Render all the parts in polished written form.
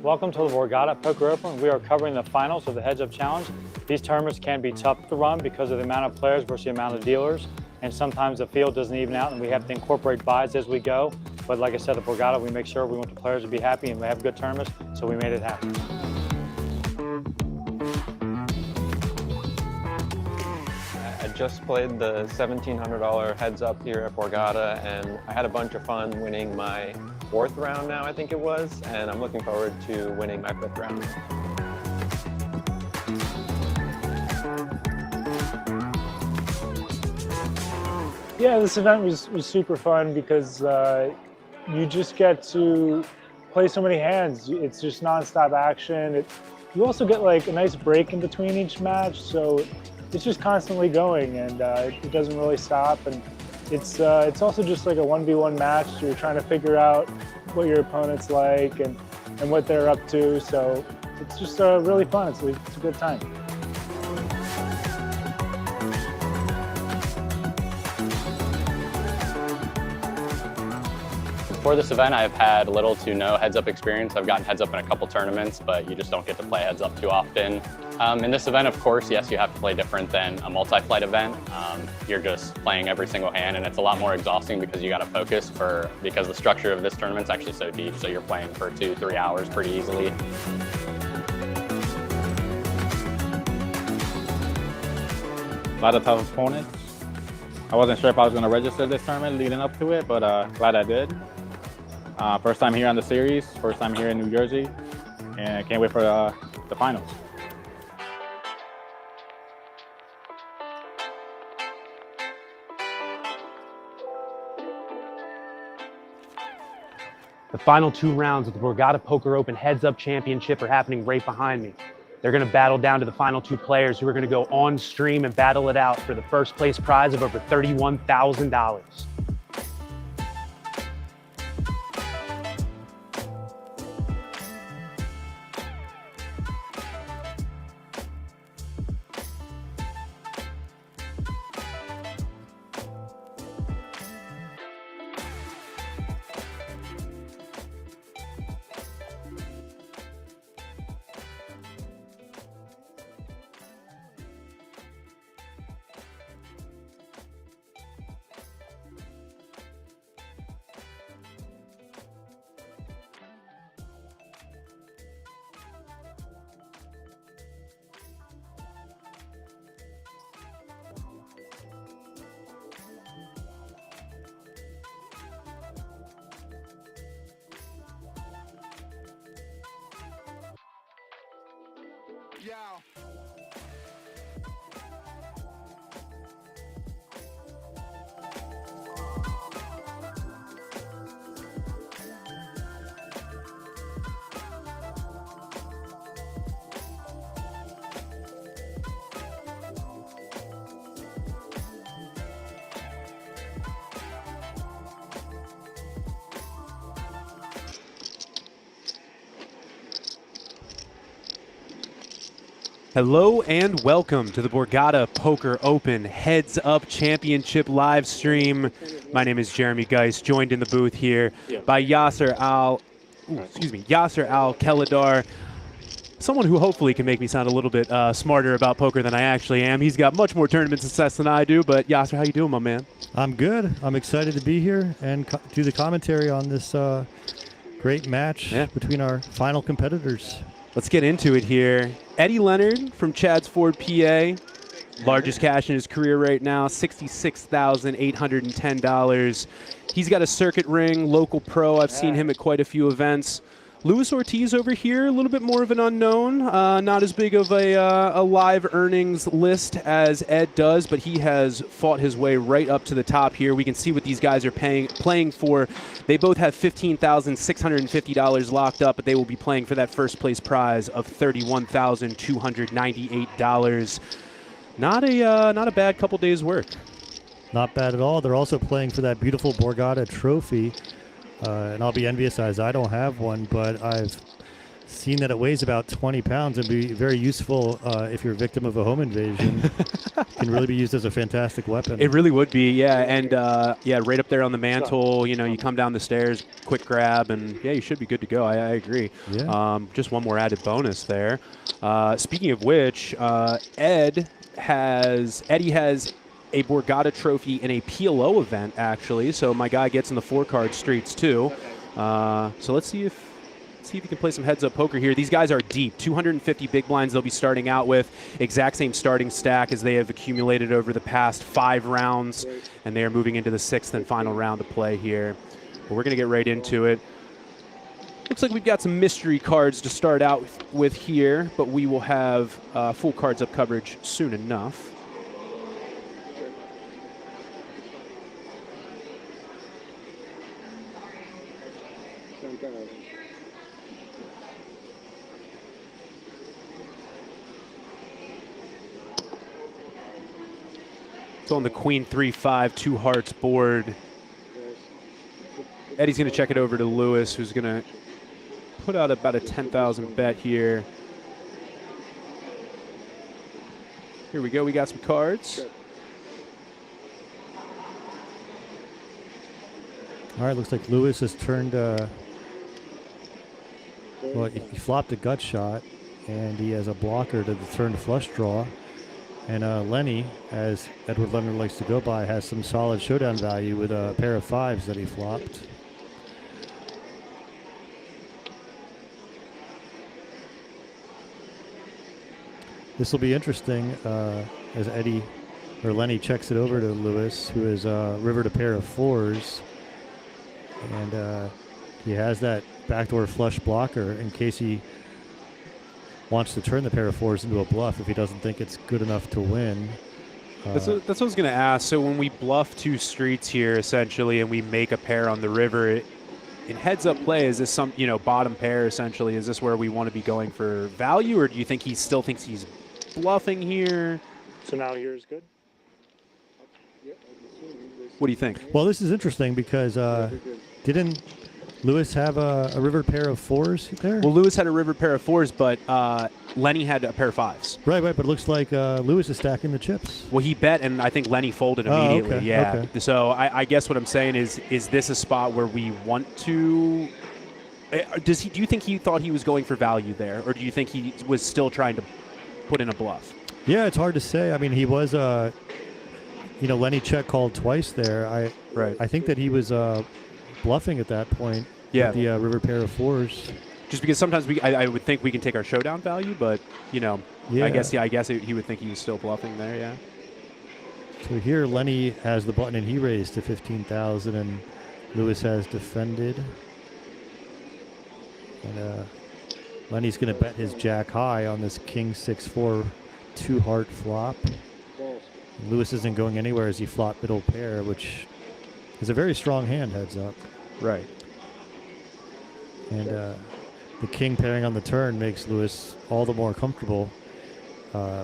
Welcome to the Borgata Poker Open. We are covering the finals of the Heads Up Challenge. These tournaments can be tough to run because of the amount of players versus the amount of dealers, and sometimes the field doesn't even out and we have to incorporate buys as we go. But like I said, the Borgata, we make sure we want the players to be happy and we have good tournaments, so we made it happen. I just played the $1,700 heads up here at Borgata, and I had a bunch of fun winning my 4th round now, I think it was, and I'm looking forward to winning my 5th round. Yeah, this event was super fun because you just get to play so many hands. It's just nonstop action. You also get like a nice break in between each match, so it's just constantly going, and it doesn't really stop. And it's also just like a 1v1 match. So you're trying to figure out what your opponent's like and what they're up to. So it's just really fun. It's a good time. For this event, I've had little to no heads-up experience. I've gotten heads-up in a couple tournaments, but you just don't get to play heads-up too often. In this event, of course, yes, you have to play different than a multi-flight event. You're just playing every single hand, and it's a lot more exhausting because you got to focus because the structure of this tournament's actually so deep, so you're playing for 2-3 hours pretty easily. A lot of tough opponents. I wasn't sure if I was going to register this tournament leading up to it, but glad I did. First time here on the series, first time here in New Jersey, and I can't wait for the finals. The final 2 rounds of the Borgata Poker Open Heads Up Championship are happening right behind me. They're going to battle down to the final 2 players who are going to go on stream and battle it out for the first place prize of over $31,000. Hello and welcome to the Borgata Poker Open Heads Up Championship live stream. My name is Jeremy Geis, joined in the booth here by Yasser Al-Khaladar, someone who hopefully can make me sound a little bit smarter about poker than I actually am. He's got much more tournament success than I do, but Yasser, how you doing, my man? I'm good. I'm excited to be here and do the commentary on this great match between our final competitors. Let's get into it here. Eddie Leonard from Chad's Ford, PA. Largest cash in his career right now, $66,810. He's got a circuit ring, local pro. I've seen him at quite a few events. Luis Ortiz over here, a little bit more of an unknown. Not as big of a live earnings list as Ed does, but he has fought his way right up to the top here. We can see what these guys are playing for. They both have $15,650 locked up, but they will be playing for that first place prize of $31,298. Not a bad couple days' work. Not bad at all. They're also playing for that beautiful Borgata trophy. And I'll be envious as I don't have one, but I've seen that it weighs about 20 pounds and be very useful if you're a victim of a home invasion. Can really be used as a fantastic weapon. It really would be, yeah. And yeah, right up there on the mantle, you know, you come down the stairs, quick grab, and yeah, you should be good to go. I agree. Yeah. Just one more added bonus there. Speaking of which, Eddie has a Borgata trophy in a PLO event, actually. So my guy gets in the 4-card streets too. So let's see if you can play some heads-up poker here. These guys are deep, 250 big blinds they'll be starting out with. Exact same starting stack as they have accumulated over the past 5 rounds, and they are moving into the 6th and final round to play here. But we're going to get right into it. Looks like we've got some mystery cards to start out with here, but we will have full cards up coverage soon enough. It's on the Queen 3-5, 2 hearts board. Eddie's going to check it over to Lewis, who's going to put out about a 10,000 bet here. Here we go. We got some cards. All right, looks like Lewis has turned. Well, he flopped a gut shot, and he has a blocker to the turn flush draw. And Lenny, as Edward Leonard likes to go by, has some solid showdown value with a pair of 5s that he flopped. This will be interesting as Lenny checks it over to Lewis, who has rivered a pair of 4s. And he has that backdoor flush blocker in case he wants to turn the pair of 4s into a bluff if he doesn't think it's good enough to win. That's what I was going to ask. So when we bluff 2 streets here, essentially, and we make a pair on the river, in heads-up play, is this some, bottom pair, essentially? Is this where we want to be going for value, or do you think he still thinks he's bluffing here? So now here's good. What do you think? Well, this is interesting because didn't Lewis have a river pair of 4s there? Well, Lewis had a river pair of 4s, but Lenny had a pair of 5s. Right, but it looks like Lewis is stacking the chips. Well, he bet, and I think Lenny folded immediately. Okay, yeah. okay. So I guess what I'm saying is this a spot where we want to? Do you think he thought he was going for value there, or do you think he was still trying to put in a bluff? Yeah, it's hard to say. I mean, he was, Lenny check called twice there. I think that he was bluffing at that point. Yeah. With the river pair of 4s. Just because sometimes I would think we can take our showdown value, but Yeah. I guess he would think he was still bluffing there. Yeah. So here Lenny has the button and he raised to 15,000, and Lewis has defended. And Lenny's going to bet his jack high on this king 6-4 2-heart flop. And Lewis isn't going anywhere as he flopped middle pair, which is a very strong hand heads up. Right. And the king pairing on the turn makes Lewis all the more comfortable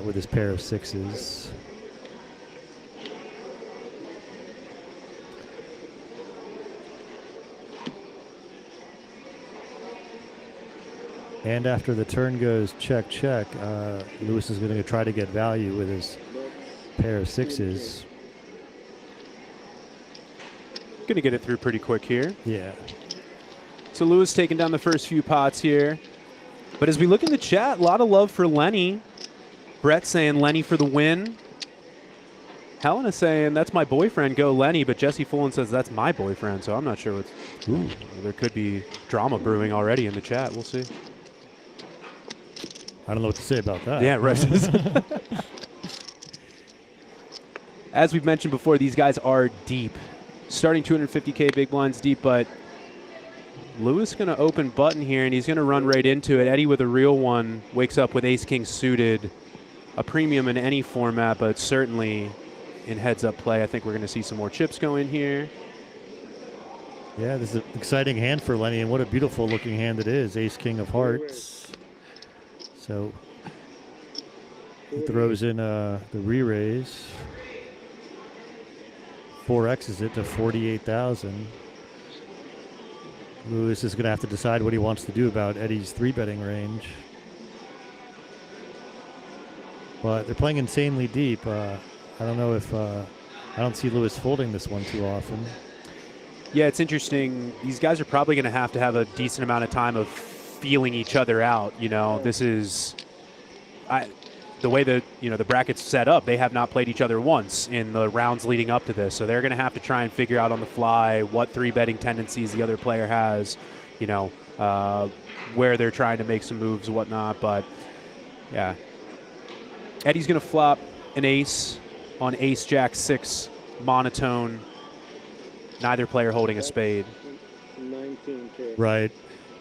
with his pair of 6s. And after the turn goes check, check, Lewis is going to try to get value with his pair of 6s. Going to get it through pretty quick here. Yeah. So Lewis taking down the first few pots here. But as we look in the chat, a lot of love for Lenny. Brett saying Lenny for the win. Helena saying that's my boyfriend, go Lenny. But Jesse Fullen says that's my boyfriend, so I'm not sure what's... Ooh, there could be drama brewing already in the chat. We'll see. I don't know what to say about that. Yeah, right. As we've mentioned before, these guys are deep. Starting 250K big blinds deep, but Lewis going to open button here, and he's going to run right into it. Eddie with a real one wakes up with ace-king suited. A premium in any format, but certainly in heads-up play. I think we're going to see some more chips go in here. Yeah, this is an exciting hand for Lenny, and what a beautiful-looking hand it is. Ace-king of hearts. So he throws in the re-raise. 4X's it to 48,000. Lewis is going to have to decide what he wants to do about Eddie's 3-betting range. But they're playing insanely deep. I don't know if I don't see Lewis folding this one too often. Yeah, it's interesting. These guys are probably going to have a decent amount of time of feeling each other out. You know, this is the way that the bracket's set up. They have not played each other once in the rounds leading up to this, so they're going to have to try and figure out on the fly what 3-betting tendencies the other player has. Where they're trying to make some moves, whatnot. But yeah, Eddie's going to flop an ace on Ace Jack 6 monotone. Neither player holding a spade. Right.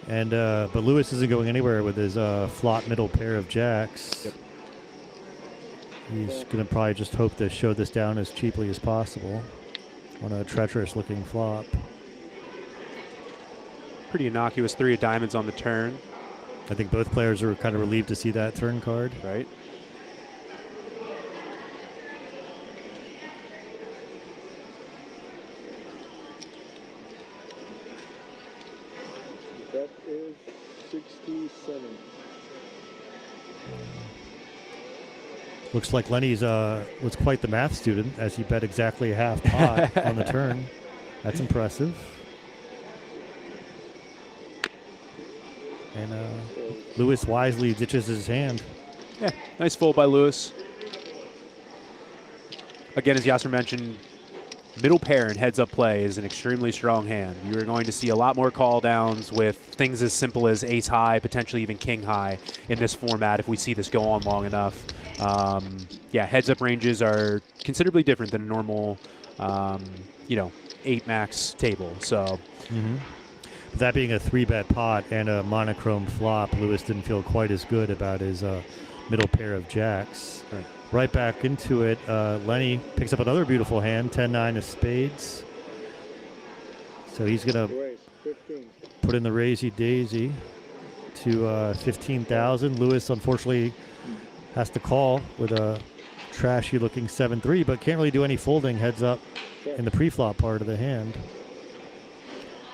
And but Lewis isn't going anywhere with his flop middle pair of jacks. Yep. He's going to probably just hope to show this down as cheaply as possible on a treacherous-looking flop. Pretty innocuous 3 of diamonds on the turn. I think both players are kind of relieved to see that turn card. Right. That is 67. Looks like Lenny's was quite the math student as he bet exactly a half pot on the turn. That's impressive. And Lewis wisely ditches his hand. Yeah, nice fold by Lewis. Again, as Yasser mentioned, middle pair and heads-up play is an extremely strong hand. You're going to see a lot more call downs with things as simple as ace high, potentially even king high in this format if we see this go on long enough. Yeah, heads-up ranges are considerably different than a normal, 8 max table. So. That being a 3-bet pot and a monochrome flop, Lewis didn't feel quite as good about his middle pair of jacks. Right back into it, Lenny picks up another beautiful hand, 10-9 of spades. So he's going to put in the raisey daisy to 15,000. Lewis, unfortunately, has to call with a trashy-looking 7-3, but can't really do any folding heads up in the pre-flop part of the hand.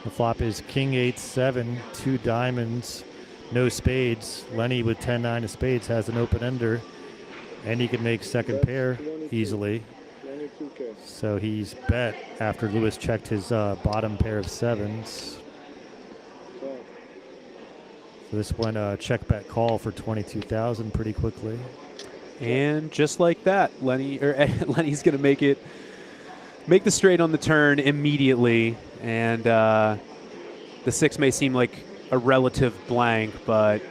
The flop is king 8-7, 2 diamonds, no spades. Lenny with 10-9 of spades has an open ender, and he can make second pair easily. So he's bet after Lewis checked his bottom pair of sevens. So this went check bet call for 22,000 pretty quickly. And just like that, Lenny's going to make the straight on the turn immediately. And the 6 may seem like a relative blank, but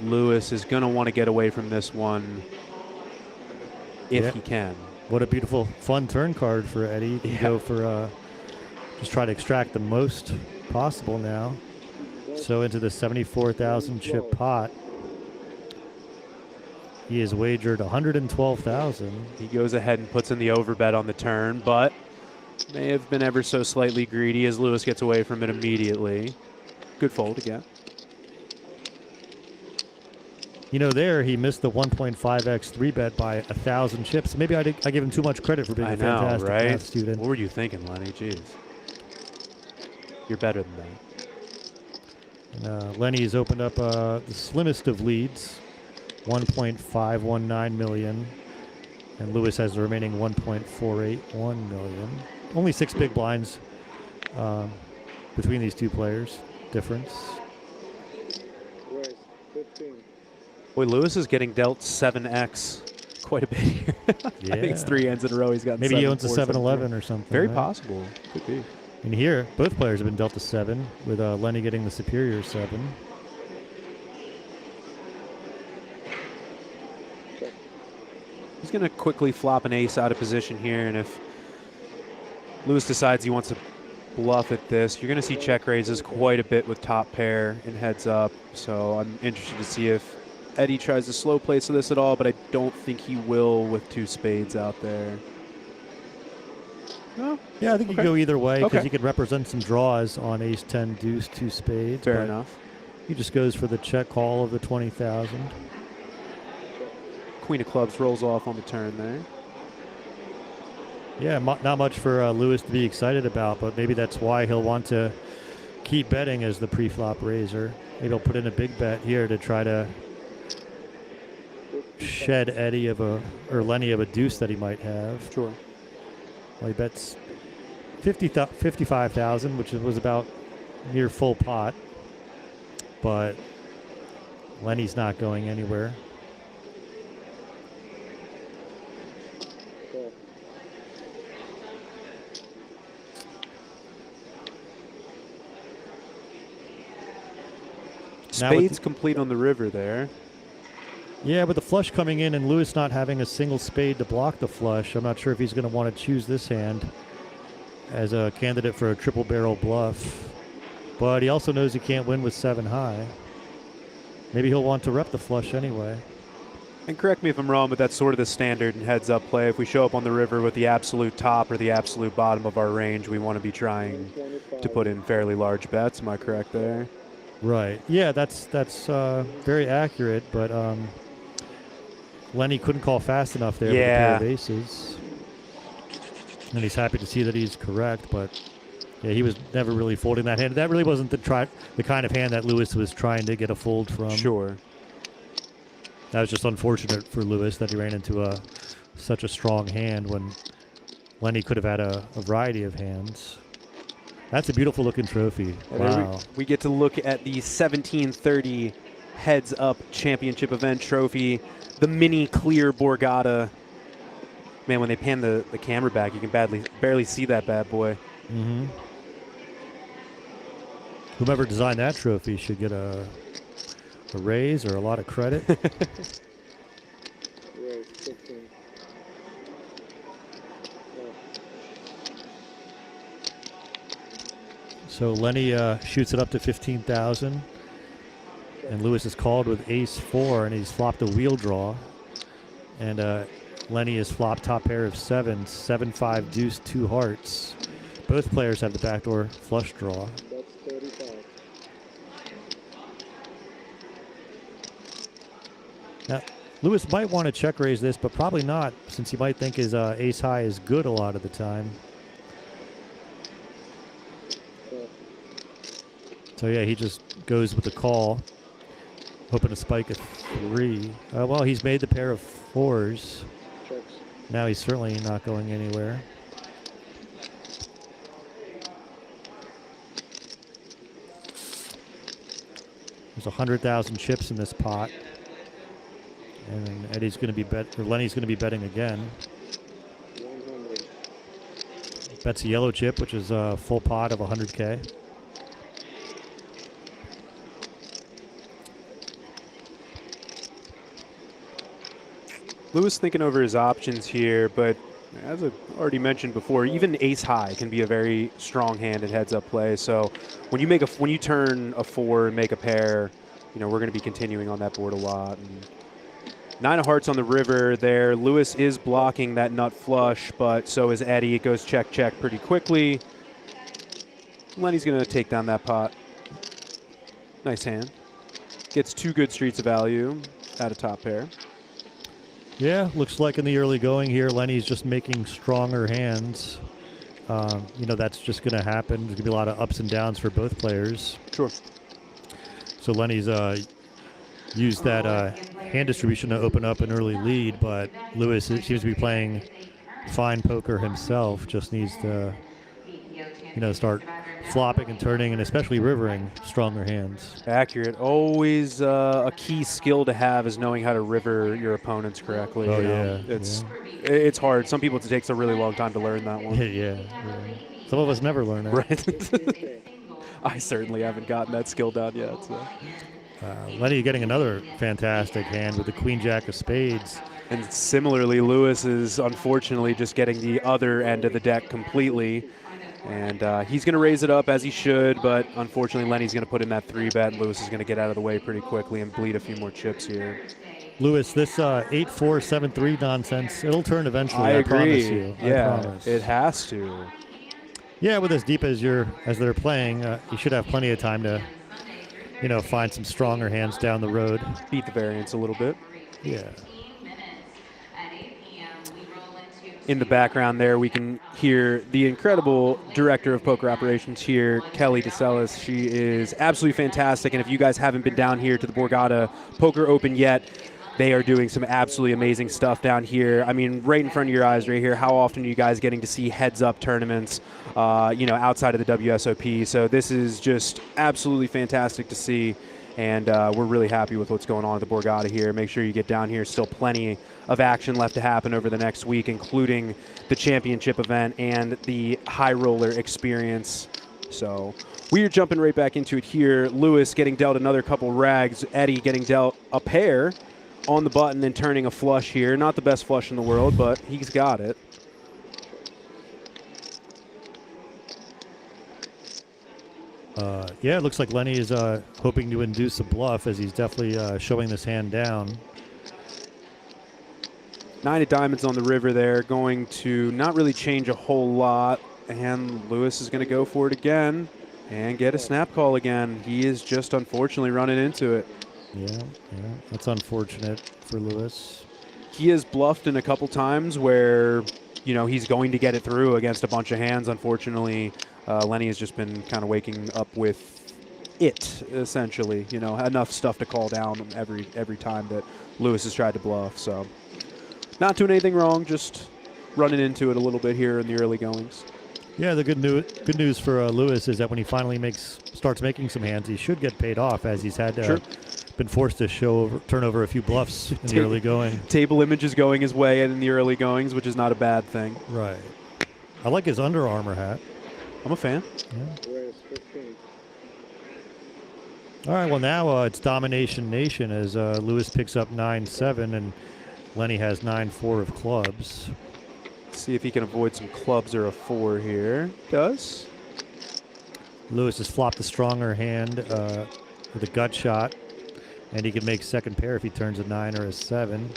Lewis is going to want to get away from this one if he can. What a beautiful, fun turn card for Eddie. You can go for just try to extract the most possible now. So into the 74,000 chip pot, he has wagered 112,000. He goes ahead and puts in the overbet on the turn, but may have been ever so slightly greedy as Lewis gets away from it immediately. Good fold again. There he missed the 1.5x 3-bet by 1,000 chips. Maybe I give him too much credit for being a fantastic math student. What were you thinking, Lenny? Jeez. You're better than that. And, Lenny has opened up the slimmest of leads, 1.519 million. And Lewis has the remaining 1.481 million. Only 6 big blinds between these two players. Difference. Boy, Lewis is getting dealt 7x quite a bit here. I think it's 3 ends in a row he's got. Maybe he owns a 7-Eleven or something. Very right? possible. Could be. And here, both players have been dealt a 7, with Lenny getting the superior 7. He's going to quickly flop an ace out of position here, and if Lewis decides he wants to bluff at this, you're going to see check raises quite a bit with top pair and heads up. So I'm interested to see if Eddie tries to slow play to this at all, but I don't think he will with 2 spades out there. No? Yeah, I think you go either way because he could represent some draws on ace 10 deuce 2 spades. Fair enough. He just goes for the check call of the 20,000. Queen of clubs rolls off on the turn there. Yeah, not much for Lewis to be excited about, but maybe that's why he'll want to keep betting as the pre-flop raiser. Maybe he'll put in a big bet here to try to shed Eddie of a, or Lenny of a deuce that he might have. Sure. Well, he bets 55,000, which was about near full pot. But Lenny's not going anywhere. Now with Spades complete on the river there. Yeah, with the flush coming in and Lewis not having a single spade to block the flush, I'm not sure if he's going to want to choose this hand as a candidate for a triple barrel bluff. But he also knows he can't win with 7 high. Maybe he'll want to rep the flush anyway. And correct me if I'm wrong, but that's sort of the standard in heads-up play. If we show up on the river with the absolute top or the absolute bottom of our range, we want to be trying to put in fairly large bets. Am I correct there? Right. Yeah, that's very accurate, but Lenny couldn't call fast enough there with a pair of aces. And he's happy to see that he's correct, but yeah, he was never really folding that hand. That really wasn't the kind of hand that Lewis was trying to get a fold from. Sure. That was just unfortunate for Lewis that he ran into such a strong hand when Lenny could have had a variety of hands. That's a beautiful looking trophy. Wow. We get to look at the 1730 Heads Up Championship event trophy, the mini clear Borgata. Man, when they pan the camera back, you can barely see that bad boy. Mm-hmm. Whomever designed that trophy should get a raise or a lot of credit. So Lenny shoots it up to 15,000, and Lewis is called with ace-4, and he's flopped a wheel draw. And Lenny has flopped top pair of 7, 7-5 deuce, 2 hearts. Both players have the backdoor flush draw. That's 35. Now, Lewis might want to check raise this, but probably not, since he might think his ace high is good a lot of the time. So yeah, he just goes with the call, hoping to spike a 3. Well, he's made the pair of 4s. Checks. Now he's certainly not going anywhere. There's 100,000 chips in this pot, and Eddie's going to be Lenny's going to be betting again. 100. Bets a yellow chip, which is a full pot of 100K. Lewis thinking over his options here, but as I already mentioned before, even ace high can be a very strong hand in heads-up play. So when you turn a 4 and make a pair, you know, we're going to be continuing on that board a lot. And 9 of hearts on the river there. Lewis is blocking that nut flush, but so is Eddie. It goes check, check pretty quickly. Lenny's going to take down that pot. Nice hand. Gets 2 good streets of value at a top pair. Yeah, looks like in the early going here, Lenny's just making stronger hands. You know, that's just going to happen. There's going to be a lot of ups and downs for both players. Sure. So Lenny's used that hand distribution to open up an early lead, but Lewis seems to be playing fine poker himself. Just needs to, you know, start flopping and turning, and especially rivering stronger hands. Accurate. Always a key skill to have is knowing how to river your opponents correctly. Oh, you know? yeah. It's hard. Some people, it takes a really long time to learn that one. Yeah. Some of us never learn that. Right. I certainly haven't gotten that skill down yet. So. Lenny getting another fantastic hand with the queen jack of spades. And similarly, Lewis is unfortunately just getting the other end of the deck completely. And he's going to raise it up as he should, but unfortunately Lenny's going to put in that 3-bet. Lewis is going to get out of the way pretty quickly and bleed a few more chips here. Lewis, this 8-4, 7-3 nonsense, it'll turn eventually. I agree. promise you. Yeah, I promise. it has to. Yeah, with as deep as they're playing, you should have plenty of time to, you know, find some stronger hands down the road. Beat the variance a little bit. Yeah. in the background there, we can hear the incredible director of poker operations here, Kelly DeCellis. She is absolutely fantastic, and if you guys haven't been down here to the Borgata Poker Open yet, they are doing some absolutely amazing stuff down here. I mean, right in front of your eyes right here, how often are you guys getting to see heads-up tournaments, outside of the WSOP? So this is just absolutely fantastic to see, and we're really happy with what's going on at the Borgata here. Make sure you get down here. Still plenty of action left to happen over the next week, including the championship event and the high roller experience. So we are jumping right back into it here. Lewis getting dealt another couple rags. Eddie getting dealt a pair on the button and turning a flush here. Not the best flush in the world, but he's got it. Yeah, it looks like Lenny is hoping to induce a bluff, as he's definitely showing this hand down. 9 of diamonds on the river there, going to not really change a whole lot. And Lewis is going to go for it again and get a snap call again. He is just unfortunately running into it. Yeah, that's unfortunate for Lewis. He has bluffed in a couple times where, he's going to get it through against a bunch of hands. Unfortunately, Lenny has just been kind of waking up with it, essentially. Enough stuff to call down every time that Lewis has tried to bluff. So not doing anything wrong, just running into it a little bit here in the early goings. Yeah, the good news for Lewis is that when he finally starts making some hands, he should get paid off, as he's had been forced to turn over a few bluffs in the early going. Table image is going his way in the early goings, which is not a bad thing. Right. I like his Under Armour hat. I'm a fan. Yeah. Where's 15? All right, well, now it's Domination Nation as Lewis picks up 9-7 and Lenny has 9-4 of clubs. See if he can avoid some clubs or a 4 here. Does. Lewis has flopped a stronger hand with a gut shot, and he can make second pair if he turns a 9 or a 7.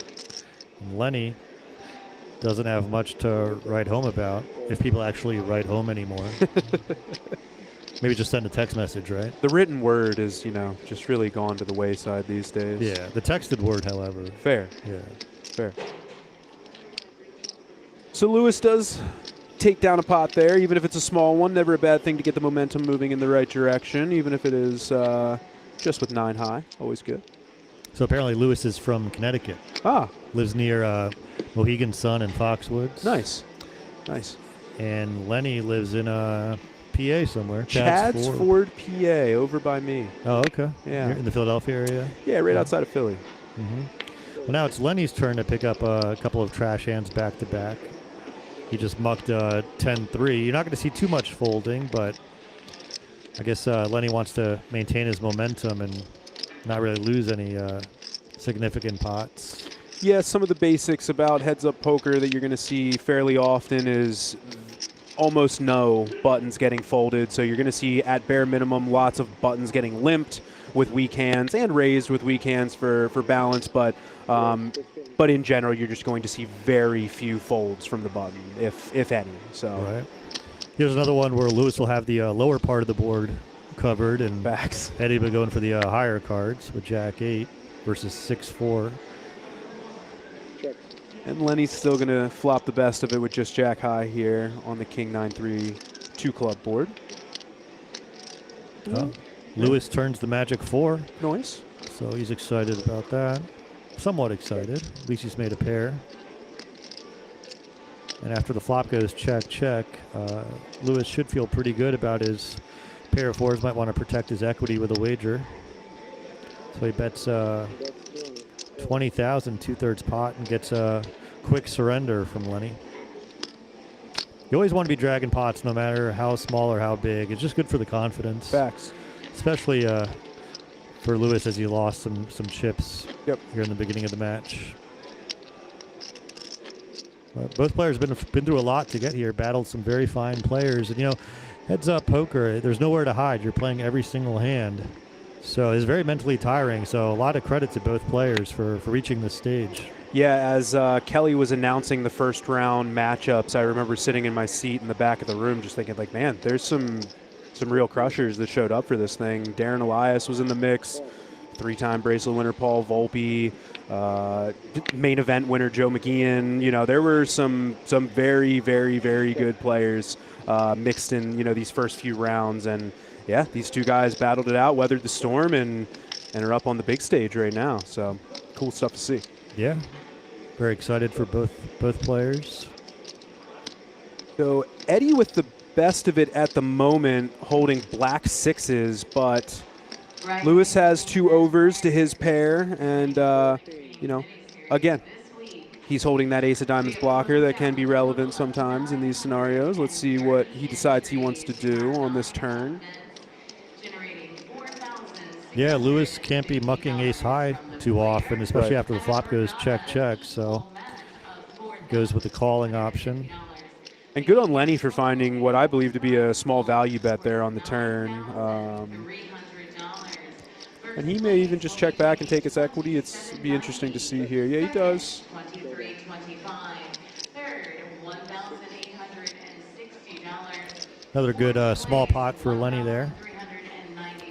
And Lenny doesn't have much to write home about, if people actually write home anymore. Maybe just send a text message, right? The written word is, just really gone to the wayside these days. Yeah, the texted word, however. Fair. Yeah. Fair. So Lewis does take down a pot there, even if it's a small one. Never a bad thing to get the momentum moving in the right direction, even if it is just with 9 high. Always good. So apparently Lewis is from Connecticut. Lives near Mohegan Sun and Foxwoods. Nice. And Lenny lives in PA somewhere. Chad's Ford, PA, over by me. Oh, okay. Yeah. You're in the Philadelphia area? Yeah, right outside of Philly. Mm-hmm. Well, now it's Lenny's turn to pick up a couple of trash hands back to back. He just mucked 10-3. You're not going to see too much folding, but I guess Lenny wants to maintain his momentum and not really lose any significant pots. Yeah, some of the basics about heads-up poker that you're going to see fairly often is almost no buttons getting folded. So you're going to see, at bare minimum, lots of buttons getting limped with weak hands and raised with weak hands for balance. But in general, you're just going to see very few folds from the button, if any. So right. Here's another one where Lewis will have the lower part of the board covered, and backs. Eddie will be going for the higher cards with Jack 8 versus 6-4. And Lenny's still going to flop the best of it with just Jack high here on the King 9-3 2-club board. Oh. Lewis turns the magic 4. Nice. So he's excited about that. Somewhat excited. At least he's made a pair. And after the flop goes check, check, Lewis should feel pretty good about his pair of 4s. Might want to protect his equity with a wager. So he bets 20,000, 2/3 pot, and gets a quick surrender from Lenny. You always want to be dragging pots, no matter how small or how big. It's just good for the confidence. Facts. Especially for Lewis, as he lost some chips here in the beginning of the match. Both players have been through a lot to get here, battled some very fine players. And, heads up poker, there's nowhere to hide. You're playing every single hand. So it's very mentally tiring. So a lot of credit to both players for reaching this stage. Yeah, as Kelly was announcing the first round matchups, I remember sitting in my seat in the back of the room just thinking, like, man, there's some real crushers that showed up for this thing. Darren Elias was in the mix. three-time bracelet winner Paul Volpe, main event winner Joe McGeehan. You know, there were some very, very, very good players mixed in, you know, these first few rounds. And yeah, these two guys battled it out, weathered the storm, and are up on the big stage right now. So cool stuff to see. Yeah, very excited for both players. So Eddie with the best of it at the moment, holding black sixes, but Lewis has 2 overs to his pair, and you know, again, he's holding that ace of diamonds blocker that can be relevant sometimes in these scenarios. Let's see what he decides he wants to do on this turn. Yeah, Lewis can't be mucking ace high too often, especially after the flop goes check, check. So goes with the calling option. And good on Lenny for finding what I believe to be a small value bet there on the turn. And he may even just check back and take his equity. It'd be interesting to see here. Yeah, he does. Another good small pot for Lenny there.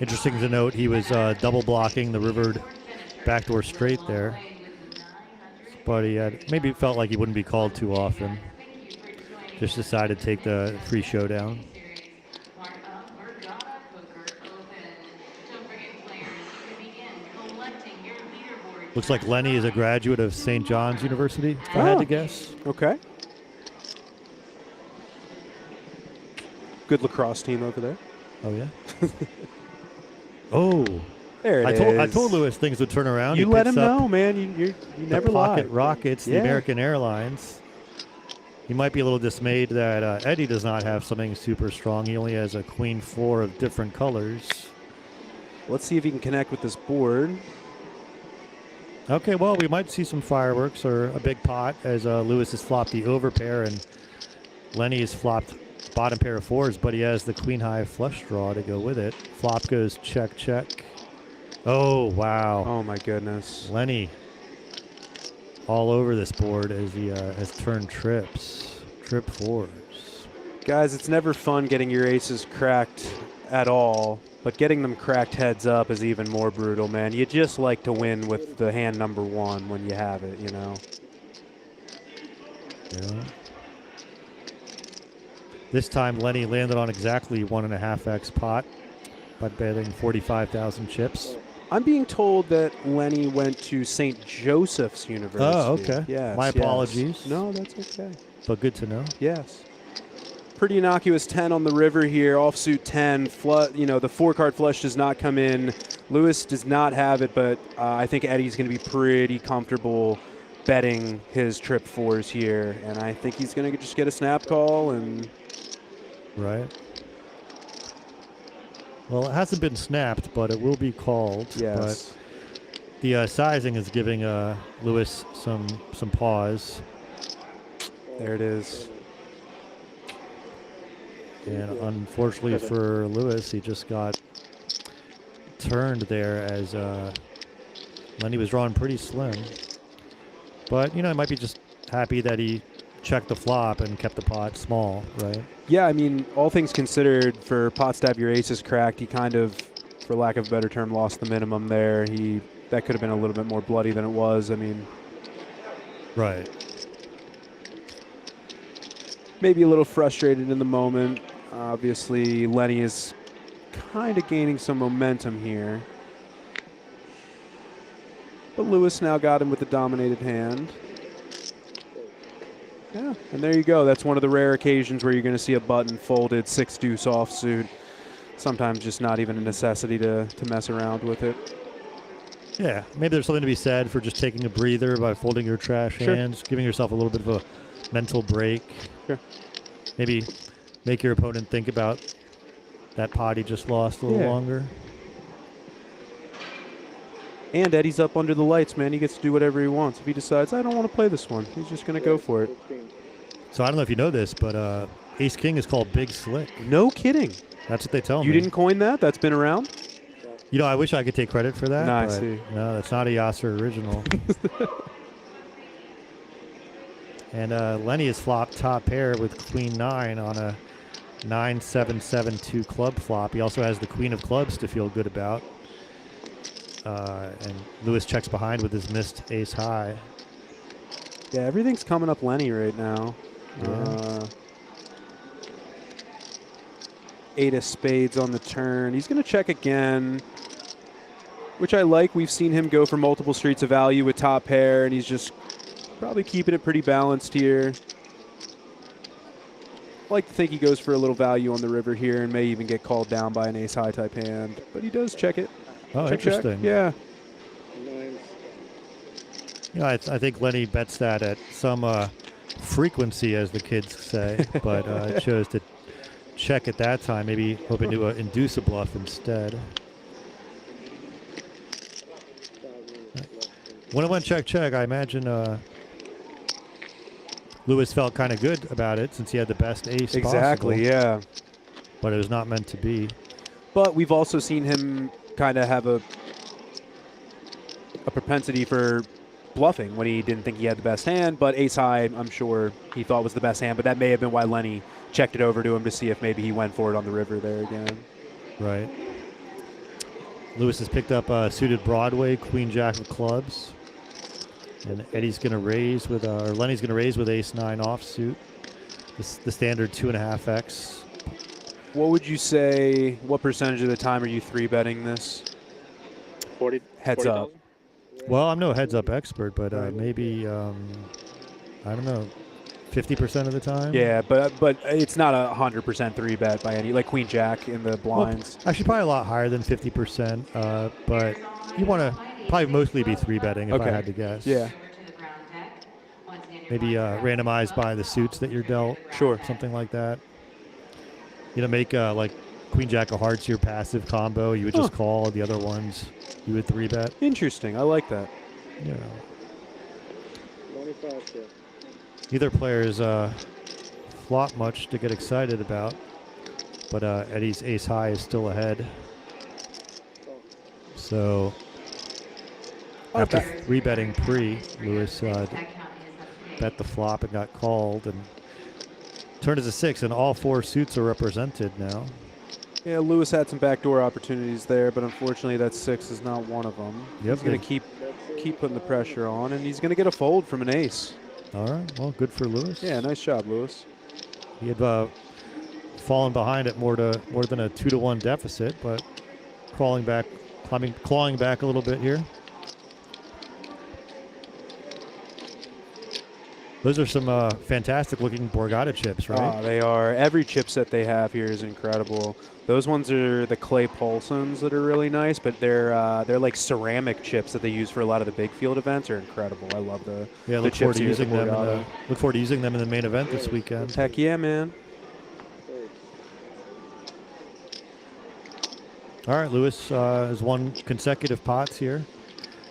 Interesting to note, he was double blocking the rivered backdoor straight there. But he had maybe felt like he wouldn't be called too often. Just decided to take the free showdown. Looks like Lenny is a graduate of St. John's University, if I had to guess. Okay. Good lacrosse team over there. Oh, yeah? Oh. There it is. I told Lewis things would turn around. You He let picks him up know, man. You never the Pocket lie. Rockets, the Yeah. American Airlines. He might be a little dismayed that Eddie does not have something super strong. He only has a queen 4 of different colors. Let's see if he can connect with this board. Okay, well, we might see some fireworks or a big pot as Lewis has flopped the over pair and Lenny has flopped bottom pair of 4s, but he has the queen high flush draw to go with it. Flop goes check, check. Oh, wow. Oh, my goodness. Lenny all over this board as he has turned trips. Trip 4s. Guys, it's never fun getting your aces cracked at all, but getting them cracked heads up is even more brutal, man. You just like to win with the hand number 1 when you have it, you know? Yeah. This time, Lenny landed on exactly 1.5x pot by betting 45,000 chips. I'm being told that Lenny went to St. Joseph's University. Oh, okay. Yes, My yes. apologies. No, that's okay. But good to know. Yes. Pretty innocuous 10 on the river here, offsuit 10. You know, the 4-card flush does not come in. Lewis does not have it, but I think Eddie's going to be pretty comfortable betting his trip 4s here, and I think he's going to just get a snap call and... Right. Well, it hasn't been snapped, but it will be called. Yes. But the sizing is giving Lewis some pause. There it is. And unfortunately for Lewis, he just got turned there as Lenny was drawing pretty slim. But, you know, he might be just happy that he checked the flop and kept the pot small, right? Yeah, I mean, all things considered, for pots to have your aces cracked, he kind of, for lack of a better term, lost the minimum there. That could have been a little bit more bloody than it was. I mean, right. Maybe a little frustrated in the moment. Obviously, Lenny is kind of gaining some momentum here. But Lewis now got him with the dominated hand. Yeah, and there you go. That's one of the rare occasions where you're going to see a button folded 6-deuce offsuit. Sometimes just not even a necessity to mess around with it. Yeah, maybe there's something to be said for just taking a breather by folding your trash hands, giving yourself a little bit of a mental break. Sure. Maybe make your opponent think about that pot he just lost a little longer. And Eddie's up under the lights, man. He gets to do whatever he wants. If he decides, I don't want to play this one, he's just going to go for it. So I don't know if you know this, but Ace King is called Big Slick. No kidding. That's what they tell me. You didn't coin that? That's been around? You know, I wish I could take credit for that. No, I but see. No, that's not a Yasser original. And Lenny has flopped top pair with Queen 9 on a 9-7-7-2 club flop. He also has the Queen of Clubs to feel good about. And Lewis checks behind with his missed ace high. Yeah, everything's coming up Lenny right now. Yeah. Eight of spades on the turn. He's going to check again, which I like. We've seen him go for multiple streets of value with top pair, and he's just probably keeping it pretty balanced here. I like to think he goes for a little value on the river here and may even get called down by an ace-high type hand, but he does check it. Oh, check, interesting. Check. Yeah. Nines. Yeah, I think Lenny bets that at some frequency, as the kids say, but chose to check at that time, maybe hoping to induce a bluff instead. When it went check, I imagine Lewis felt kind of good about it since he had the best ace Exactly, possible, yeah. but it was not meant to be. But we've also seen him kind of have a propensity for bluffing when he didn't think he had the best hand, but ace high, I'm sure he thought was the best hand, but that may have been why Lenny checked it over to him to see if maybe he went for it on the river there again. Right. Lewis has picked up suited Broadway, queen jack of clubs. And Eddie's going to raise with, or Lenny's going to raise with ace nine offsuit. The standard 2.5x. What would you say, what percentage of the time are you 3-betting this? 40. Heads 40 up. Well, I'm no heads up expert, but maybe, I don't know, 50% of the time? Yeah, but it's not a 100% 3-bet by any, like queen jack in the blinds. Well, actually, probably a lot higher than 50%, but you want to probably mostly be 3-betting if I had to guess. Yeah. Maybe randomized by the suits that you're dealt. Sure. Something like that. You know, make like queen jack of hearts your passive combo. You would just call. The other ones you would 3-bet. Interesting. I like that. Yeah. 25, yeah. Neither player's flop much to get excited about, but Eddie's ace high is still ahead. So after 3-betting pre, Lewis bet the flop and got called, and turn is a 6, and all 4 suits are represented now. Yeah, Lewis had some backdoor opportunities there, but unfortunately that 6 is not one of them. Yep. He's going to keep putting the pressure on, and he's going to get a fold from an ace. All right, well, good for Lewis. Yeah, nice job, Lewis. He had fallen behind at more than a 2-1 deficit, but clawing back a little bit here. Those are some fantastic-looking Borgata chips, right? Oh, they are. Every chip set they have here is incredible. Those ones are the clay Paulsons that are really nice, but they're like ceramic chips that they use for a lot of the big field events. Are incredible. I love the Look chips forward to here at the using them. Borgata. Look forward to using them in the main event this weekend. Heck yeah, man. All right, Lewis has won consecutive pots here,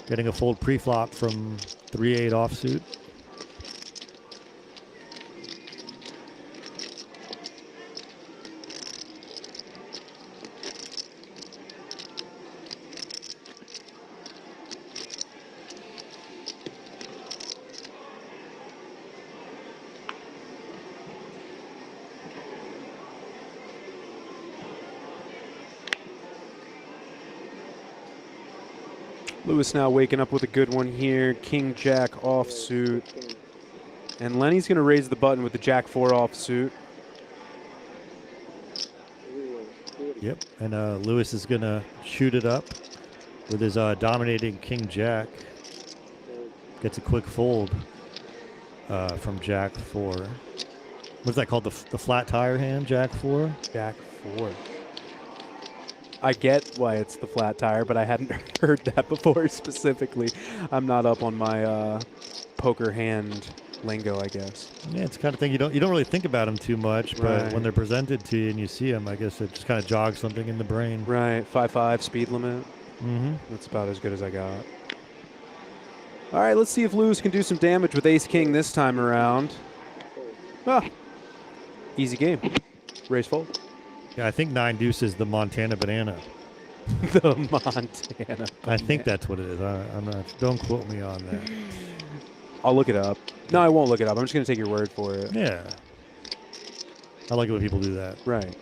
getting a fold pre-flop from 3-8 offsuit. Lewis now waking up with a good one here. King Jack offsuit. And Lenny's going to raise the button with the Jack 4 offsuit. Yep, and Lewis is going to shoot it up with his dominating King Jack. Gets a quick fold from Jack 4. What's that called? The flat tire hand, Jack 4? Jack 4. I get why it's the flat tire, but I hadn't heard that before specifically. I'm not up on my poker hand lingo, I guess. Yeah, it's the kind of thing you don't really think about them too much, but when they're presented to you and you see them, I guess it just kind of jogs something in the brain. Right, 5-5 speed limit. Mm-hmm. That's about as good as I got. All right, let's see if Lewis can do some damage with Ace-King this time around. Ah, easy game. Raise fold. Yeah, I think 9 deuce is the Montana banana. The Montana. I think that's what it is. I'm not. Don't quote me on that. I'll look it up. No, I won't look it up. I'm just going to take your word for it. Yeah. I like it when people do that. Right.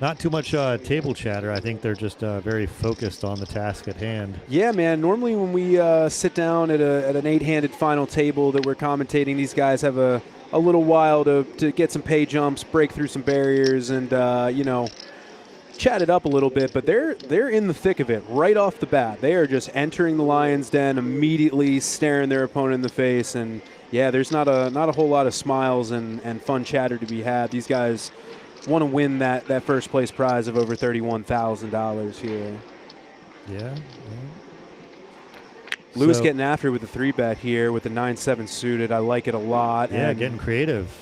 Not too much table chatter. I think they're just very focused on the task at hand. Yeah, man. Normally when we sit down at an 8-handed final table that we're commentating, these guys have a little while to get some pay jumps, break through some barriers, and chat it up a little bit. But they're in the thick of it right off the bat. They are just entering the lion's den, immediately staring their opponent in the face, and yeah, there's not a whole lot of smiles and fun chatter to be had. These guys want to win that first place prize of over $31,000 here. Yeah. Lewis So- getting after it with the 3-bet here with the 9-7 suited. I like it a lot. Yeah, And getting creative.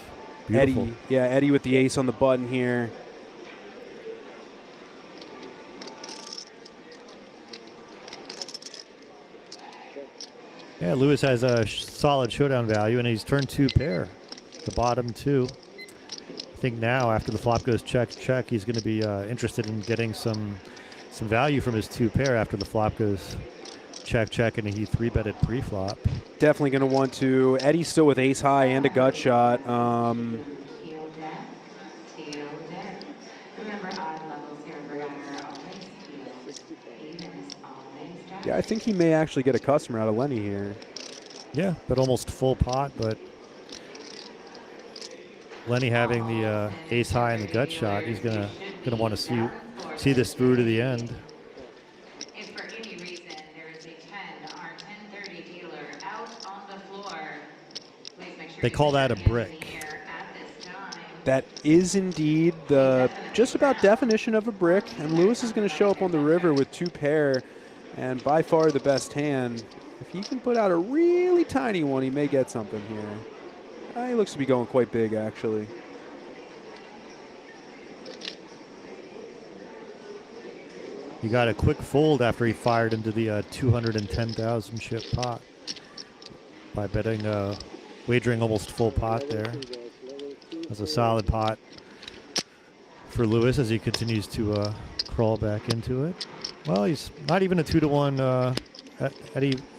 Beautiful. Eddie with the ace on the button here. Yeah, Lewis has a solid showdown value, and he's turned 2 pair, the bottom 2. I think now, after the flop goes check, check, he's going to be interested in getting some value from his 2 pair after the flop goes check, check, and he 3-betted pre-flop. Definitely going to want to. Eddie's still with ace high and a gut shot. Yeah, I think he may actually get a customer out of Lenny here. Yeah, but almost full pot, but Lenny having the ace high and the gut shot, he's gonna want to see this through to the end. If for any reason there is a 10 or 1030 dealer out on the floor, please make sure They call that a hands in brick. the air at this time. That is indeed the just about definition of a brick, and Lewis is going to show up on the river with 2 pair, and by far the best hand. If he can put out a really tiny one, he may get something here. He looks to be going quite big, actually. He got a quick fold after he fired into the 210,000 chip pot by betting, wagering almost full pot there. That's a solid pot for Lewis as he continues to crawl back into it. Well, he's not even a 2-to-1,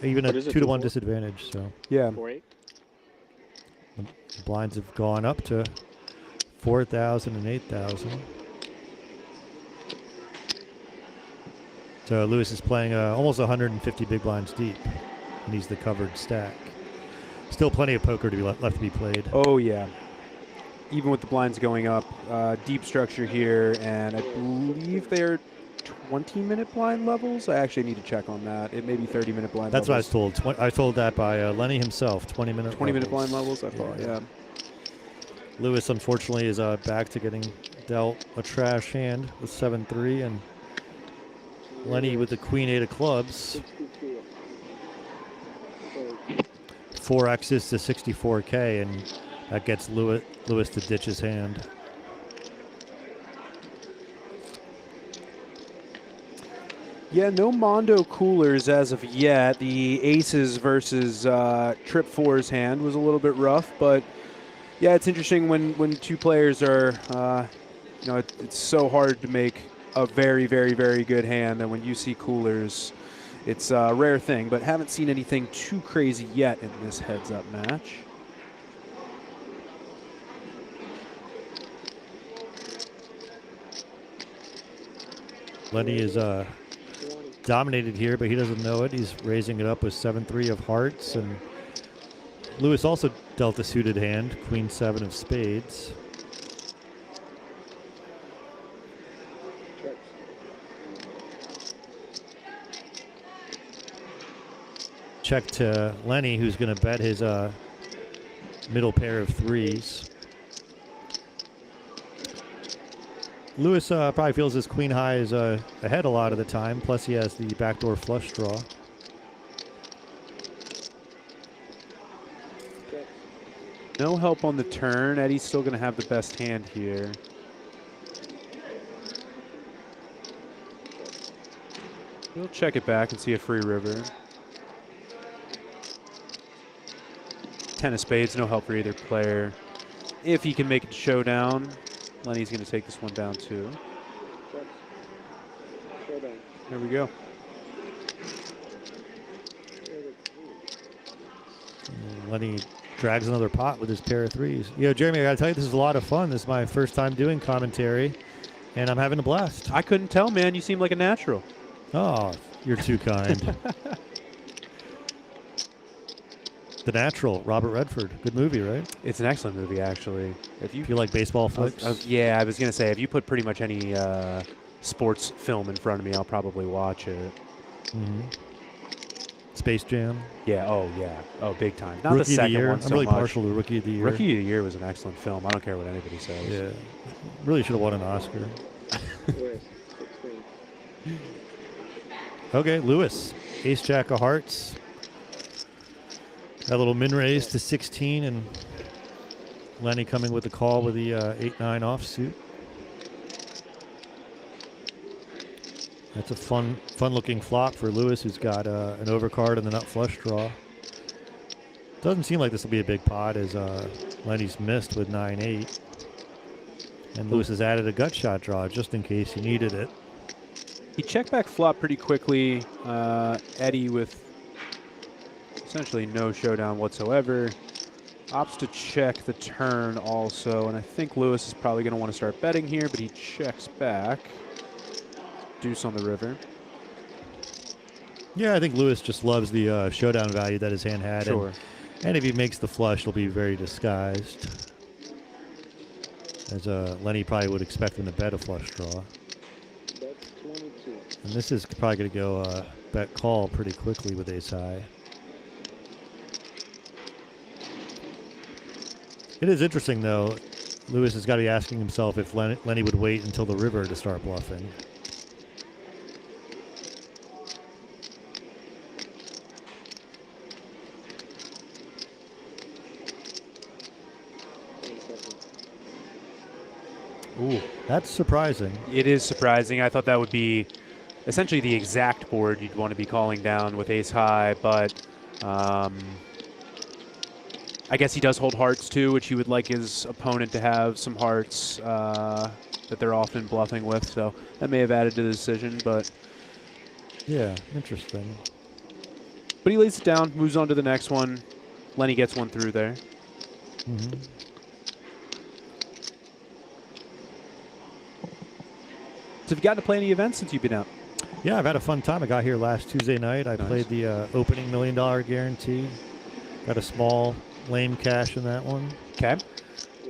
even a What is it, 2-to-1 2-4? disadvantage. So Yeah. 4-8. the blinds have gone up to 4,000 and 8,000. So Lewis is playing almost 150 big blinds deep, and he's the covered stack. Still plenty of poker to be left to be played. Oh, yeah. Even with the blinds going up, deep structure here, and I believe they're 20-minute blind levels. I actually need to check on that. It may be 30-minute blind That's what I was levels. told. I was told that by Lenny himself. 20-minute. 20-minute blind levels, I thought, yeah. Lewis, unfortunately, is back to getting dealt a trash hand with 7-3, and Lenny with the Queen 8 of clubs. 4X's to 64K, and that gets Lewis to ditch his hand. Yeah, no Mondo coolers as of yet. The aces versus trip fours hand was a little bit rough, but yeah, it's interesting when 2 players are, it's so hard to make a very, very, very good hand, and when you see coolers, it's a rare thing, but haven't seen anything too crazy yet in this heads-up match. Lenny is dominated here, but he doesn't know it. He's raising it up with 7-3 of hearts, and Lewis also dealt a suited hand, Queen 7 of spades. Check to Lenny, who's going to bet his middle pair of threes. Lewis probably feels his queen high is ahead a lot of the time, plus he has the backdoor flush draw. No help on the turn. Eddie's still going to have the best hand here. He'll check it back and see a free river. 10 of spades, no help for either player. If he can make it showdown, Lenny's going to take this one down too. Showdown. There we go. Lenny drags another pot with his pair of threes. You know, Jeremy, I got to tell you, this is a lot of fun. This is my first time doing commentary. and I'm having a blast. I couldn't tell, man. You seem like a natural. Oh, you're too kind. The Natural, Robert Redford. Good movie, right? It's an excellent movie, actually. If you like baseball flicks. Yeah, I was going to say, if you put pretty much any sports film in front of me, I'll probably watch it. Mm-hmm. Space Jam. Yeah, oh, big time. Not Rookie the second of the Year. one so I'm really much. partial to Rookie of the Year. Rookie of the Year was an excellent film. I don't care what anybody says. Yeah. Really should have won an Oscar. West, 16. Okay, Lewis. Ace Jack of Hearts. Got a little min raise to 16, and Lenny coming with the call with the 8-9 offsuit. That's a fun-looking flop for Lewis, who's got an overcard and the nut flush draw. Doesn't seem like this will be a big pot, as Lenny's missed with 9-8. And Lewis has added a gut shot draw just in case he needed it. He checked back flop pretty quickly. Eddie with essentially no showdown whatsoever. Opts to check the turn also, and I think Lewis is probably going to want to start betting here, but he checks back. Deuce on the river. Yeah, I think Lewis just loves the showdown value that his hand had. Sure. And if he makes the flush, it'll be very disguised. As Lenny probably would expect him to bet a flush draw. That's 22. And this is probably going to go bet call pretty quickly with ace high. It is interesting, though. Lewis has got to be asking himself if Lenny would wait until the river to start bluffing. Ooh, that's surprising. It is surprising. I thought that would be essentially the exact board you'd want to be calling down with ace high, but I guess he does hold hearts too, which he would like his opponent to have some hearts that they're often bluffing with, so that may have added to the decision, but yeah, interesting. But he lays it down, moves on to the next one. Lenny gets one through there. Mm-hmm. So have you gotten to play any events since you've been out? Yeah, I've had a fun time. I got here last Tuesday night. I played the opening $1 million guarantee. Got a small lame cash in that one. Okay.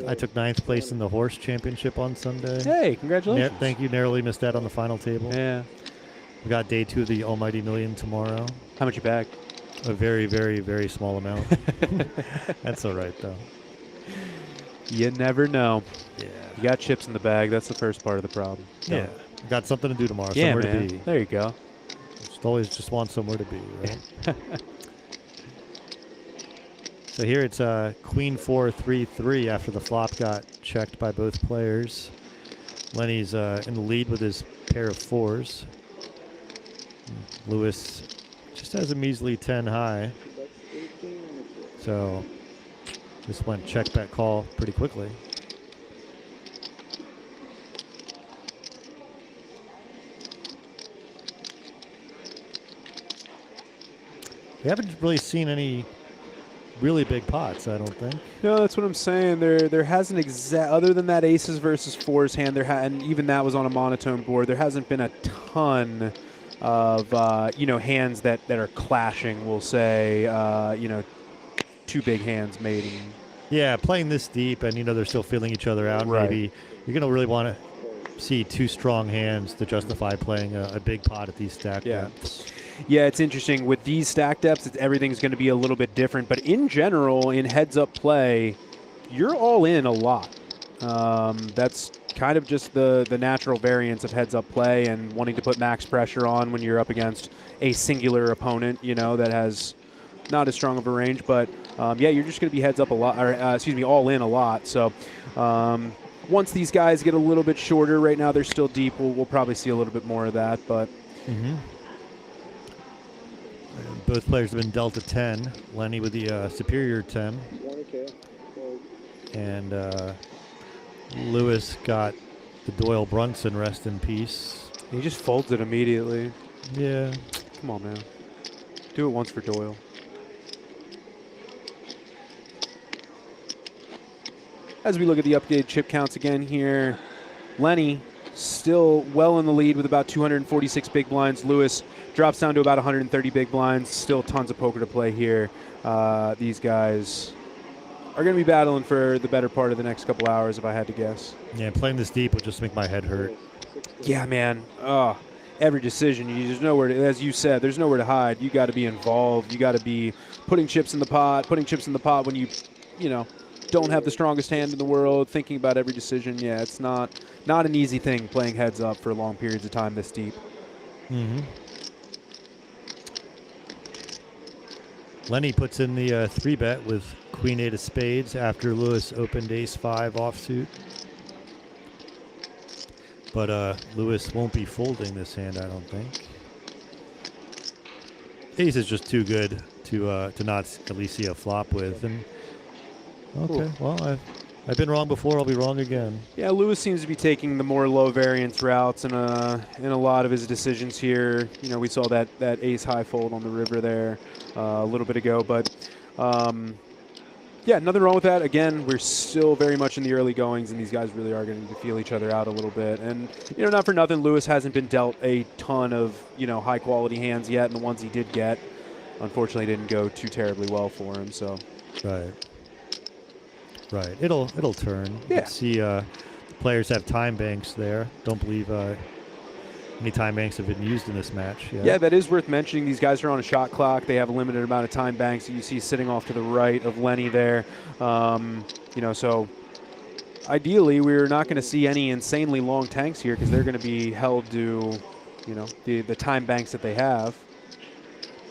I took 9th place in the horse championship on Sunday. Hey, congratulations. Thank you. Narrowly missed that on the final table. Yeah. We got day 2 of the Almighty Million tomorrow. How much you bag? A very, very, very small amount. That's all right, though. You never know. Yeah. You got chips in the bag. That's the first part of the problem. Yeah. Got something to do tomorrow. Yeah, somewhere man. to be. There you go. Just want somewhere to be, right? So here it's Queen 4-3-3 after the flop got checked by both players. Lenny's in the lead with his pair of 4s. Lewis just has a measly 10 high. So this went check bet call pretty quickly. We haven't really seen any really big pots, I don't think. No, that's what I'm saying. There hasn't other than that aces versus 4s hand, and even that was on a monotone board. There hasn't been a ton of hands that are clashing. We'll say two big hands mating. Yeah, playing this deep, and they're still feeling each other out. Right. Maybe you're gonna really want to see 2 strong hands to justify playing a big pot at these stack depths. Yeah, it's interesting. With these stack depths, everything's going to be a little bit different. But in general, in heads-up play, you're all in a lot. That's kind of just the natural variance of heads-up play and wanting to put max pressure on when you're up against a singular opponent, that has not as strong of a range. But, you're just going to be heads-up a lot, or all in a lot. So once these guys get a little bit shorter, right now they're still deep, we'll probably see a little bit more of that. But. Mm-hmm. Both players have been dealt a 10. Lenny with the superior 10. And Lewis got the Doyle Brunson, rest in peace. He just folds it immediately. Yeah. Come on, man. Do it once for Doyle. As we look at the updated chip counts again here, Lenny still well in the lead with about 246 big blinds. Lewis drops down to about 130 big blinds. Still tons of poker to play here. These guys are going to be battling for the better part of the next couple hours, if I had to guess. Yeah, playing this deep would just make my head hurt. Yeah, man. Every decision, there's nowhere to, as you said, there's nowhere to hide. You got to be involved. You got to be putting chips in the pot when you know, don't have the strongest hand in the world, thinking about every decision. Yeah, it's not an easy thing playing heads up for long periods of time this deep. Mm-hmm. Lenny puts in the 3-bet with Queen 8 of spades after Lewis opened Ace 5 offsuit. But Lewis won't be folding this hand, I don't think. Ace is just too good to not at least see a flop with. And okay, Ooh. well, I've been wrong before. I'll be wrong again. Yeah, Lewis seems to be taking the more low variance routes in a lot of his decisions here. You know, we saw that ace high fold on the river there a little bit ago, but yeah, nothing wrong with that. Again, we're still very much in the early goings, and these guys really are going to feel each other out a little bit. And, you know, not for nothing, Lewis hasn't been dealt a ton of, you know, high-quality hands yet, and the ones he did get, unfortunately, didn't go too terribly well for him. So, right. It'll turn. Yeah. See, players have time banks there. Don't believe any time banks have been used in this match. Yeah, that is worth mentioning. These guys are on a shot clock. They have a limited amount of time banks that you see sitting off to the right of Lenny there. You know, so ideally we're not going to see any insanely long tanks here because they're going to be held to, you know, the time banks that they have.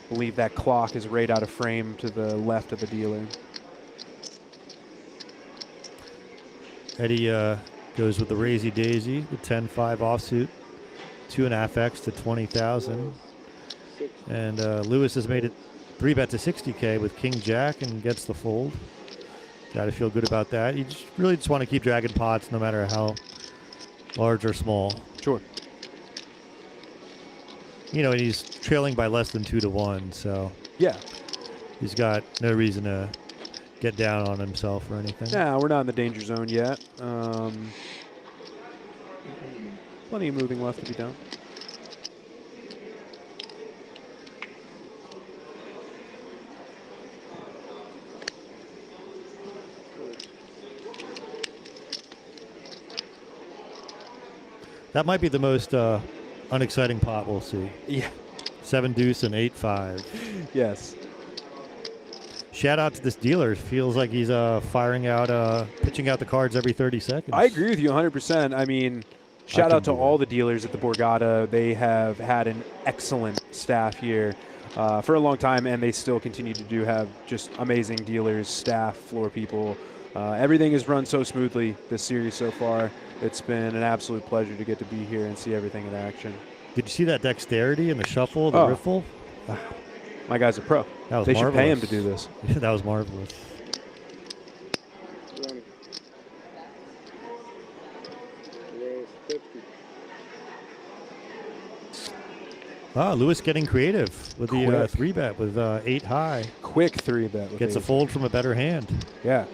I believe that clock is right out of frame to the left of the dealer. Eddie goes with the Razy Daisy, the 10-5 offsuit. 2.5x to 20,000, and Lewis has made it 3-bet to 60K with King Jack and gets the fold. Got to feel good about that. You really just want to keep dragging pots no matter how large or small. Sure. You know, and he's trailing by less than 2-1, so yeah, he's got no reason to get down on himself or anything. Nah, we're not in the danger zone yet. Plenty of moving left to be done. That might be the most unexciting pot we'll see. Yeah. 7 deuce and 8-5. Yes. Shout out to this dealer. Feels like he's pitching out the cards every 30 seconds. I agree with you 100%. I mean, shout out to all the dealers at the Borgata. They have had an excellent staff here for a long time, and they still continue to have just amazing dealers, staff, floor people. Everything has run so smoothly this series so far. It's been an absolute pleasure to get to be here and see everything in action. Did you see that dexterity and the shuffle, the riffle? My guy's a pro. That was they marvelous. Should pay him to do this. That was marvelous. Lewis getting creative with the 3-bet with 8 high. Quick 3-bet. Gets a fold from a better hand. Yeah.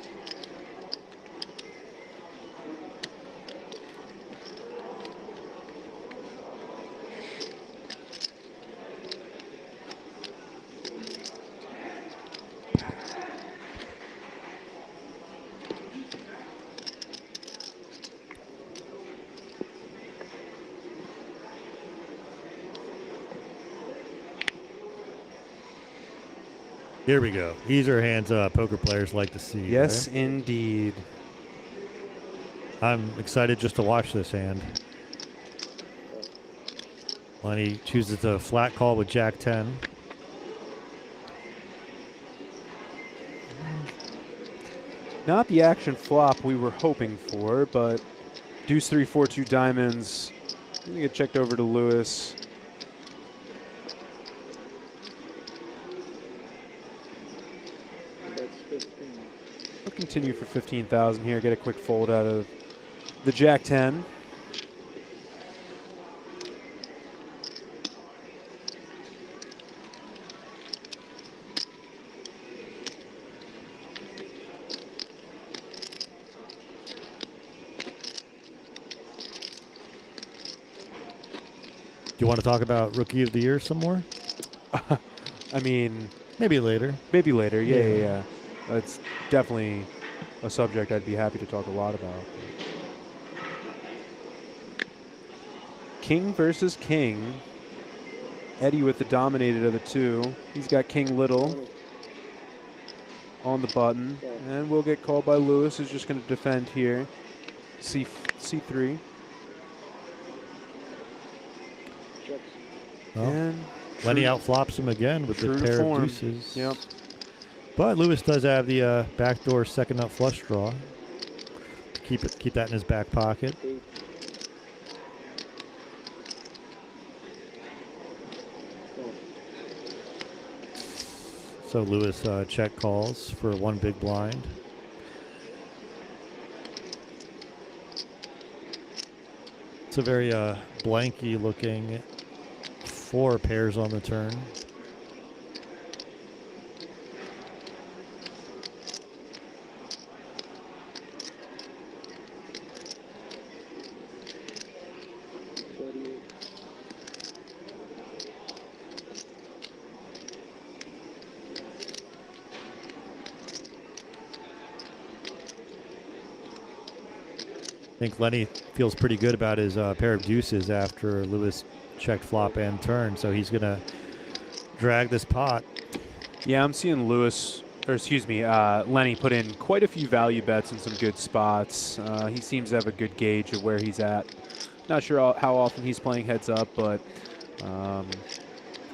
Here we go. These are hands poker players like to see. Yes, right? indeed. I'm excited just to watch this hand. Lenny chooses a flat call with Jack 10. Not the action flop we were hoping for, but deuce 3, 4, 2 diamonds. I'm going to get checked over to Lewis. I'll continue for 15,000 here, get a quick fold out of the Jack 10. you want to talk about Rookie of the Year some more? I mean, Maybe later. maybe later. Yeah, Yeah. yeah, yeah. That's definitely a subject I'd be happy to talk a lot about. King versus King. Eddie with the dominated of the two. He's got King Little on the button, and we'll get called by Lewis, who's just going to defend here. C3. Well, And Lenny true- outflops him again with true the to pair form. of deuces. Yep. But Lewis does have the backdoor second nut flush draw. Keep that in his back pocket. So Lewis check calls for one big blind. It's a very blanky looking 4 pairs on the turn. I think Lenny feels pretty good about his pair of deuces after Lewis checked flop and turn, so he's going to drag this pot. Yeah, I'm seeing Lenny put in quite a few value bets in some good spots. He seems to have a good gauge of where he's at. Not sure how often he's playing heads up, but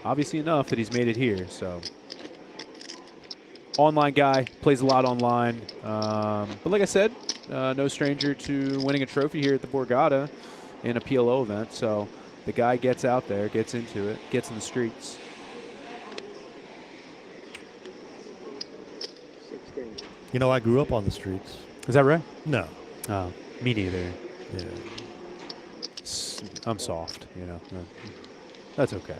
obviously enough that he's made it here. So, online guy, plays a lot online. But like I said, no stranger to winning a trophy here at the Borgata in a PLO event. So the guy gets out there, gets into it, gets in the streets. You know, I grew up on the streets. Is that right? No. Oh, me neither. Yeah. I'm soft, you know. That's okay.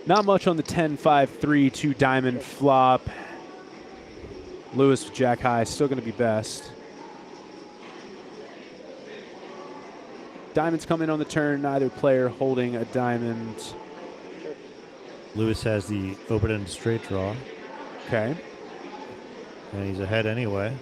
Not much on the 10-5-3 2 diamond flop. Lewis with jack high, still going to be best. Diamonds come in on the turn, neither player holding a diamond. Lewis has the open-ended straight draw, Okay. and he's ahead anyway.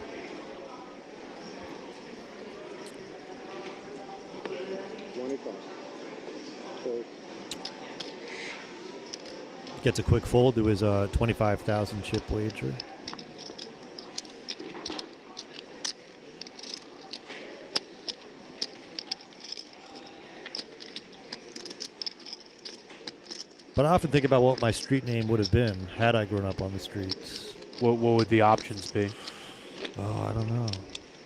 Gets a quick fold to his 25,000 chip wager. But I often think about what my street name would have been had I grown up on the streets. What would the options be? Oh, I don't know.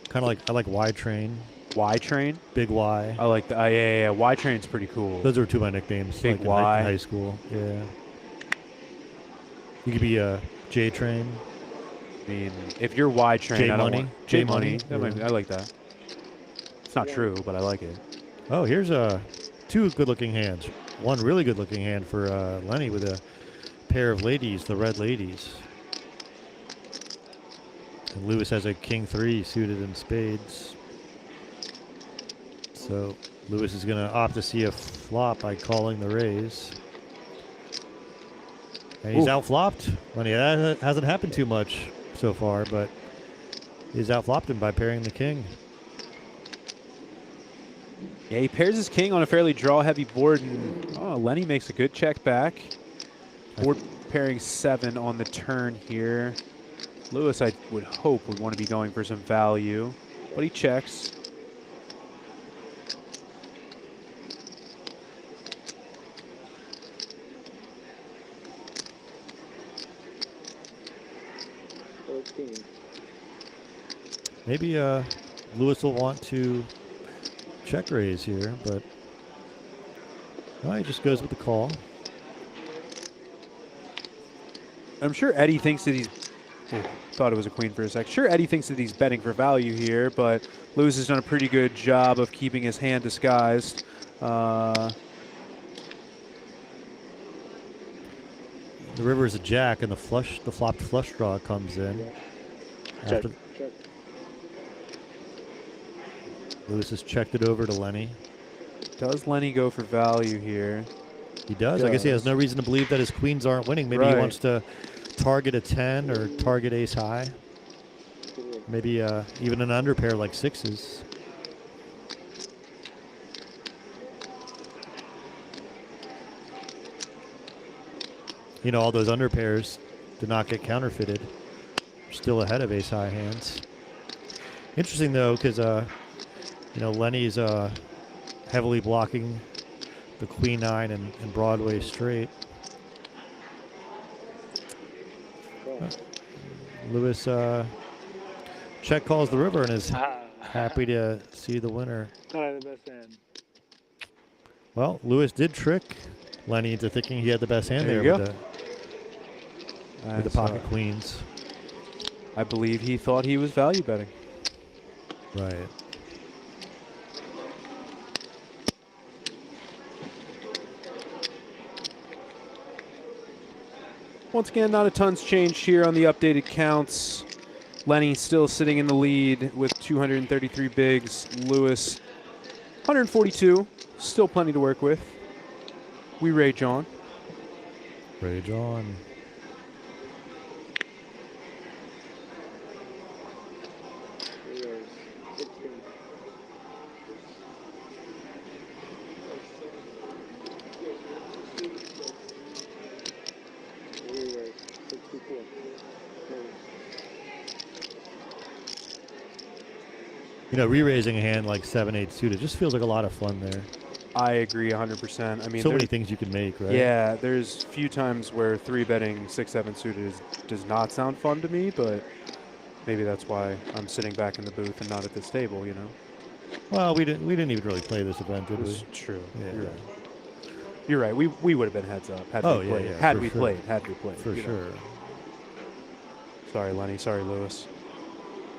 Kind of like, I like Y Train, Y Train? Big Y. I like the yeah. Y Train's pretty cool. Those were 2 of my nicknames. Big like in Y. high school. Yeah. You could be a J Train. I mean, if you're Y Train, J I don't Money. want J J Money. Money, yeah. I like that. It's not true, but I like it. Oh, here's 2 good-looking hands. One really good-looking hand for Lenny with a pair of ladies, the red ladies. And Lewis has a king 3 suited in spades. So Lewis is going to opt to see a flop by calling the raise. And he's outflopped. Lenny, that hasn't happened too much so far, but he's outflopped him by pairing the king. Yeah, he pairs his king on a fairly draw-heavy board, and Lenny makes a good check back. Board pairing 7 on the turn here. Lewis, I would hope, would want to be going for some value, but he checks. Maybe Lewis will want to check raise here, but he just goes with the call. I'm sure Eddie thinks that he's... thought it was a queen for a sec. Sure, Eddie thinks that he's betting for value here, but Lewis has done a pretty good job of keeping his hand disguised. The river is a jack, and the flopped flush draw comes in. Check. Lewis has checked it over to Lenny. Does Lenny go for value here? He does. I guess he has no reason to believe that his queens aren't winning. Maybe he Right. wants to target a 10 or target ace high. Maybe even an under pair like sixes. You know, all those under pairs did not get counterfeited. Still ahead of ace high hands. Interesting though, because you know, Lenny's heavily blocking the queen nine and Broadway straight. Lewis check calls the river and is happy to see the winner. Thought I had the best hand. Well, Lewis did trick Lenny into thinking he had the best hand There there, you with the pocket queens. I believe he thought he was value betting. Right. Once again, not a ton's changed here on the updated counts. Lenny still sitting in the lead with 233 bigs. Lewis, 142. Still plenty to work with. We rage on. Rage on. You know, re-raising a hand like 7-8 suited just feels like a lot of fun there. I agree 100%. I mean, So many things you can make, right? Yeah, there's few times where 3-betting 6-7 suited does not sound fun to me, but maybe that's why I'm sitting back in the booth and not at this table, you know. Well, we didn't even really play this event, did we? It's true. Yeah. You're right. You're right. We would have been heads up had Oh, we yeah, played. yeah, Had for we sure. played. Had we played. For you know. sure. Sorry, Lenny. Sorry, Lewis.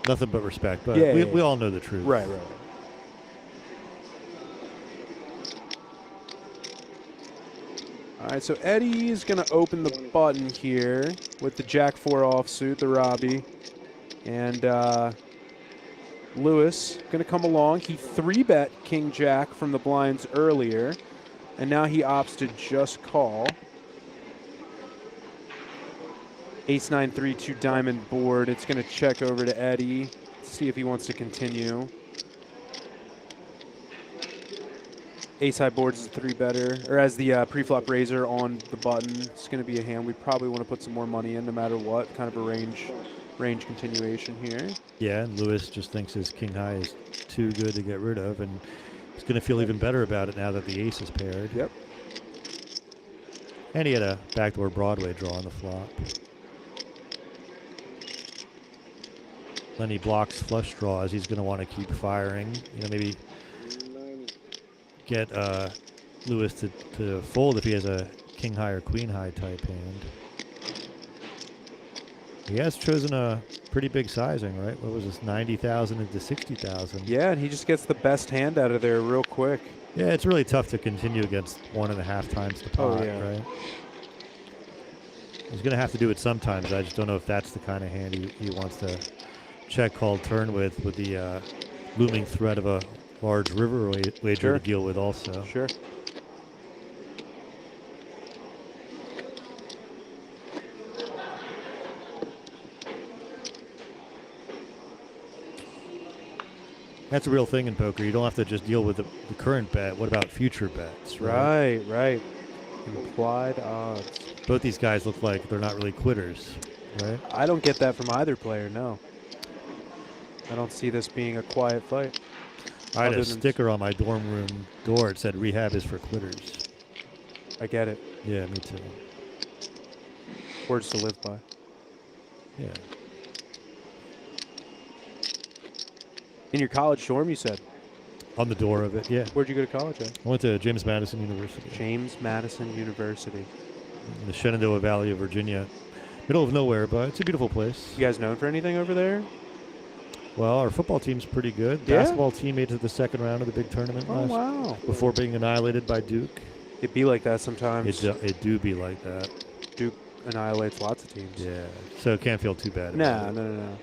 Nothing but respect, but Yeah, we all know the truth. Right. All right, so Eddie's going to open the button here with the Jack-4 offsuit, the Robbie. And Lewis going to come along. He 3-bet King-Jack from the blinds earlier, and now he opts to just call. Ace-9, 3-2 diamond board. It's going to check over to Eddie, see if he wants to continue. Ace-high boards is a 3-better, or as the pre-flop raiser on the button. It's going to be a hand we probably want to put some more money in no matter what. Kind of a range continuation here. Yeah, and Lewis just thinks his king high is too good to get rid of, and he's going to feel even better about it now that the ace is paired. Yep. And he had a backdoor Broadway draw on the flop. Then he blocks flush draws. He's going to want to keep firing. You know, maybe get Lewis to fold if he has a king high or queen high type hand. He has chosen a pretty big sizing, right? What was this, 90,000 into 60,000? Yeah, and he just gets the best hand out of there real quick. Yeah, it's really tough to continue against 1.5 times the pot, right? He's going to have to do it sometimes. I just don't know if that's the kind of hand he wants to check call turn with the looming threat of a large river wager to deal with also. Sure. That's a real thing in poker. You don't have to just deal with the current bet. What about future bets? Right. Implied odds. Both these guys look like they're not really quitters, right? I don't get that from either player, no. I don't see this being a quiet fight. I had a sticker on my dorm room door. It said rehab is for quitters. I get it. Yeah, me too. Words to live by. Yeah. In your college dorm, you said? On the door of it, yeah. Where'd you go to college at? I went to James Madison University. James Madison University. In the Shenandoah Valley of Virginia. Middle of nowhere, but it's a beautiful place. You guys known for anything over there? Well, our football team's pretty good. Yeah? Basketball team made it to the second round of the big tournament before being annihilated by Duke. It'd be like that sometimes. It do be like that. Duke annihilates lots of teams. Yeah, so it can't feel too bad about it. No.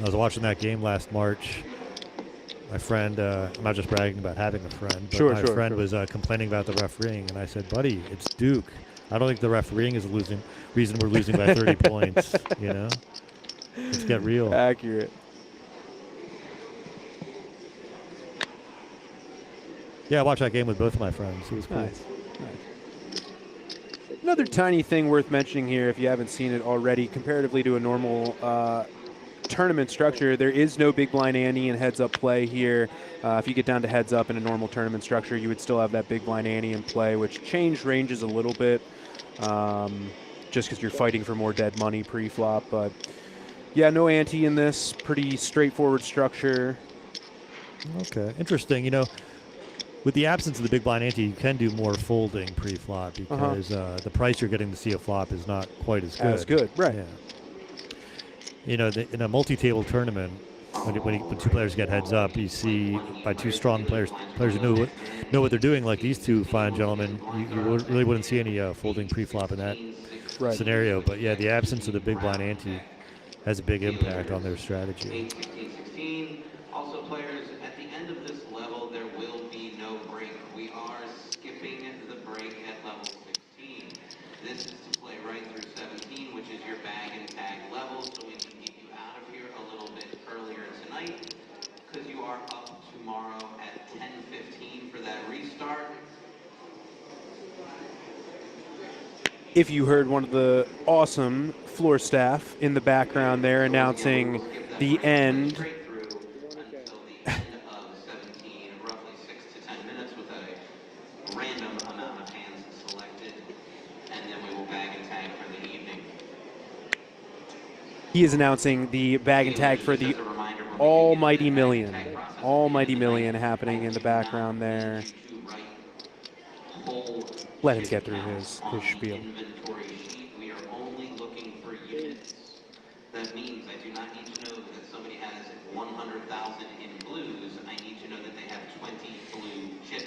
I was watching that game last March. My friend, I'm not just bragging about having a friend, but my friend was complaining about the refereeing, and I said, buddy, it's Duke. I don't think the refereeing is the reason we're losing by 30 points, you know? Let's get real. Accurate. Yeah, I watched that game with both of my friends. It was cool. Nice. Another tiny thing worth mentioning here, if you haven't seen it already, comparatively to a normal tournament structure, there is no big blind ante and heads up play here. If you get down to heads up in a normal tournament structure, you would still have that big blind ante in play, which changed ranges a little bit, just because you're fighting for more dead money pre-flop. But yeah, no ante in this. Pretty straightforward structure. Okay, interesting. You know, with the absence of the big blind ante, you can do more folding pre-flop because the price you're getting to see a flop is not quite as good. As good, right. Yeah. You know, in a multi-table tournament, when two players get heads up, you see by two strong players who know what they're doing, like these two fine gentlemen, you really wouldn't see any folding pre-flop in that scenario. But yeah, the absence of the big blind ante has a big impact on their strategy. Also, players, at the end of this level, there will be no break. We are skipping the break at level 16. This is to play right through 17, which is your bag and tag level, so we can get you out of here a little bit earlier tonight, because you are up tomorrow at 10:15 for that restart. If you heard one of the awesome floor staff in the background there announcing the end random amount of hands selected, and then we will bag and tag for the evening. He is announcing the bag and tag for the almighty million. Almighty million happening in the background there. Let him get through his spiel. We are only looking for units. That means I do not need to know that somebody has 100,000 in blues. I need to know that they have 20 blue chips.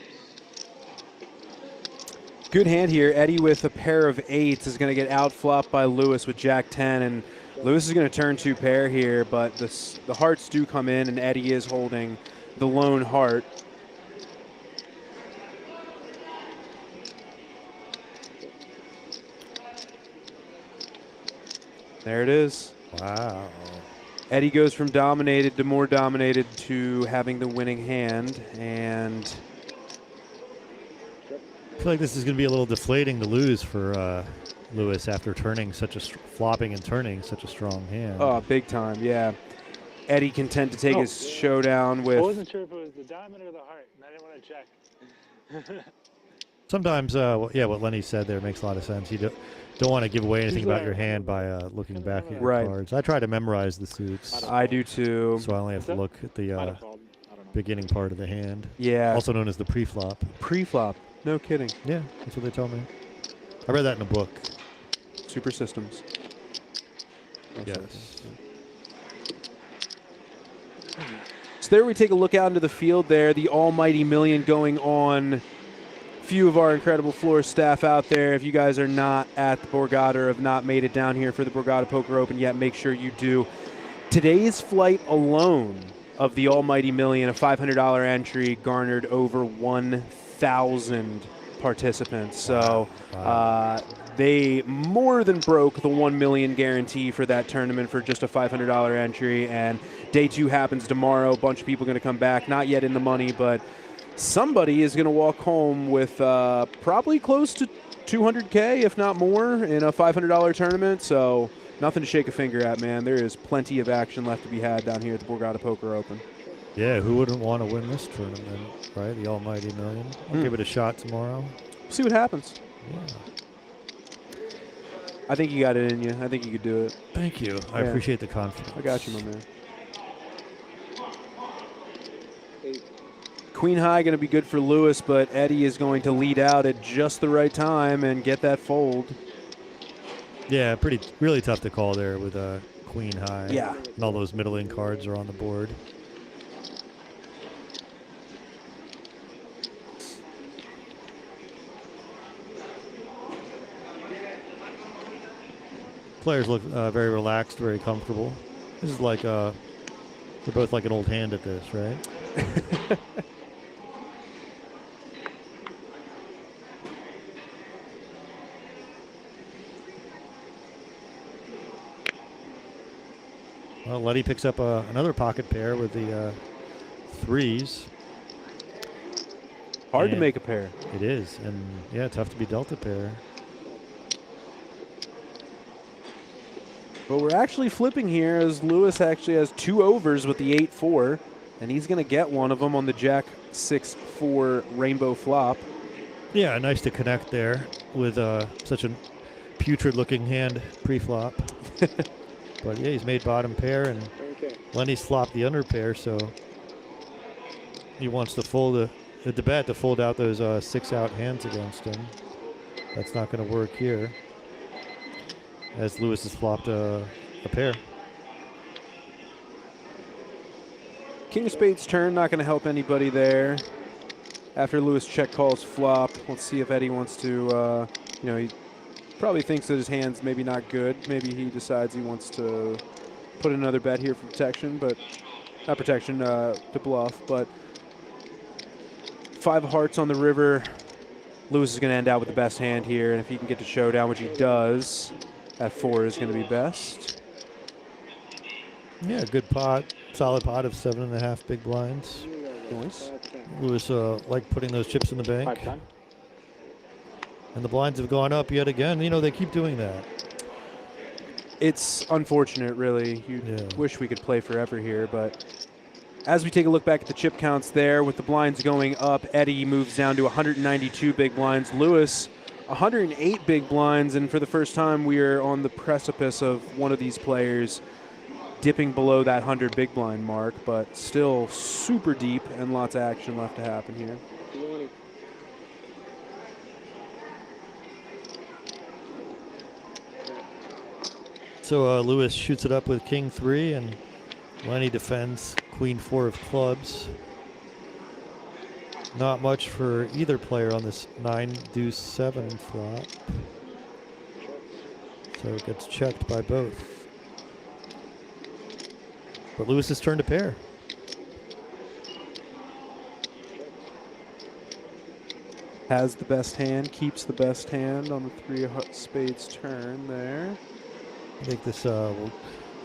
Good hand here. Eddie with a pair of eights is going to get outflopped by Lewis with Jack 10, and Lewis is going to turn two pair here, but the hearts do come in, and Eddie is holding the lone heart. There it is. Wow. Eddie goes from dominated to more dominated to having the winning hand, and I feel like this is going to be a little deflating to lose for Lewis after flopping and turning such a strong hand. oh, big time, yeah. Eddie content to take his showdown with. I wasn't sure if it was the diamond or the heart, and I didn't want to check. Sometimes, what Lenny said there makes a lot of sense. You don't want to give away anything about your hand by looking back at your cards. I try to memorize the suits. I do too. So I only have to look at the beginning part of the hand. Yeah. Also known as the pre-flop. Pre-flop. No kidding. Yeah, that's what they tell me. I read that in a book. Super Systems. Yes. So there we take a look out into the field there. The almighty million going on. Few of our incredible floor staff out there. If you guys are not at the Borgata or have not made it down here for the Borgata Poker Open yet, make sure you do. Today's flight alone of the almighty million, a $500 entry, garnered over 1,000 participants. So they more than broke the 1 million guarantee for that tournament for just a $500 entry. And day two happens tomorrow. A bunch of people are going to come back, not yet in the money, but somebody is going to walk home with probably close to 200K, if not more, in a $500 tournament. So nothing to shake a finger at, man. There is plenty of action left to be had down here at the Borgata Poker Open. Yeah, who wouldn't want to win this tournament, right? The almighty million. I'll give it a shot tomorrow. See what happens. Yeah. I think you got it in you. I think you could do it. Thank you. I appreciate the confidence. I got you, my man. Queen high going to be good for Lewis, but Eddie is going to lead out at just the right time and get that fold. Yeah, really tough to call there with a queen high. Yeah. And all those middling cards are on the board. Players look very relaxed, very comfortable. This is like We're both like an old hand at this, right? Well, Letty picks up another pocket pair with the threes. Hard to And make a pair. It is, and yeah, tough to be dealt a pair. But we're actually flipping here as Lewis actually has 2 overs with the 8-4, and he's going to get one of them on the Jack 6-4 rainbow flop. Yeah, nice to connect there with such a putrid-looking hand pre-flop. But yeah, he's made bottom pair, and Lenny's flopped the under pair, so he wants to fold the bet to fold out those 6-out hands against him. That's not going to work here, as Lewis has flopped a pair. King of Spades turn, not going to help anybody there. After Lewis check calls flop, let's see if Eddie wants to, he probably thinks that his hand's maybe not good. Maybe he decides he wants to put another bet here for protection, but not protection, to bluff. But 5 of hearts on the river. Lewis is going to end out with the best hand here, and if he can get to showdown, which he does, that 4 is going to be best. Yeah, good pot. Solid pot of 7.5 big blinds. Nice. Lewis like putting those chips in the bank. And the blinds have gone up yet again. You know, they keep doing that. It's unfortunate, really. You wish we could play forever here, but as we take a look back at the chip counts there, with the blinds going up, Eddie moves down to 192 big blinds. Lewis, 108 big blinds, and for the first time, we are on the precipice of one of these players dipping below that 100 big blind mark, but still super deep and lots of action left to happen here. So Lewis shoots it up with king 3, and Lenny defends queen 4 of clubs. Not much for either player on this 9-deuce-7 flop. So it gets checked by both. But Lewis has turned a pair. Has the best hand, keeps the best hand on the 3 of spades turn there. I think this will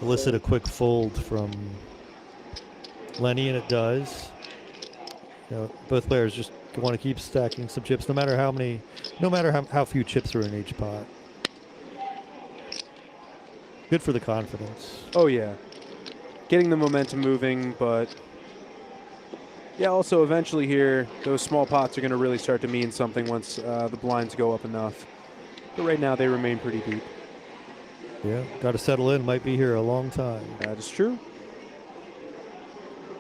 elicit a quick fold from Lenny, and it does. You know, both players just want to keep stacking some chips, no matter how few chips are in each pot. Good for the confidence. Oh yeah, getting the momentum moving, but yeah, also eventually here, those small pots are going to really start to mean something once the blinds go up enough. But right now, they remain pretty deep. Yeah, got to settle in. Might be here a long time. That is true.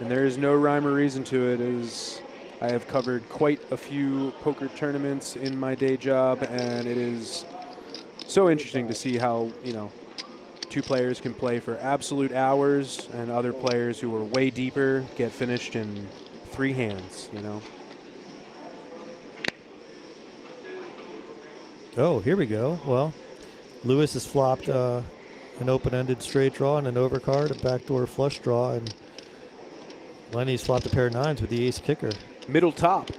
And there is no rhyme or reason to it, as I have covered quite a few poker tournaments in my day job, and it is so interesting to see how, 2 players can play for absolute hours, and other players who are way deeper get finished in 3 hands, Oh, here we go. Well, Lewis has flopped an open-ended straight draw and an overcard, a backdoor flush draw, and Lenny's flopped a pair of 9s with the ace kicker. Middle top.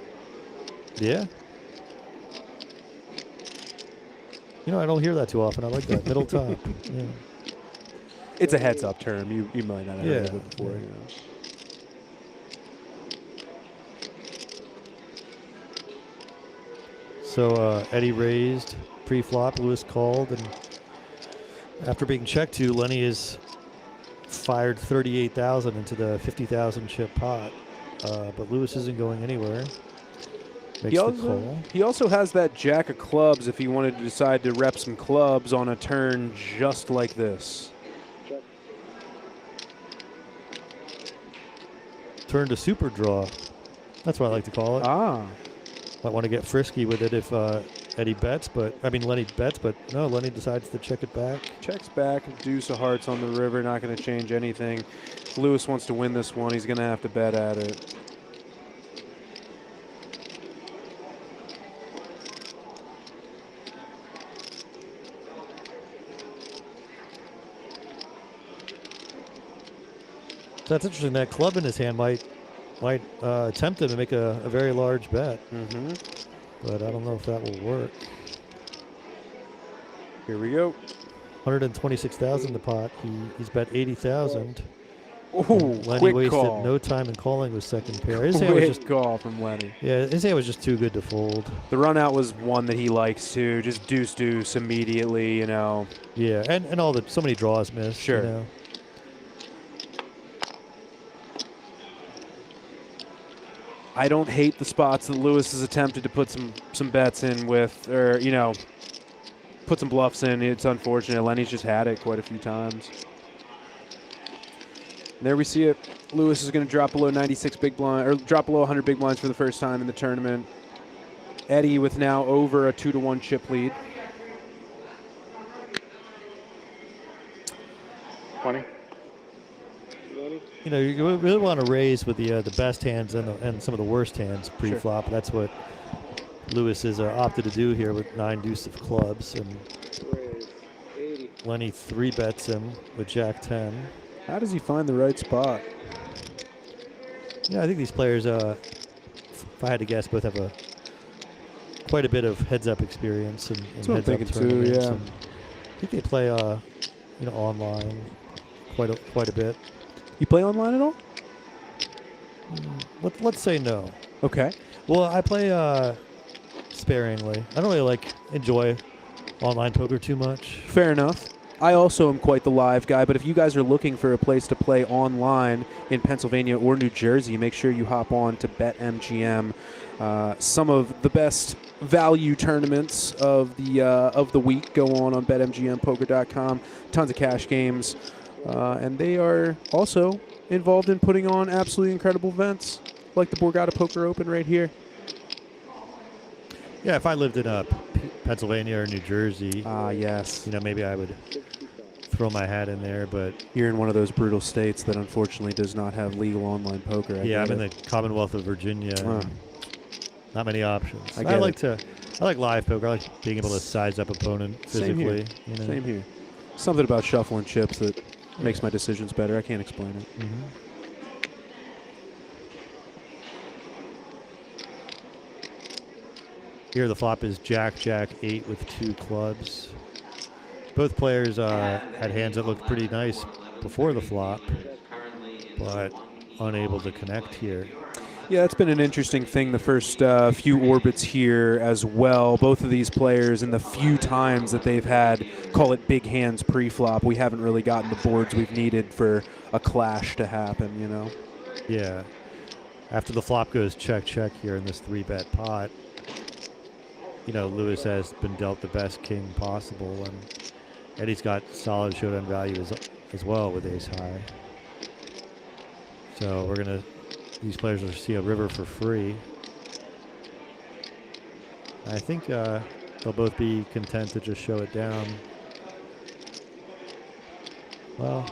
Yeah. I don't hear that too often. I like that. Middle top. Yeah. It's a heads-up term. You might not have heard of it before. Yeah. So Eddie raised pre-flop. Lewis called, and after being checked to, Lenny has fired 38,000 into the 50,000 chip pot. But Lewis isn't going anywhere. Makes the call. He also has that jack of clubs if he wanted to decide to rep some clubs on a turn just like this. Turn to super draw. That's what I like to call it. Ah. Might want to get frisky with it if Lenny bets, but no, Lenny decides to check it back. Checks back, deuce of hearts on the river, not going to change anything. If Lewis wants to win this one, he's going to have to bet at it. That's interesting. That club in his hand might tempt him to make a very large bet. Mm-hmm. But I don't know if that will work. Here we go. 126,000 the pot. He's bet 80,000. Oh, Lenny quick wasted call. no time in calling with second pair. His hand was Quick just, call from Lenny. yeah, his hand was just too good to fold. The run out was one that he likes too. Just deuce immediately, you know. Yeah, and all the so many draws missed. Sure. You know? I don't hate the spots that Lewis has attempted to put some bets in with, or you know, put some bluffs in. It's unfortunate. Lenny's just had it quite a few times. There we see it. Lewis is going to drop below 96 big blind, or drop below 100 big blinds for the first time in the tournament. Eddie with now over a 2-1 chip lead. 20. You know, you really want to raise with the best hands and some of the worst hands pre-flop. Sure. That's what Lewis has opted to do here with 9 deuce of clubs, and Lenny 3-bets him with Jack 10. How does he find the right spot? Yeah, I think these players, if I had to guess, both have quite a bit of heads-up experience and heads-up tournaments. Yeah. I think they play, online quite a bit. You play online at all? Let's say no. Okay. Well, I play sparingly. I don't really enjoy online poker too much. Fair enough. I also am quite the live guy, but if you guys are looking for a place to play online in Pennsylvania or New Jersey, make sure you hop on to BetMGM. Some of the best value tournaments of the week go on BetMGMPoker.com. Tons of cash games, and they are also involved in putting on absolutely incredible events like the Borgata Poker Open right here. Yeah, if I lived in Pennsylvania or New Jersey, yes, maybe I would throw my hat in there. But you're in one of those brutal states that unfortunately does not have legal online poker. I'm in the Commonwealth of Virginia. Not many options. I like live poker. I like being able to size up opponent physically. Same here. Something about shuffling chips that makes my decisions better. I can't explain it. Mm-hmm. Here the flop is Jack 8 with 2 clubs. Both players had hands that looked pretty nice before the flop, but unable to connect here. Yeah, it's been an interesting thing the first few orbits here as well. Both of these players, in the few times that they've had, call it big hands pre-flop, we haven't really gotten the boards we've needed for a clash to happen, you know? Yeah. After the flop goes check here in this 3-bet pot, Lewis has been dealt the best king possible, and Eddie's got solid showdown value as well with ace high. So these players will see a river for free. I think they'll both be content to just show it down. Well,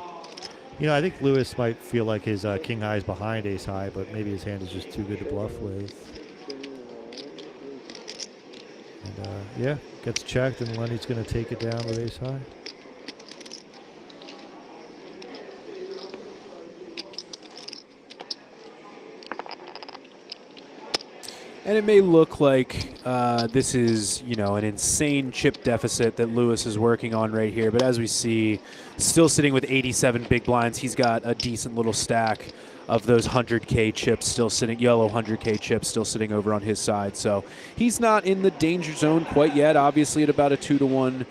I think Lewis might feel like his king high is behind ace high, but maybe his hand is just too good to bluff with. And gets checked, and Lenny's going to take it down with ace high. And it may look like this is, an insane chip deficit that Lewis is working on right here. But as we see, still sitting with 87 big blinds, he's got a decent little stack of those 100K chips still sitting, yellow 100K chips still sitting over on his side. So he's not in the danger zone quite yet, obviously at about a 2-1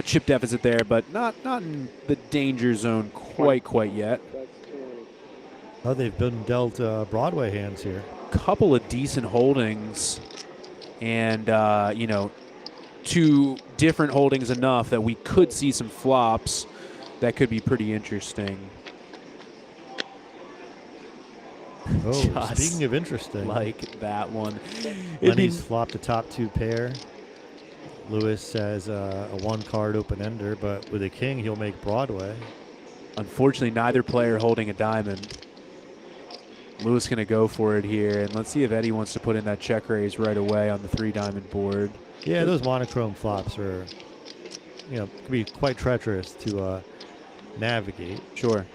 chip deficit there, but not in the danger zone quite yet. Oh, they've been dealt Broadway hands here. Couple of decent holdings, and 2 different holdings enough that we could see some flops that could be pretty interesting. Oh, speaking of interesting, like that one. Lenny's flopped a top 2 pair. Lewis has a 1-card open-ender, but with a king, he'll make Broadway. Unfortunately, neither player holding a diamond. Lewis going to go for it here, and let's see if Eddie wants to put in that check raise right away on the 3-diamond board. Yeah, those monochrome flops are, can be quite treacherous to navigate. Sure.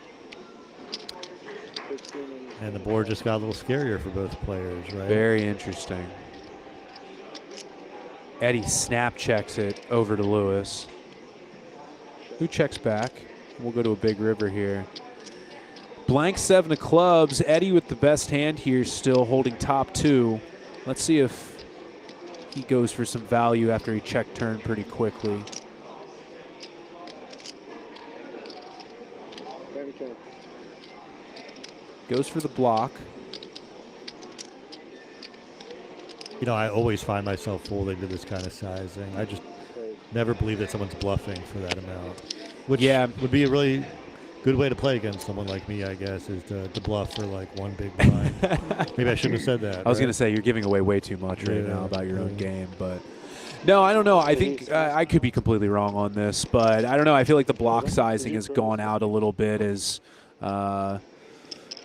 And the board just got a little scarier for both players, right? Very interesting. Eddie snap checks it over to Lewis, who checks back. We'll go to a big river here. Blank 7 of clubs. Eddie with the best hand here, still holding top 2. Let's see if he goes for some value after he checked turn pretty quickly. Goes for the block. You know, I always find myself folding to this kind of sizing. I just never believe that someone's bluffing for that amount. Which would be a really good way to play against someone like me, I guess, is to bluff for like one big blind. Maybe I shouldn't have said that. I was going to say, you're giving away way too much right now about your own game, but no, I don't know. I think I could be completely wrong on this, but I don't know. I feel like the block sizing has gone out a little bit as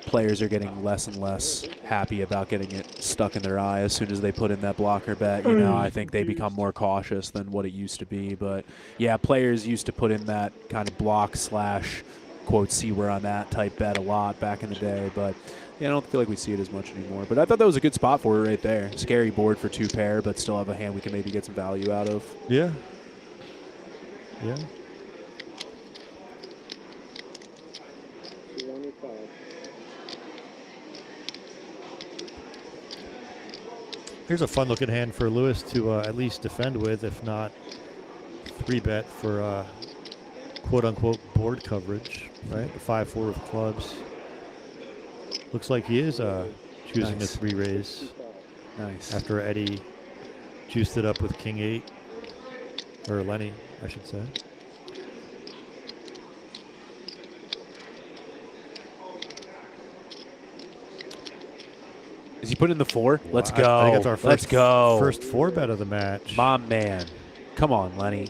players are getting less and less happy about getting it stuck in their eye as soon as they put in that blocker bet. You know, I think they become more cautious than what it used to be. But yeah, players used to put in that kind of block slash quote see where I'm at type bet a lot back in the day. But yeah, I don't feel like we see it as much anymore. But I thought that was a good spot for it right there. Scary board for 2 pair, but still have a hand we can maybe get some value out of. Yeah. Yeah. 25. Here's a fun-looking hand for Lewis to at least defend with, if not 3-bet for quote-unquote board coverage, right? The 5-4 of clubs. Looks like he is choosing a 3-raise. Nice. After Eddie juiced it up with King 8, or Lenny, I should say. Is he putting in the 4? Wow. Let's go. I think that's our Let's go. First 4-bet of the match. My man. Come on, Lenny.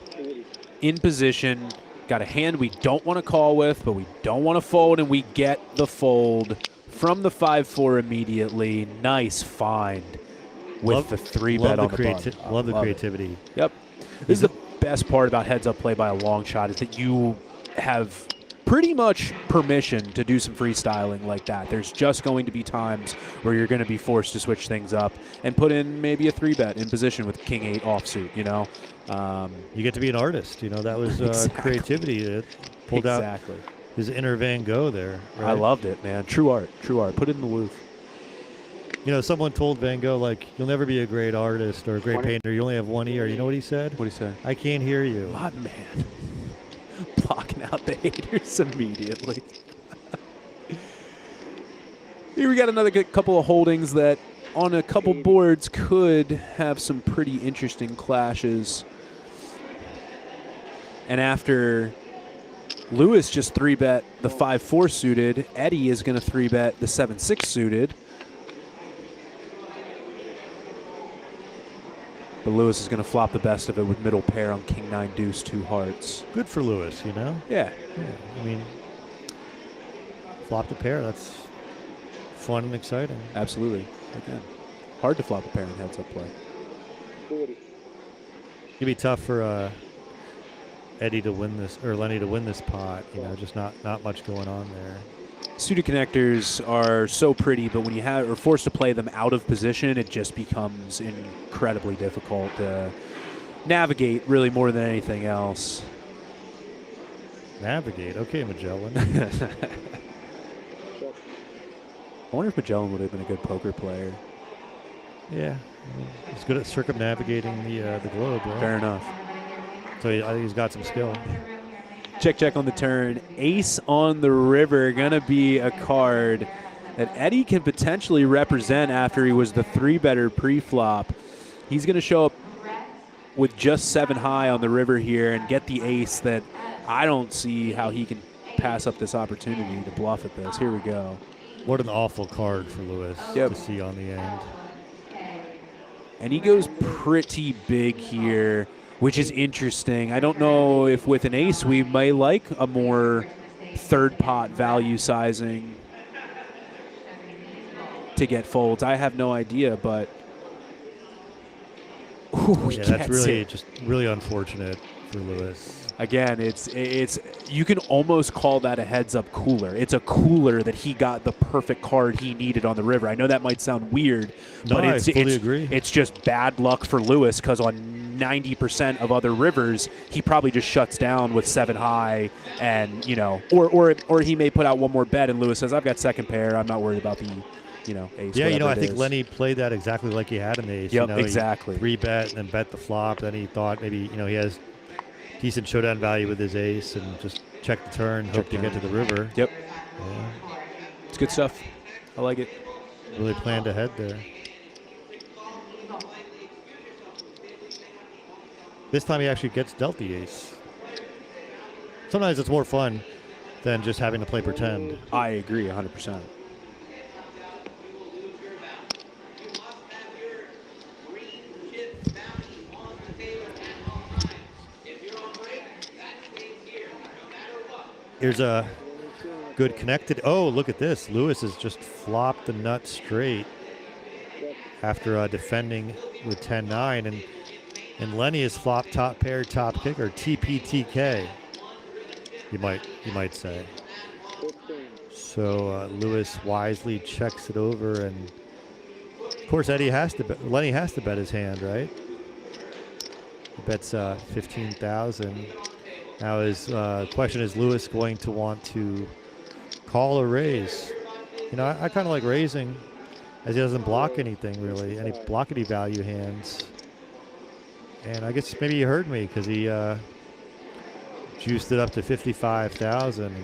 In position. Got a hand we don't want to call with, but we don't want to fold, and we get the fold from the 5-4 immediately. Nice find with the 3-bet on the button. Love the creativity. Yep. This is the best part about heads-up play by a long shot is that you have pretty much permission to do some freestyling like that. There's just going to be times where you're going to be forced to switch things up and put in maybe a 3-bet in position with King 8 offsuit, you know? You get to be an artist, you know. That was creativity that pulled out his inner Van Gogh there. Right? I loved it, man. True art. True art. Put it in the Louvre. You know, someone told Van Gogh, like, you'll never be a great artist or a great painter. You only have one ear. You know what he said? What did he say? I can't hear you. My man. Blocking out the haters immediately. Here we got another couple of holdings that on a couple boards could have some pretty interesting clashes. And after Lewis just 3-bet the 5-4 suited, Eddie is going to 3-bet the 7-6 suited. But Lewis is going to flop the best of it with middle pair on King 9 deuce 2 hearts. Good for Lewis, you know? Yeah. I mean, flop the pair, that's fun and exciting. Absolutely. Again, hard to flop a pair in heads-up play. 40. It'd be tough for Eddie to win this, or Lenny to win this pot. You know, just not much going on there. Suited connectors are so pretty, but when you are forced to play them out of position, it just becomes incredibly difficult to navigate, really, more than anything else. Navigate, okay, Magellan. I wonder if Magellan would have been a good poker player. Yeah, he's good at circumnavigating the globe. Right? Fair enough. So I think he's got some skill. Check on the turn. Ace on the river, gonna be a card that Eddie can potentially represent after he was the 3-better pre-flop. He's gonna show up with just 7 high on the river here and get the ace that I don't see how he can pass up this opportunity to bluff at this. Here we go. What an awful card for Lewis to see on the end. And he goes pretty big here, which is interesting. I don't know if with an ace we may like a more third pot value sizing to get folds. I have no idea, but yeah, that's really just really unfortunate for Lewis. again, it's you can almost call that a heads-up cooler. It's a cooler that he got the perfect card he needed on the river. I know that might sound weird, No, but I fully agree. It's just bad luck for Lewis because on 90% of other rivers, he probably just shuts down with 7 high, and or he may put out one more bet, and Lewis says, "I've got second pair. I'm not worried about the." Ace. Yeah, whatever I it think is. Lenny played that exactly like he had in the ace. Yep, He exactly. 3-bet and then bet the flop. Then he thought maybe, he has decent showdown value with his ace and just check the turn, hope to get to the river. Yep. Yeah, It's good stuff. I like it. really planned ahead there. This time he actually gets dealt the ace. Sometimes it's more fun than just having to play pretend. I agree 100%. Here's a good connected. Oh, look at this. Lewis has just flopped the nut straight after defending with 10-9. And Lenny has flopped top pair, top kicker, TPTK, you might say. So Lewis wisely checks it over. And, of course, Lenny has to bet his hand, right? He bets 15,000. Now his question is Lewis going to want to call or raise? I kind of like raising as he doesn't block anything really, any blockety value hands. And I guess maybe he heard me because he juiced it up to 55,000.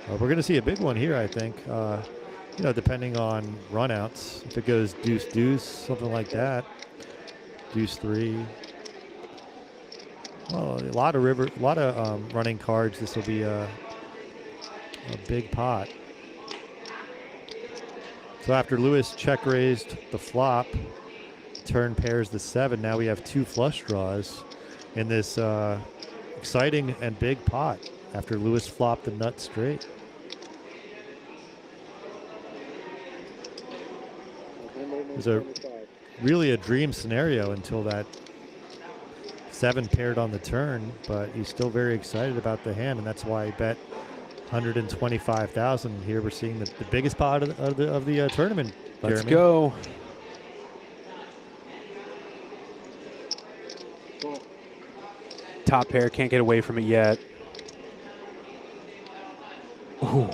We're going to see a big one here, I think. Depending on runouts. If it goes deuce, deuce, something like that. Deuce 3. Well, a lot of running cards. This will be a big pot. So after Lewis check raised the flop, turn pairs the 7. Now we have 2 flush draws in this exciting and big pot after Lewis flopped the nut straight. It was really a dream scenario until that 7 paired on the turn, but he's still very excited about the hand, and that's why he bet 125,000. Here we're seeing the biggest pot of the tournament. Let's Jeremy. go. Top pair, can't get away from it yet. Ooh.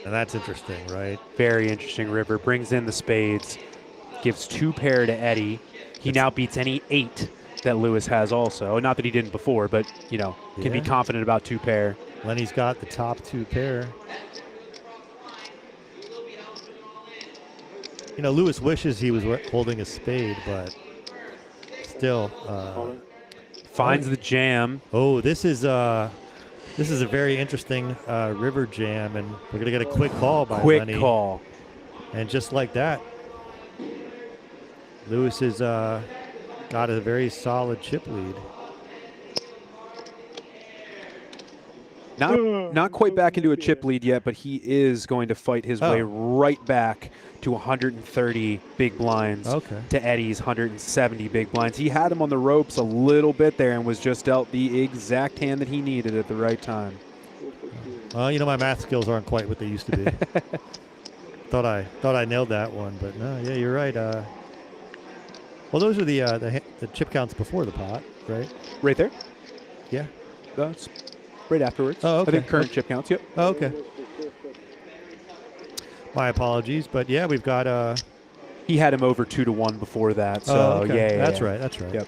And that's interesting, right? Very interesting river. Brings in the spades. Gives 2 pair to Eddie. He now beats any 8 that Lewis has also. Not that he didn't before, but, can be confident about 2 pair. Lenny's got the top 2 pair. Lewis wishes he was holding a spade, but still. Finds the jam. Oh, this is a very interesting river jam, and we're going to get a quick call by Lenny. Quick call. And just like that, Lewis has got a very solid chip lead. Not quite back into a chip lead yet, but he is going to fight his way right back to 130 big blinds to Eddie's 170 big blinds. He had him on the ropes a little bit there and was just dealt the exact hand that he needed at the right time. My math skills aren't quite what they used to be. Thought I nailed that one, but no, yeah, you're right. Well, those are the chip counts before the pot, right? Right there? Yeah. That's right afterwards. Oh, okay. I think current chip counts, yep. Oh, okay. My apologies, but yeah, we've got he had him over 2-1 before that, so yeah, that's right. Yep.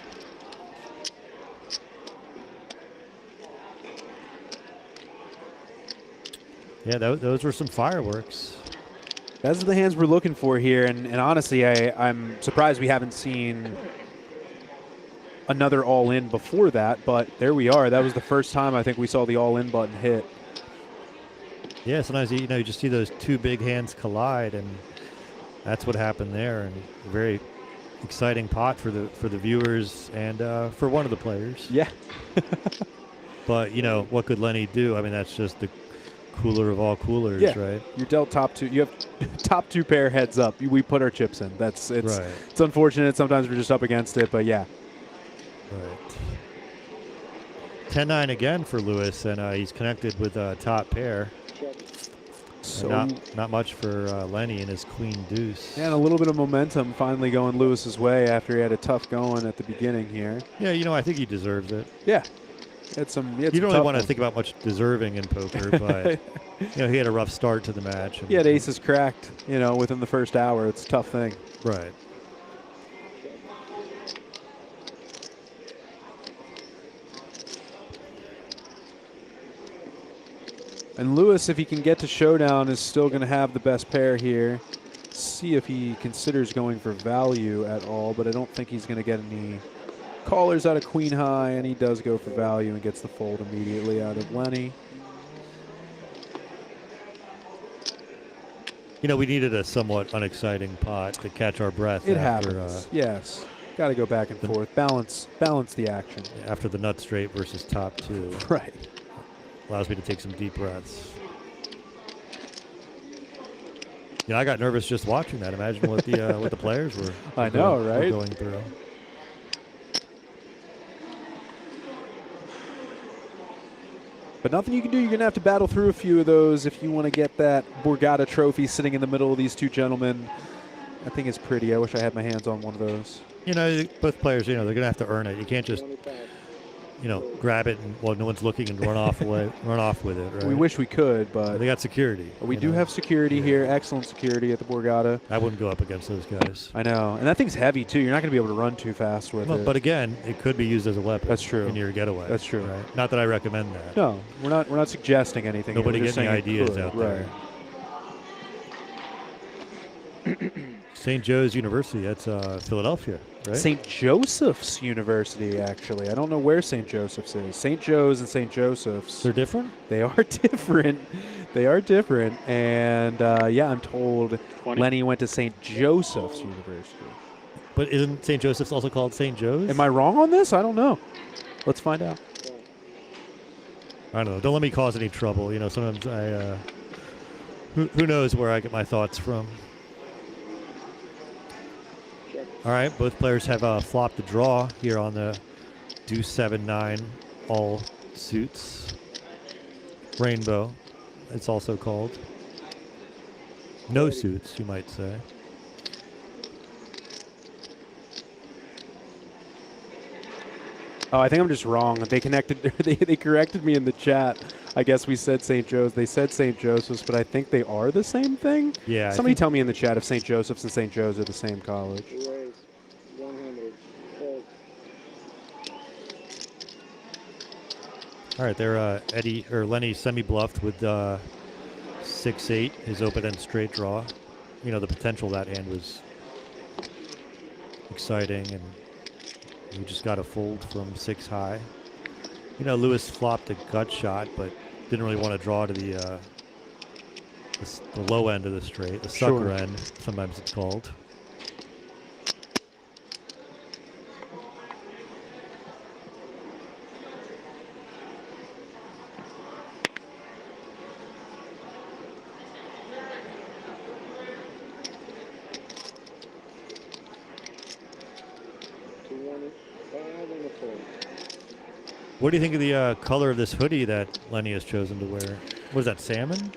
Yeah, those were some fireworks. Those are the hands we're looking for here, and honestly, I'm surprised we haven't seen another all-in before that, but there we are. That was the first time I think we saw the all-in button hit. Yeah, sometimes you just see those 2 big hands collide, and that's what happened there. And a very exciting pot for the viewers and for one of the players. Yeah. But what could Lenny do? I mean, that's just the cooler of all coolers, right? You're dealt top 2. You have top 2 pair heads up. We put our chips in. It's unfortunate. Sometimes we're just up against it, but yeah. Right. 10-9 again for Lewis, and he's connected with top pair. So Not much for Lenny and his queen deuce. yeah, and a little bit of momentum finally going Lewis's way after he had a tough going at the beginning here. Yeah, I think he deserves it. Yeah. You don't really want to think about much deserving in poker, but he had a rough start to the match. He had aces cracked, within the first hour. It's a tough thing. Right. And Lewis, if he can get to showdown, is still going to have the best pair here. See if he considers going for value at all, but I don't think he's going to get any callers out of queen high, and he does go for value and gets the fold immediately out of Lenny. We needed a somewhat unexciting pot to catch our breath. It after, happens. Yes. Got to go back and forth. Balance the action. After the nut straight versus top two. Right. Allows me to take some deep breaths. I got nervous just watching that. Imagine what the players were. I know, right? Going through. But nothing you can do. You're going to have to battle through a few of those if you want to get that Borgata trophy sitting in the middle of these two gentlemen. I think it's pretty. I wish I had my hands on one of those. Both players, they're going to have to earn it. You can't just grab it and no one's looking and run off with it. Right? We wish we could, but they got security. We do have security here. Excellent security at the Borgata. I wouldn't go up against those guys. I know, and that thing's heavy too. You're not going to be able to run too fast with it. But again, it could be used as a weapon. That's true. In your getaway. That's true. Right? Not that I recommend that. No, we're not suggesting anything. Nobody here. get any ideas out there. Right. St. Joe's University. That's Philadelphia, right? St. Joseph's University, actually. I don't know where St. Joseph's is. St. Joe's and St. Joseph's. They're different? They are different. They are different. And, I'm told 20. Lenny went to St. Joseph's University. But isn't St. Joseph's also called St. Joe's? Am I wrong on this? I don't know. Let's find out. I don't know. Don't let me cause any trouble. Sometimes I... who knows where I get my thoughts from. All right, both players have flopped the draw here on the deuce 7-9 all suits. Rainbow, it's also called. No suits, you might say. Oh, I think I'm just wrong. They corrected me in the chat. I guess we said St. Joe's. They said St. Joseph's, but I think they are the same thing. Yeah. Somebody tell me in the chat if St. Joseph's and St. Joe's are the same college. Raise 100. Fold. All right, there Lenny semi-bluffed with 6-8, his open-end straight draw. The potential of that hand was exciting, and he just got a fold from 6 high. Lewis flopped a gut shot, but didn't really want to draw to the low end of the straight, the sucker end, sometimes it's called. What do you think of the color of this hoodie that Lenny has chosen to wear? What is that, salmon?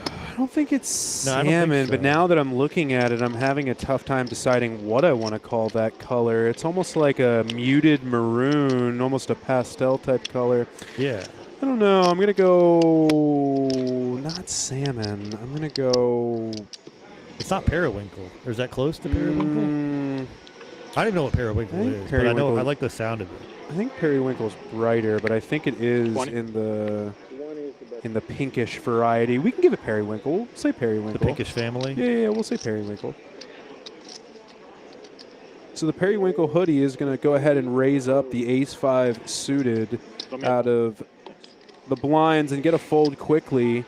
I don't think it's No, I salmon, don't think so. but now that I'm looking at it, I'm having a tough time deciding what I want to call that color. It's almost like a muted maroon, almost a pastel type color. Yeah. I don't know. I'm going to go not salmon. I'm going to go... It's not periwinkle. Or is that close to periwinkle? I don't even know what periwinkle is, but I know I like the sound of it. I think periwinkle's brighter, but I think it is in the pinkish variety. We can give it periwinkle. We'll say periwinkle. The pinkish family? Yeah, we'll say periwinkle. So the periwinkle hoodie is going to go ahead and raise up the ace-5 suited out of the blinds and get a fold quickly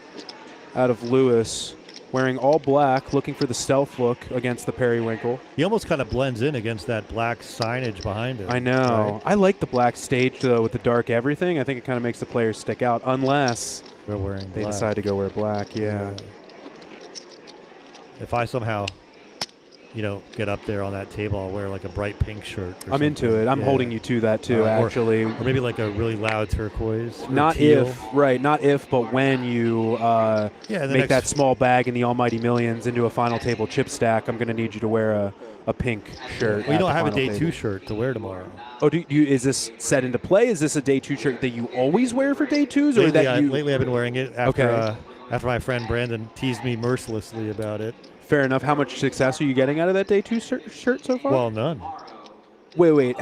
out of Lewis, wearing all black, looking for the stealth look against the periwinkle. He almost kind of blends in against that black signage behind him. I know. Right? I like the black stage, though, with the dark everything. I think it kind of makes the players stick out, unless they're wearing they black. decide to go wear black, yeah. If I somehow get up there on that table, I'll wear like a bright pink shirt. Or I'm into something. it. I'm Yeah. holding you to that too, Or actually. maybe like a really loud turquoise. or Not teal. not if, but when you make that small bag in the almighty millions into a final table chip stack, I'm going to need you to wear a pink shirt. Well, you at don't the have a final day table. 2 shirt to wear tomorrow. Oh, is this set into play? Is this a day 2 shirt that you always wear for day 2s, or Lately, that you? lately I've been wearing it after Okay. After my friend Brandon teased me mercilessly about it. Fair enough. How much success are you getting out of that day 2 shirt so far? Well, none. Wait.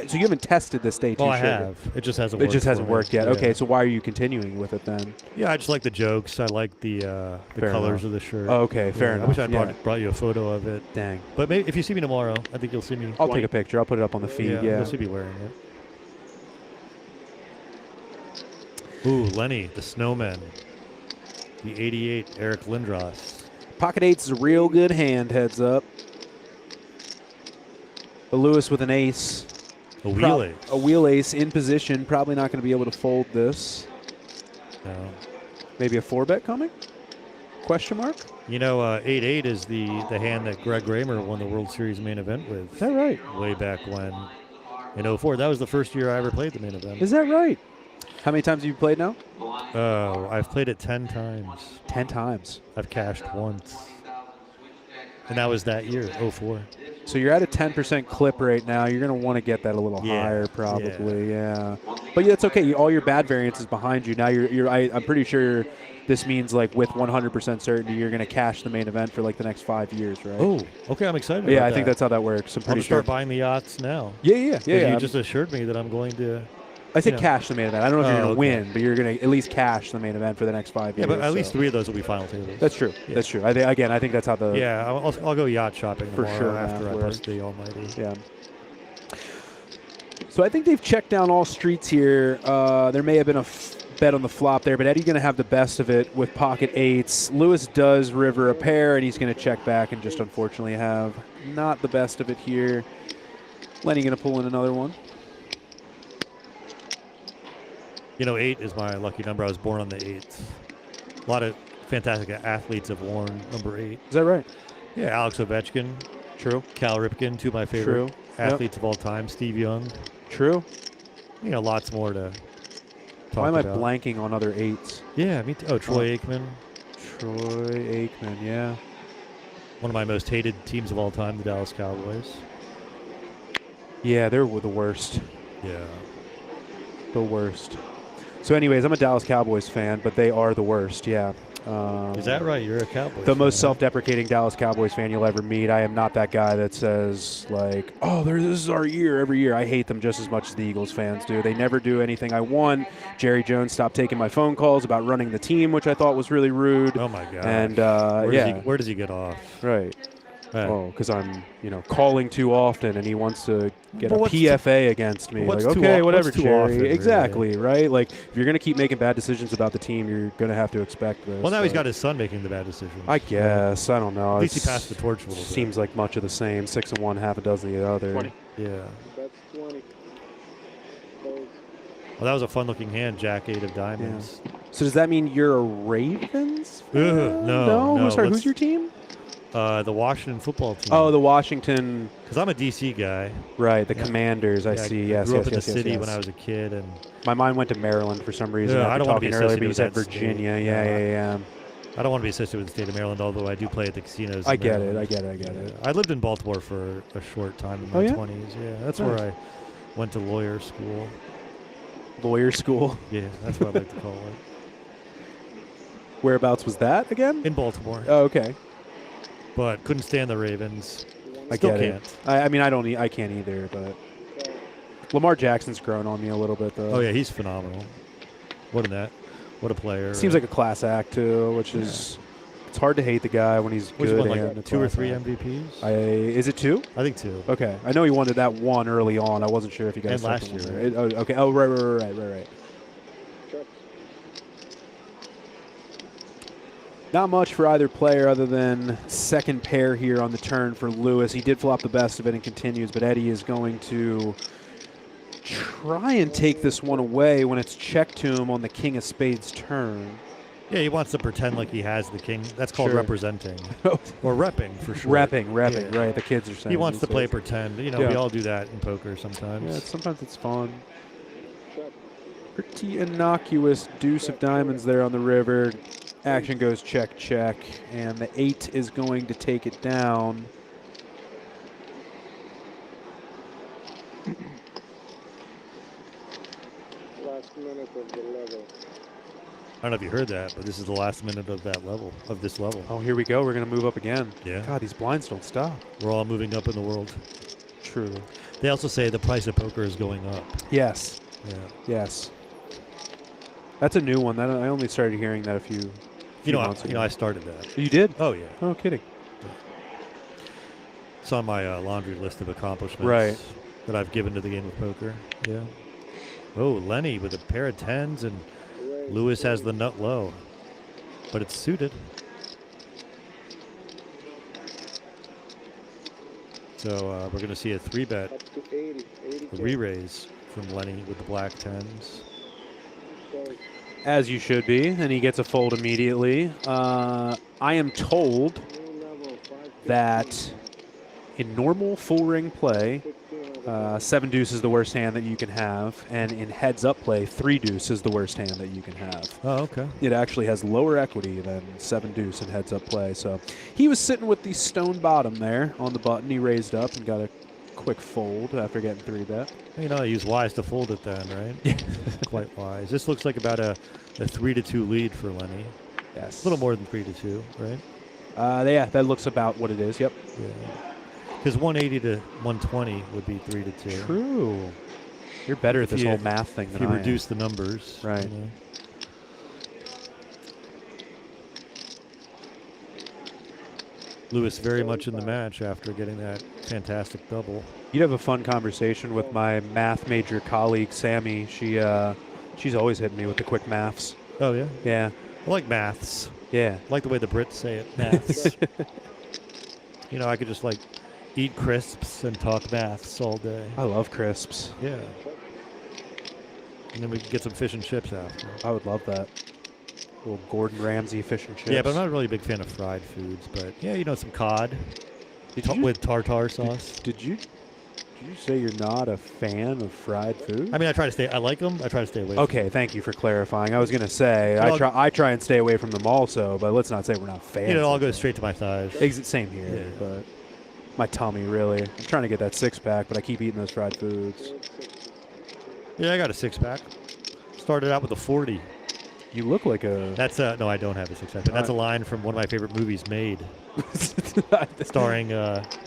So you haven't tested this day 2 Well, I shirt? have. It just hasn't. It worked just hasn't for me. worked yet. Yeah. Okay, so why are you continuing with it then? Yeah, I just like the jokes. I like the Fair colors enough. of the shirt. Oh, okay, fair I enough. wish I Yeah. brought you a photo of it. Dang. But maybe if you see me tomorrow, I think you'll see me. I'll take a picture. I'll put it up on the feed. Yeah. You'll see me wearing it. Ooh, Lenny, the snowman. The 88, Eric Lindros. Pocket 8's a real good hand, heads up. But Lewis with an ace. A wheel ace. A wheel ace in position. Probably not going to be able to fold this. No. Maybe a 4-bet coming? Question mark? 8-8 is the hand that Greg Raymer won the World Series main event with. Is that right? Way back when. In 04. That was the first year I ever played the main event. Is that right? How many times have you played now? I've played it 10 times. 10 times. I've cashed once. And that was that year, 04. So you're at a 10% clip right now. You're going to want to get that a little higher, probably. Yeah. But yeah, it's okay. All your bad variance is behind you. Now I'm pretty sure this means like with 100% certainty you're going to cash the main event for like the next 5 years, right? Oh, okay. I'm excited. Yeah, about I think that. that's how that works. I'm I'll pretty just sure. start buying the yachts now. Yeah. You just assured me that I'm going to. I said cash the main event. I don't know if you're going to okay. win, but you're going to at least cash the main event for the next 5 years. Yeah, but at least so. 3 of those will be final tables. That's true. Yeah. That's true. I think that's how the. Yeah, I'll go yacht shopping For tomorrow sure, after I works. bust the almighty. Yeah. So I think they've checked down all streets here. There may have been a bet on the flop there, but Eddie's going to have the best of it with pocket 8s. Lewis does river a pair, and he's going to check back and just unfortunately have not the best of it here. Lenny going to pull in another one. 8 is my lucky number. I was born on the 8th. A lot of fantastic athletes have worn number 8. Is that right? Yeah, Alex Ovechkin. True. Cal Ripken, 2 of my favorite athletes of all time. Steve Young. True. Lots more to talk Why am I about. blanking on other 8s? Yeah, me too. Oh, Troy Aikman. Troy Aikman, yeah. One of my most hated teams of all time, the Dallas Cowboys. Yeah, they're the worst. Yeah. The worst. So anyways, I'm a Dallas Cowboys fan, but they are the worst, yeah. Is that right? You're a Cowboys The most fan, self-deprecating Dallas Cowboys fan you'll ever meet. I am not that guy that says, like, oh, this is our year every year. I hate them just as much as the Eagles fans do. They never do anything I want. Jerry Jones stopped taking my phone calls about running the team, which I thought was really rude. Oh, my God. And, where does he get off? Right. Right. Oh, because I'm, calling too often, and he wants to get But a what's PFA against me. what's Like, too okay, o- whatever, what's too Jerry. often, Exactly, right? Like, if you're going to keep making bad decisions about the team, you're going to have to expect this. Well, now he's but got his son making the bad decisions. I guess. I don't know. At least he It's- passed the torch a little bit. Seems like much of the same. 6 and 1, half a dozen the other. 20. Yeah. That's 20. Close. Well, that was a fun-looking hand, Jack 8 of diamonds. So does that mean you're a Ravens fan? No. No? Sorry, let's- who's your team? The Washington football team. Oh, the Washington. Because I'm a DC guy. Right, the Commanders. I see. Yes, I grew yes, up in yes, the yes, city yes. when I was a kid, and My mind went to Maryland for some reason. Yeah, after I don't wanna be talking earlier, but you said associated with that state. Virginia. No. Yeah. I don't want to be associated with the state of Maryland, although I do play at the casinos. I in get it. Maryland. I get it. I lived in Baltimore for a short time in Oh, my yeah? 20s. Yeah, that's Nice. where I went to lawyer school. Lawyer school. Yeah, that's what I like to call it. Whereabouts was that again? In Baltimore. Oh, okay. But couldn't stand the Ravens. I Still get can't. it. I mean, I can't either, but Lamar Jackson's grown on me a little bit, though. Oh, yeah, he's phenomenal. What a player. Seems like a class act, too, which is... It's hard to hate the guy when he's Which good. won, like, and a 2 or class 3 act. MVPs? Is it 2? I think 2. Okay. I know he wanted that one early on. I wasn't sure if you guys And last second year, one. right? Oh, okay. Oh, right. Trucks. Not much for either player other than second pair here on the turn for Lewis. He did flop the best of it and continues, but Eddie is going to try and take this one away when it's checked to him on the King of Spades turn. Yeah, he wants to pretend like he has the king. That's called Sure. representing. Or repping, for sure. Repping, Yeah. right. The kids are saying He wants to these play days. pretend. You know, Yeah. we all do that in poker sometimes. Yeah, sometimes it's fun. Pretty innocuous deuce of diamonds there on the river. Action goes check, check, and the 8 is going to take it down. Last minute of the level. I don't know if you heard that, but this is the last minute of that level, of this level. Oh, here we go. We're going to move up again. Yeah. God, these blinds don't stop. We're all moving up in the world. Truly. They also say the price of poker is going up. Yes. Yeah. Yes. That's a new one. That I only started hearing that a few months ago. I started that. You did? Oh, yeah. Oh, kidding. It's on my laundry list of accomplishments Right. that I've given to the game of poker. Yeah. Oh, Lenny with a pair of 10s, and Lewis has the nut low, but it's suited. So we're going to see a 3-bet, Up to 80. 80. a re-raise from Lenny with the black 10s. As you should be, and he gets a fold immediately. I am told that in normal full ring play, 7 deuce is the worst hand that you can have, and in heads up play, 3 deuce is the worst hand that you can have. Oh, okay. It actually has lower equity than 7 deuce in heads up play. So he was sitting with the stone bottom there on the button. He raised up and got a quick fold after getting 3-bet. You know, he's wise to fold it then, right? Quite wise. This looks like about a 3-2 lead for Lenny. Yes. A little more than 3-2, right? Yeah, that looks about what it is. Yep. Yeah. Because 180 to 120 would be 3-2. True. You're better at this whole math thing if than you I reduce am. the numbers. Right. You know. Lewis very much in the match after getting that fantastic double. You'd have a fun conversation with my math major colleague, Sammy. She's always hitting me with the quick maths. Oh, yeah? Yeah. I like maths. Yeah. I like the way the Brits say it, maths. You know, I could just, like, eat crisps and talk maths all day. I love crisps. Yeah. And then we could get some fish and chips after. I would love that. A little Gordon Ramsay fish and chips. Yeah, but I'm not really a big fan of fried foods. But, yeah, you know, some cod with tartar sauce. Did you say you're not a fan of fried food? I mean, I like them. I try to stay away from Okay, thank you for clarifying. I was going to say, Well, I try and stay away from them also, but let's not say we're not fans. You know, it all of goes them. straight to my thighs. Same here, Yeah. but my tummy, really. I'm trying to get that 6-pack, but I keep eating those fried foods. Yeah, I got a 6-pack. Started out with a 40. You look like a... That's no, I don't have a 6-pack. But that's a line from one of my favorite movies, Made, starring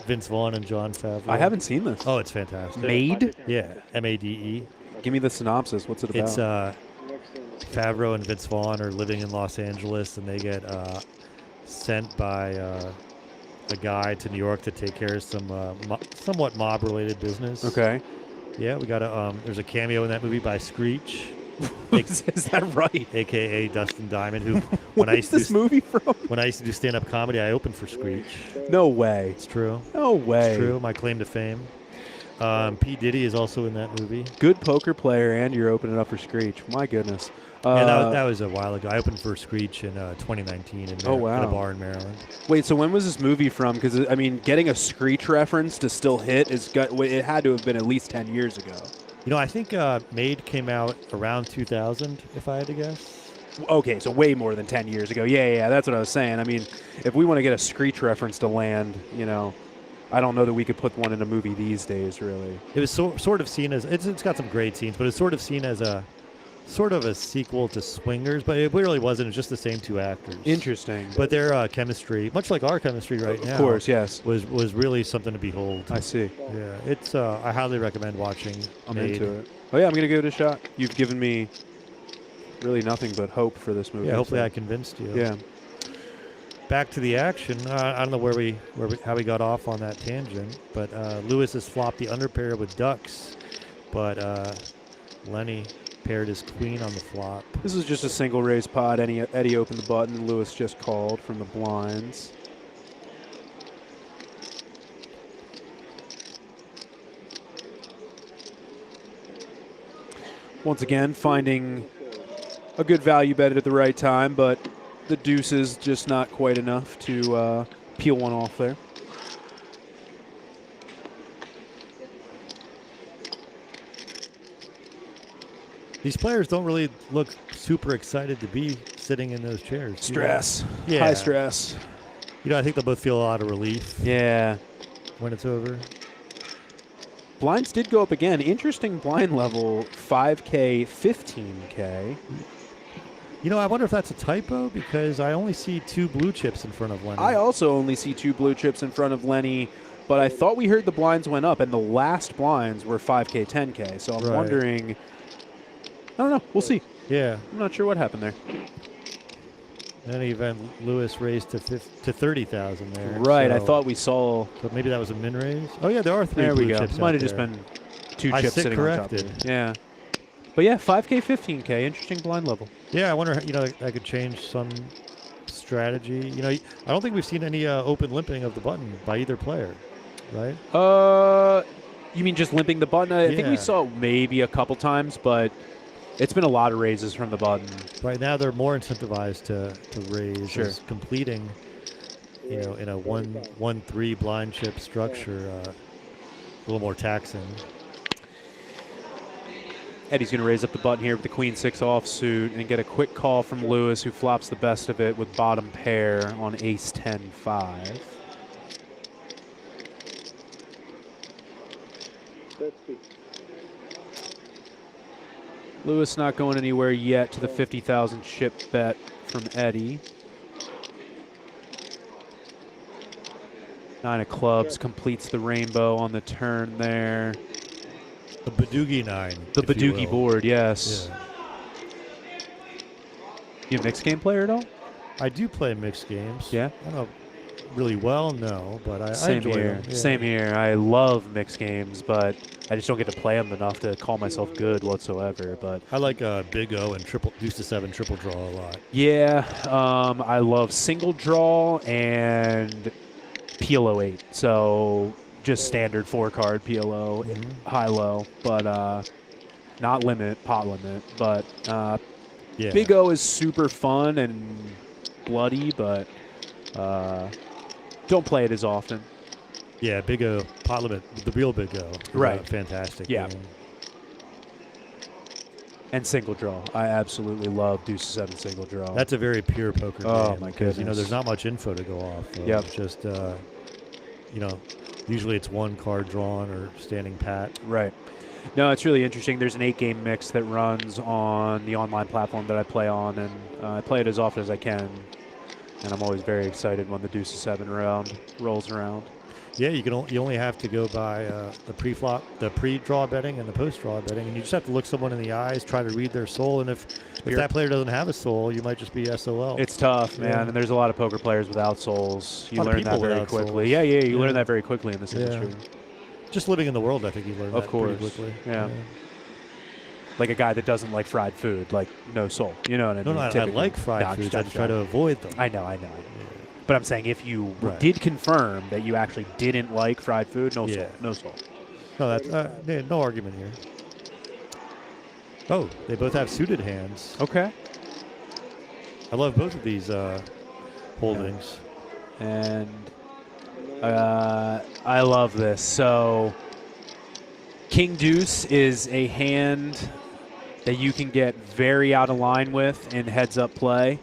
Vince Vaughn and Jon Favreau. I haven't seen this. Oh, it's fantastic. Made? Yeah, M-A-D-E. Give me the synopsis. What's it about? It's Favreau and Vince Vaughn are living in Los Angeles, and they get sent by a guy to New York to take care of some somewhat mob-related business. Okay. Yeah, we got there's a cameo in that movie by Screech. Is that right? AKA Dustin Diamond, who What is this movie from? when I used to do stand-up comedy, I opened for Screech. No way. It's true. No way. It's true. My claim to fame. P. Diddy is also in that movie. Good poker player, and you're opening up for Screech. My goodness. Yeah, that was a while ago. I opened for Screech in 2019 in Oh, wow. at a bar in Maryland. Wait, so when was this movie from? Because, I mean, getting a Screech reference to still hit, it had to have been at least 10 years ago. You know, I think Made came out around 2000, if I had to guess. Okay, so way more than 10 years ago. Yeah, that's what I was saying. I mean, if we want to get a Screech reference to land, you know, I don't know that we could put one in a movie these days, really. It was sort of seen as, it's got some great scenes, but it's sort of seen as a sequel to Swingers, but it really wasn't. It was just the same two actors. Interesting. But their chemistry, much like our chemistry right now, Of course, yes. was really something to behold. I see. Yeah, it's I highly recommend watching. I'm Made. into it. Oh, yeah, I'm going to give it a shot. You've given me really nothing but hope for this movie. Yeah, hopefully so. I convinced you. Yeah. Back to the action. I don't know how we got off on that tangent, but Lewis has flopped the underpair with ducks, but Lenny paired his queen on the flop. This is just a single raise pot. Eddie opened the button, and Lewis just called from the blinds. Once again, finding a good value bet at the right time, but The deuce is just not quite enough to peel one off there. These players don't really look super excited to be sitting in those chairs. Stress. Yeah. High stress. You know, I think they'll both feel a lot of relief. Yeah. When it's over. Blinds did go up again. Interesting blind level, 5K, 15K. You know, I wonder if that's a typo because I only see 2 blue chips in front of Lenny. I also only see 2 blue chips in front of Lenny, but I thought we heard the blinds went up, and the last blinds were 5K, 10K. So I'm wondering. I don't know. We'll see. Yeah. I'm not sure what happened there. In any event, Lewis raised to 30,000 there. Right. So, I thought we saw. So maybe that was a min raise. Oh yeah, there are 3 There we blue go. chips. Might have out just there. been 2 I chips sit sitting on top corrected. of it. Yeah. But yeah, 5K, 15K. Interesting blind level. Yeah, I wonder. You know, I could change some strategy. You know, I don't think we've seen any open limping of the button by either player, right? You mean just limping the button? I think we Yeah. saw maybe a couple times, but it's been a lot of raises from the button. Right now, they're more incentivized to raise. Sure. As completing, you know, in a 1-1-3 blind chip structure, a little more taxing. Eddie's going to raise up the button here with the queen 6 offsuit and get a quick call from Lewis, who flops the best of it with bottom pair on ace 10-5. Lewis not going anywhere yet to the 50,000 chip bet from Eddie. 9 of clubs completes the rainbow on the turn there. The Badoogie 9. The if you Badoogie will. board, yes. Yeah. You a mixed game player at all? I do play mixed games. Yeah. I don't know really well, no, but I Same enjoy here. them. Yeah. Same here. I love mixed games, but I just don't get to play them enough to call myself good whatsoever. But I like Big O and deuce to 7 triple draw a lot. yeah, I love single draw and PLO 8. So just standard 4-card PLO, high low, but not limit, pot limit. But Yeah. Big O is super fun and bloody, but don't play it as often. Yeah, Big O, pot limit, the real Big O. is a Right. fantastic. Yeah. game. And single draw. I absolutely love deuce 7 single draw. That's a very pure poker Oh, game. my because, you know, goodness. there's not much info to go off of. Yep. Just, you know, usually it's 1 card drawn or standing pat. Right. No, it's really interesting. There's an 8-game mix that runs on the online platform that I play on, and I play it as often as I can. And I'm always very excited when the deuce 7 round rolls around. Yeah, you only have to go by the pre-draw betting and the post-draw betting, and you just have to look someone in the eyes, try to read their soul, and if that player doesn't have a soul, you might just be SOL. It's tough, man, Yeah. and there's a lot of poker players without souls. You A lot of learn that people very without quickly. souls. Yeah, you Yeah. learn that very quickly in this industry. Just living in the world, I think you learn Of that course. pretty quickly. Yeah. Like a guy that doesn't like fried food, like no soul. You know what I No, mean? I Typically. like fried No, I'm foods. just I just try to avoid them. I know. But I'm saying if you Right. did confirm that you actually didn't like fried food, no Yeah. soul. No soul. No, that's no argument here. Oh, they both have suited hands. Okay. I love both of these holdings. And I love this. So King Deuce is a hand that you can get very out of line with in heads-up play.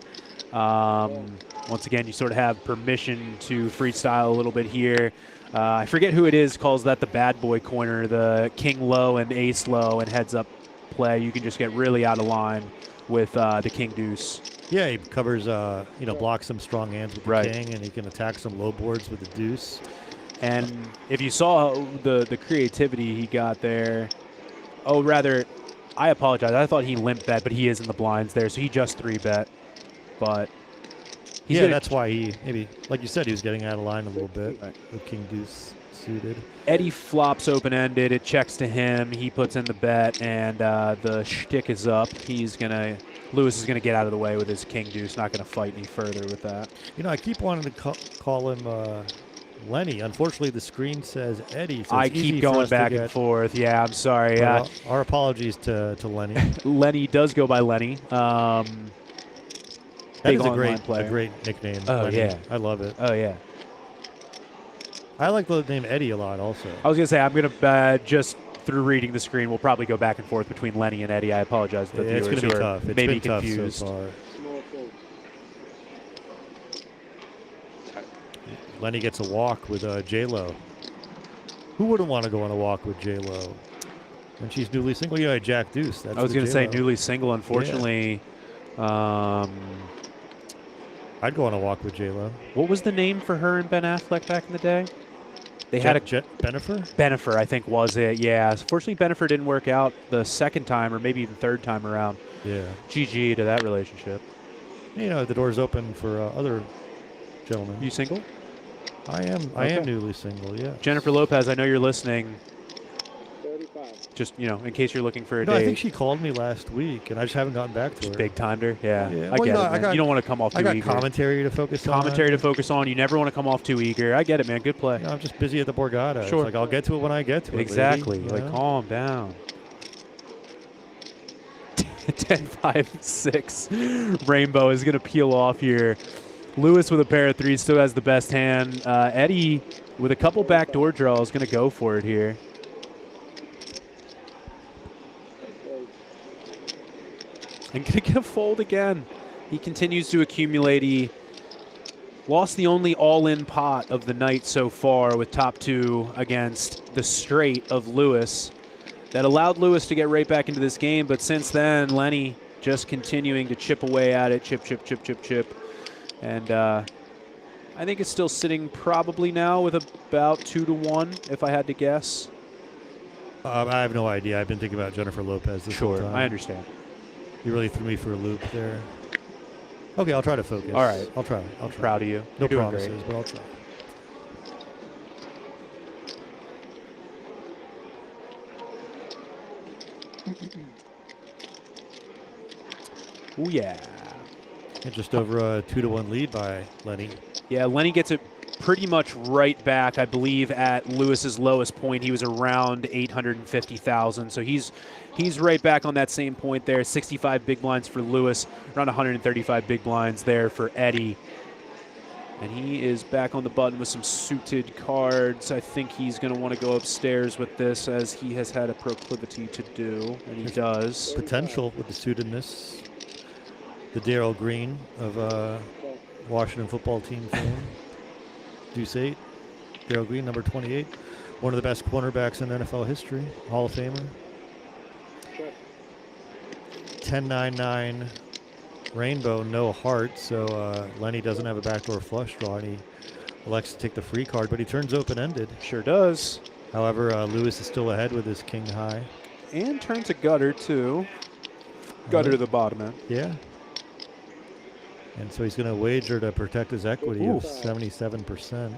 Once again, you sort of have permission to freestyle a little bit here. I forget who it is calls that the bad boy corner, the king low and ace low and heads-up play. You can just get really out of line with the King Deuce. Yeah, he covers, blocks some strong hands with the Right. king, and he can attack some low boards with the deuce. And if you saw the creativity he got there, I apologize. I thought he limp bet, but he is in the blinds there, so he just 3-bet. But that's why he maybe, like you said, he was getting out of line a little bit with King Deuce suited. Eddie flops open-ended. It checks to him. He puts in the bet, and the shtick is up. Lewis is gonna get out of the way with his King Deuce. Not gonna fight any further with that. You know, I keep wanting to call him Lenny. Unfortunately, the screen says Eddie. So I it's easy keep for going us to back and get- forth. Yeah, I'm sorry. Well, our apologies to Lenny. Lenny does go by Lenny. That Big is a online player. great nickname. Oh, Lenny. yeah. I love it. Oh, yeah. I like the name Eddie a lot also. I was going to say, I'm going to just through reading the screen, we'll probably go back and forth between Lenny and Eddie. I apologize to the It's viewers going to who be are tough. It's maybe been tough confused. so far. Small fault. Lenny gets a walk with J-Lo. Who wouldn't want to go on a walk with J-Lo? When she's newly single, you know, Jack Deuce. That's I was going to say newly single. Unfortunately, I'd go on a walk with J-Lo. what was the name for her and Ben Affleck back in the day? They had a Benifer? Benifer, I think was it. Yeah. Unfortunately, Benifer didn't work out the second time or maybe even third time around. Yeah. GG to that relationship. You know, the door's open for other gentlemen. You single? I am. I am newly single. Yeah. Jennifer Lopez, I know you're listening. 35. Just, in case you're looking for a No, date. I think she called me last week, and I just haven't gotten back to her. Big timed her. Yeah. Yeah. I Well, get you know, it, man. You don't want to come off too I got eager. commentary to focus on. Commentary to focus on. You never want to come off too eager. I get it, man. Good play. You know, I'm just busy at the Borgata. Sure. It's like I'll get to it when I get to it. Exactly. Lady, Like, you know? calm down. 10-5-6. Rainbow is going to peel off here. Lewis with a pair of threes still has the best hand. Eddie with a couple backdoor draws going to go for it here. And going to get a fold again. He continues to accumulate. He lost the only all-in pot of the night so far with top two against the straight of Lewis. That allowed Lewis to get right back into this game, but since then, Lenny just continuing to chip away at it, chip. And I think it's still sitting probably now with about 2-1, if I had to guess. I have no idea. I've been thinking about Jennifer Lopez this whole time. I understand. You really threw me for a loop there. Okay, I'll try to focus. All right. I'll try. Proud of you. No You're doing promises, great. but I'll try. Ooh, yeah. And just over a 2-1 lead by Lenny. Yeah, Lenny gets it pretty much right back. I believe at Lewis's lowest point, he was around 850,000. So he's right back on that same point there. 65 big blinds for Lewis, around 135 big blinds there for Eddie. And he is back on the button with some suited cards. I think he's going to want to go upstairs with this, as he has had a proclivity to do, and he does. Potential with the suitedness. The Darryl Green of Washington football team fame. Deuce 8. Darryl Green, number 28. One of the best cornerbacks in NFL history. Hall of Famer. 10-9-9 Rainbow, no heart. So Lenny doesn't have a backdoor flush draw, and he elects to take the free card, but he turns open-ended. Sure does. However, Lewis is still ahead with his king high. And turns a gutter, too. Gutter to the bottom end. Yeah. And so he's going to wager to protect his equity of 77%.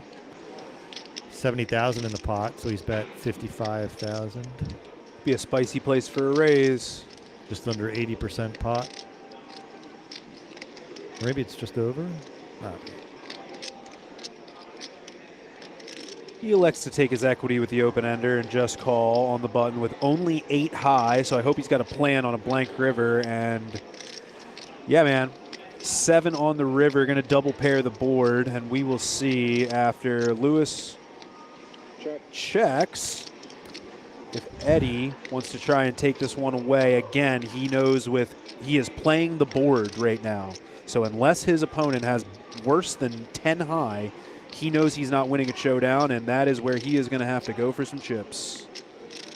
70,000 in the pot, so he's bet 55,000. Be a spicy place for a raise. Just under 80% pot. Maybe it's just over. Oh. He elects to take his equity with the open ender and just call on the button with only 8 high. So I hope he's got a plan on a blank river. And yeah, man. 7 on the river, going to double pair the board, and we will see after Lewis checks if Eddie wants to try and take this one away. Again, he knows he is playing the board right now. So unless his opponent has worse than 10 high, he knows he's not winning a showdown, and that is where he is going to have to go for some chips.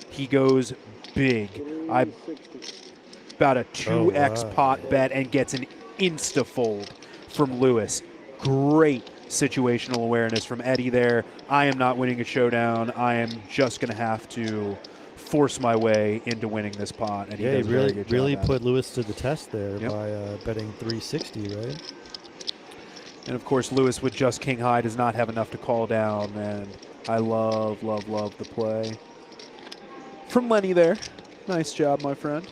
He goes big. About a 2x pot bet and gets an insta-fold from Lewis. Great situational awareness from Eddie there. I am not winning a showdown. I am just going to have to force my way into winning this pot. And he does a very good job really at put it. Lewis to the test there by betting 360, right? And of course, Lewis with just king high does not have enough to call down. And I love the play from Lenny there. Nice job, my friend.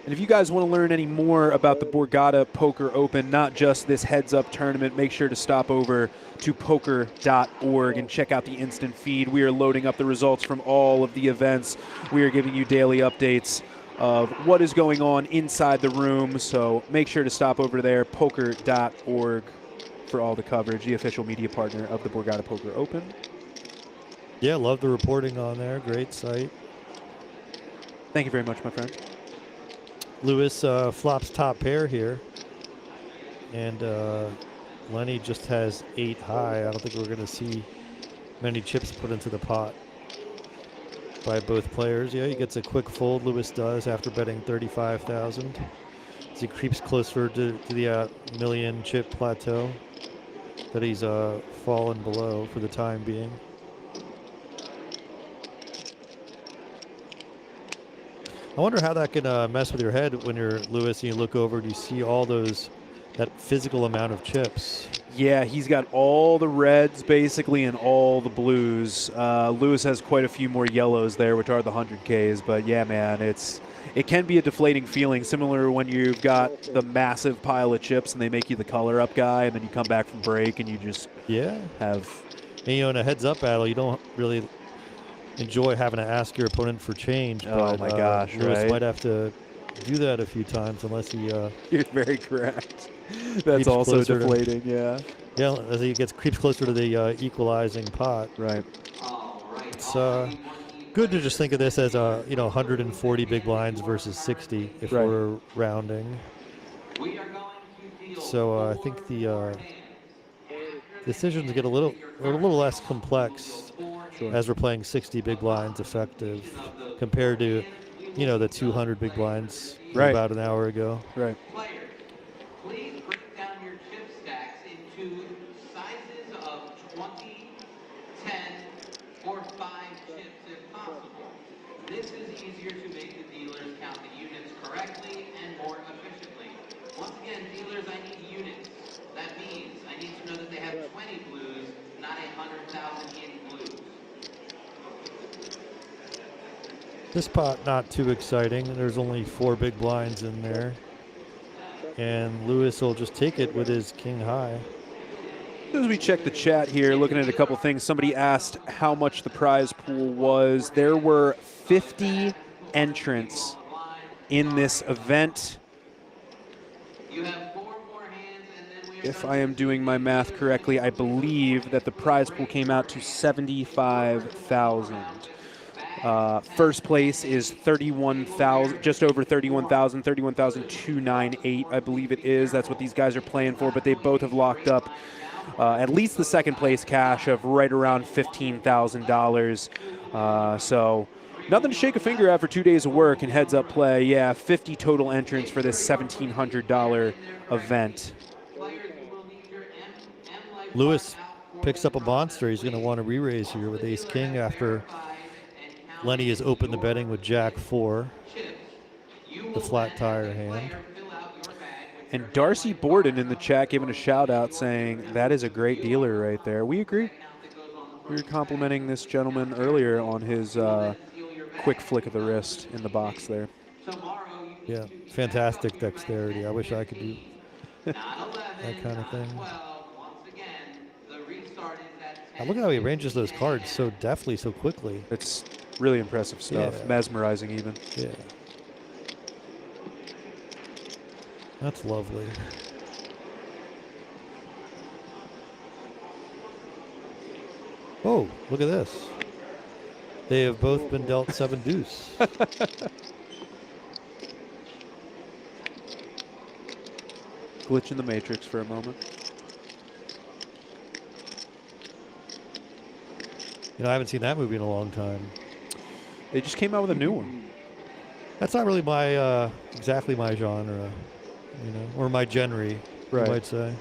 And if you guys want to learn any more about the Borgata Poker Open, not just this heads-up tournament, make sure to stop over to poker.org and check out the instant feed. We are loading up the results from all of the events. We are giving you daily updates of what is going on inside the room, so make sure to stop over there, poker.org, for all the coverage, the official media partner of the Borgata Poker Open. Yeah, love the reporting on there. Great site. Thank you very much, my friend. Lewis flops top pair here. And Lenny just has 8 high. I don't think we're going to see many chips put into the pot by both players. Yeah, he gets a quick fold. Lewis does after betting 35,000. As he creeps closer to the million chip plateau that he's fallen below for the time being. I wonder how that can mess with your head when you're Lewis and you look over and you see all that physical amount of chips. Yeah, he's got all the reds basically and all the blues. Lewis has quite a few more yellows there, which are the 100Ks. But yeah, man, it can be a deflating feeling, similar when you've got the massive pile of chips and they make you the color up guy, and then you come back from break and you just have. And in a heads up battle, you don't really enjoy having to ask your opponent for change. Oh my gosh, Lewis right? might have to do that a few times unless he. You're very correct. That's also deflating, yeah. Yeah, as he creeps closer to the equalizing pot. Right. It's good to just think of this as 140 big blinds versus 60 if we're rounding. So I think the decisions get a little less complex as we're playing 60 big blinds effective compared to the 200 big blinds about an hour ago. Right. Please break down your chip stacks into sizes of 20, 10, or 5 chips if possible. This is easier to make the dealers count the units correctly and more efficiently. Once again, dealers, I need units. That means I need to know that they have 20 blues, not 100,000 in blues. This pot not too exciting. There's only 4 big blinds in there. And Lewis will just take it with his king high. As we check the chat here, looking at a couple things, somebody asked how much the prize pool was. There were 50 entrants in this event. If I am doing my math correctly, I believe that the prize pool came out to 75,000. First place is 31,000, just over 31,000, 31,298, I believe it is. That's what these guys are playing for, but they both have locked up at least the second place cash of right around $15,000. So nothing to shake a finger at for 2 days of work and heads up play. Yeah, 50 total entrants for this $1,700 event. Lewis picks up a monster. He's going to want to re-raise here with ace king after Lenny has opened the betting with jack 4, the flat tire hand. And Darcy Borden in the chat giving a shout out saying that is a great dealer right there. We agree. We were complimenting this gentleman earlier on his quick flick of the wrist in the box there. Yeah, fantastic dexterity. I wish I could do that kind of thing. Now look how he arranges those cards so deftly, so quickly. It's really impressive stuff. Yeah. Mesmerizing even. Yeah. That's lovely. Oh, look at this. They have both been dealt 7 deuce. Glitch in the matrix for a moment. I haven't seen that movie in a long time. They just came out with a new one. That's not really my exactly my genre, or my genre, you might say.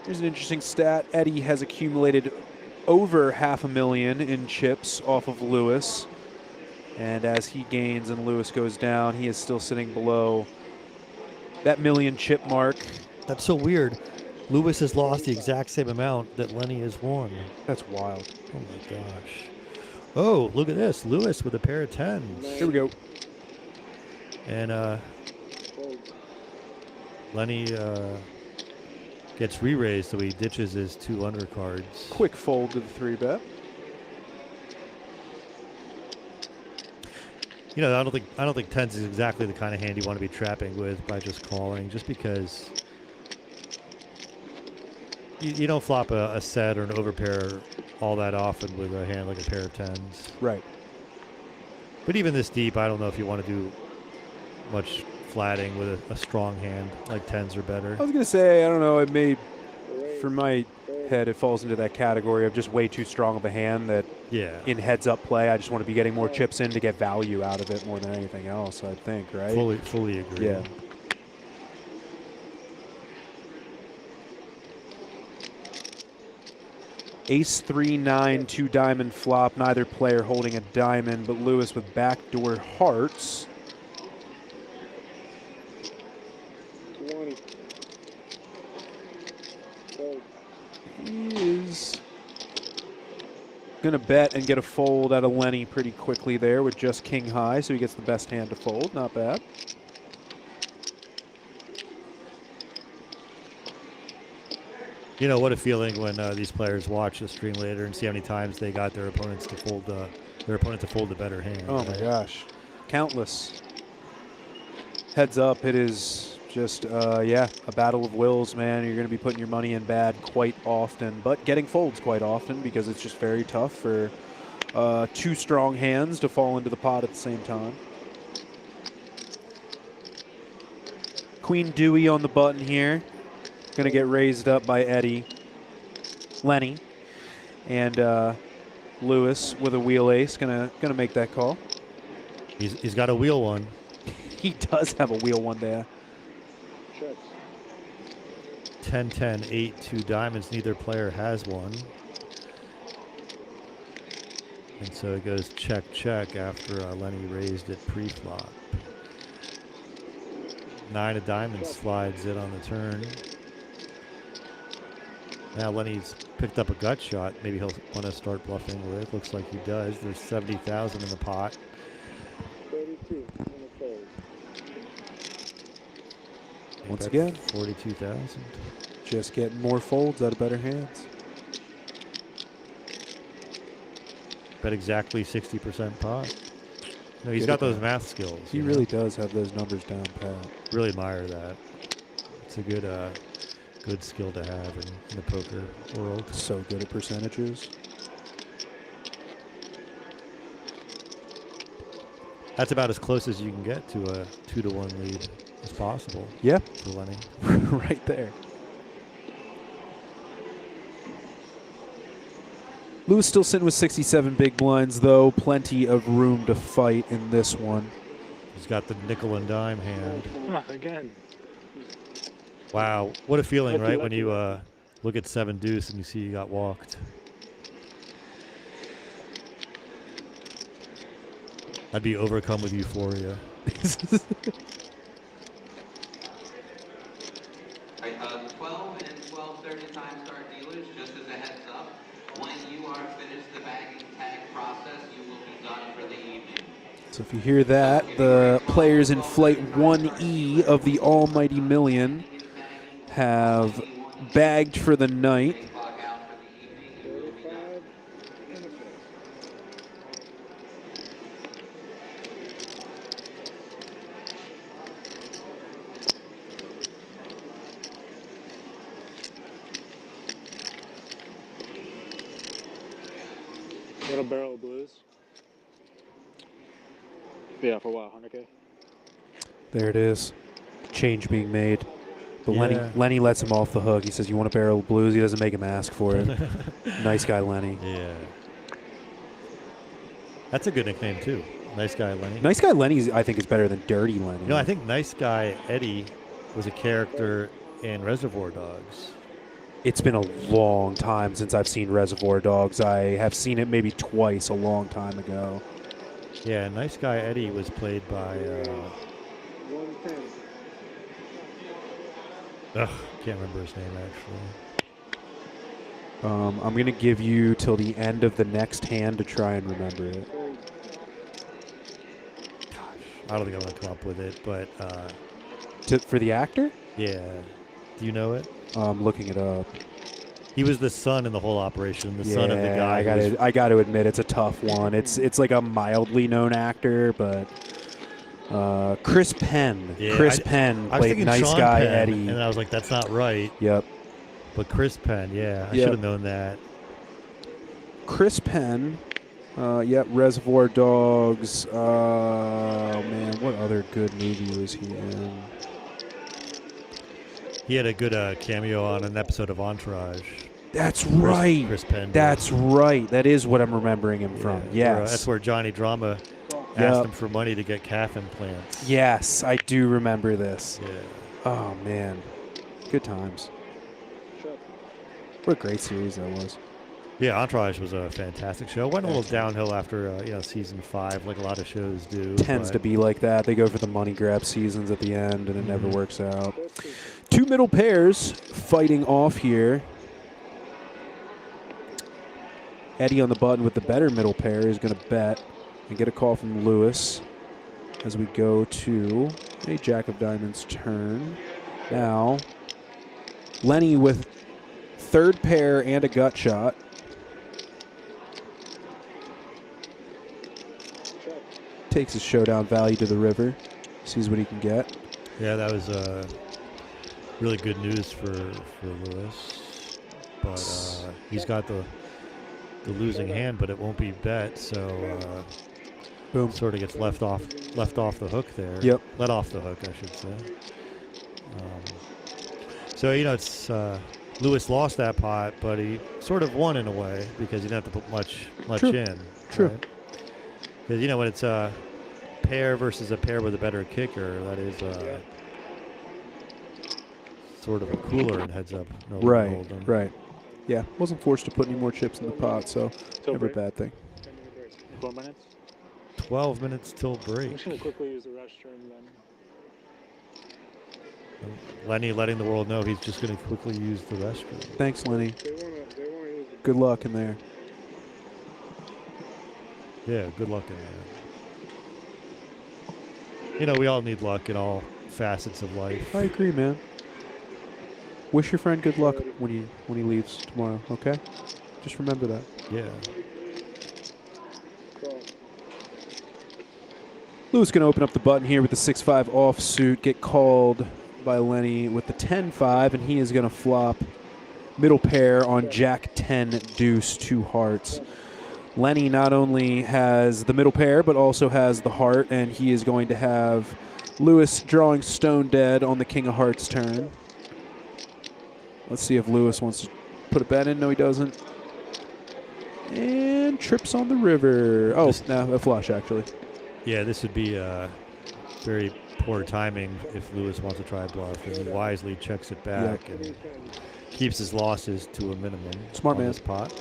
Here's an interesting stat. Eddie has accumulated over $500,000 in chips off of Lewis. And as he gains and Lewis goes down, he is still sitting below that million chip mark. That's so weird. Lewis has lost the exact same amount that Lenny has won. That's wild. Oh my gosh. Oh, look at this. Lewis with a pair of 10s. Here we go. And Lenny gets re-raised, so he ditches his 2 undercards. Quick fold to the 3-bet. You know, I don't think tens is exactly the kind of hand you want to be trapping with by just calling, just because you don't flop a set or an overpair all that often with a hand like a pair of tens. Right. But even this deep, I don't know if you want to do much flatting with a strong hand like tens are better. I was gonna say, I don't know. It may, for my head, it falls into that category of just way too strong of a hand that in heads-up play, I just want to be getting more chips in to get value out of it more than anything else, I think, right? Fully agree. Yeah. Ace 3-9, 2 diamond flop, neither player holding a diamond, but Lewis with backdoor hearts. 20. Fold. He is going to bet and get a fold out of Lenny pretty quickly there with just king high, so he gets the best hand to fold. Not bad. You know, what a feeling when these players watch the stream later and see how many times they got their opponents to fold a better hand. Oh my gosh, countless. Heads up, it is just a battle of wills, man. You're going to be putting your money in bad quite often, but getting folds quite often because it's just very tough for 2 strong hands to fall into the pot at the same time. Queen Dewey on the button here. Going to get raised up by Lenny, and Lewis with a wheel ace. Gonna make that call. He's got a wheel one. He does have a wheel one there. 10-10, 8, 2 diamonds. Neither player has one. And so it goes check, check after Lenny raised it pre-flop. 9 of diamonds slides in on the turn. Now Lenny's picked up a gut shot. Maybe he'll want to start bluffing with. Looks like he does. There's 70,000 in the pot. 32 on the fold. Once again, 42,000. Just getting more folds out of better hands. Bet exactly 60% pot. No, he's got those math skills. He really does have those numbers down pat. Really admire that. It's a good skill to have in the poker world. So good at percentages. That's about as close as you can get to a 2-1 lead as possible. Yeah. For Lenny. Right there. Lewis still sitting with 67 big blinds, though. Plenty of room to fight in this one. He's got the nickel and dime hand. Not again. Wow, what a feeling, right? When you look at 7 deuce and you see you got walked. I'd be overcome with euphoria. Right, 12 and 12:30 time start dealers, just as a heads up, when you are finished the bagging tag process, you will be done for the evening. So if you hear that, the players in flight 1E of the Almighty Million have bagged for the night. Little barrel of blues. Yeah, for what, 100K? There it is. Change being made. But Yeah. Lenny lets him off the hook. He says, you want a barrel of blues? He doesn't make him ask for it. Nice guy, Lenny. Yeah. That's a good nickname, too. Nice guy, Lenny. Nice guy Lenny, I think, is better than Dirty Lenny. You know, I think Nice Guy Eddie was a character in Reservoir Dogs. It's been a long time since I've seen Reservoir Dogs. I have seen it maybe twice a long time ago. Yeah, Nice Guy Eddie was played by... 110. Can't remember his name, actually. I'm going to give you till the end of the next hand to try and remember it. I don't think I'm gonna come up with it, but For the actor? yeah. Do you know it? I'm looking it up. He was the son in the whole operation. The son of the guy. I got to admit, it's a tough one. It's like a mildly known actor, but Chris Penn. Yeah, Chris Penn I was played thinking nice Sean guy Penn, Eddie. and I was like, that's not right. Yep. But Chris Penn, yeah, I Yep. should have known that. Chris Penn. Yep, Reservoir Dogs. Oh, man, what other good movie was he in? He had a good cameo on an episode of Entourage. That's right. Chris Penn. That's right. That is what I'm remembering him from. Yes. That's where Johnny Drama asked him for money to get calf implants. Yes, I do remember this. Yeah. Oh, man. Good times. What a great series that was. Yeah, Entourage was a fantastic show. Went a little downhill after season 5, like a lot of shows do. Tends to be like that. They go for the money grab seasons at the end, and it never works out. Two middle pairs fighting off here. Eddie on the button with the better middle pair is going to bet and get a call from Lewis as we go to a Jack of Diamonds turn. Now, Lenny with third pair and a gut shot. Takes his showdown value to the river. Sees what he can get. Yeah, that was really good news for Lewis. But he's got the losing hand, but it won't be bet, so boom, sort of gets left off the hook there. Yep. Let off the hook, I should say. So it's Lewis lost that pot, but he sort of won in a way because he didn't have to put much True. in. True. Because when it's a pair versus a pair with a better kicker, that is sort of a cooler in heads up. No Right. Right. Yeah, wasn't forced to put any more chips in the pot, so never a bad thing. 4 minutes. 12 minutes till break. I'm just going to quickly use the restroom then. Lenny letting the world know he's just going to quickly use the restroom. Thanks, Lenny. They wanna use it. Good luck in there. Yeah, good luck in that. We all need luck in all facets of life. I agree, man. Wish your friend good luck when he leaves tomorrow, okay? Just remember that. Yeah. Lewis going to open up the button here with the 6-5 offsuit, get called by Lenny with the 10-5, and he is going to flop middle pair on Jack 10 deuce 2 hearts. Lenny not only has the middle pair, but also has the heart, and he is going to have Lewis drawing stone dead on the King of Hearts turn. Let's see if Lewis wants to put a bet in. No, he doesn't. And trips on the river. Oh, no, a flush, actually. Yeah, this would be very poor timing if Lewis wants to try a bluff. And he wisely checks it back and keeps his losses to a minimum. Smart man. This pot.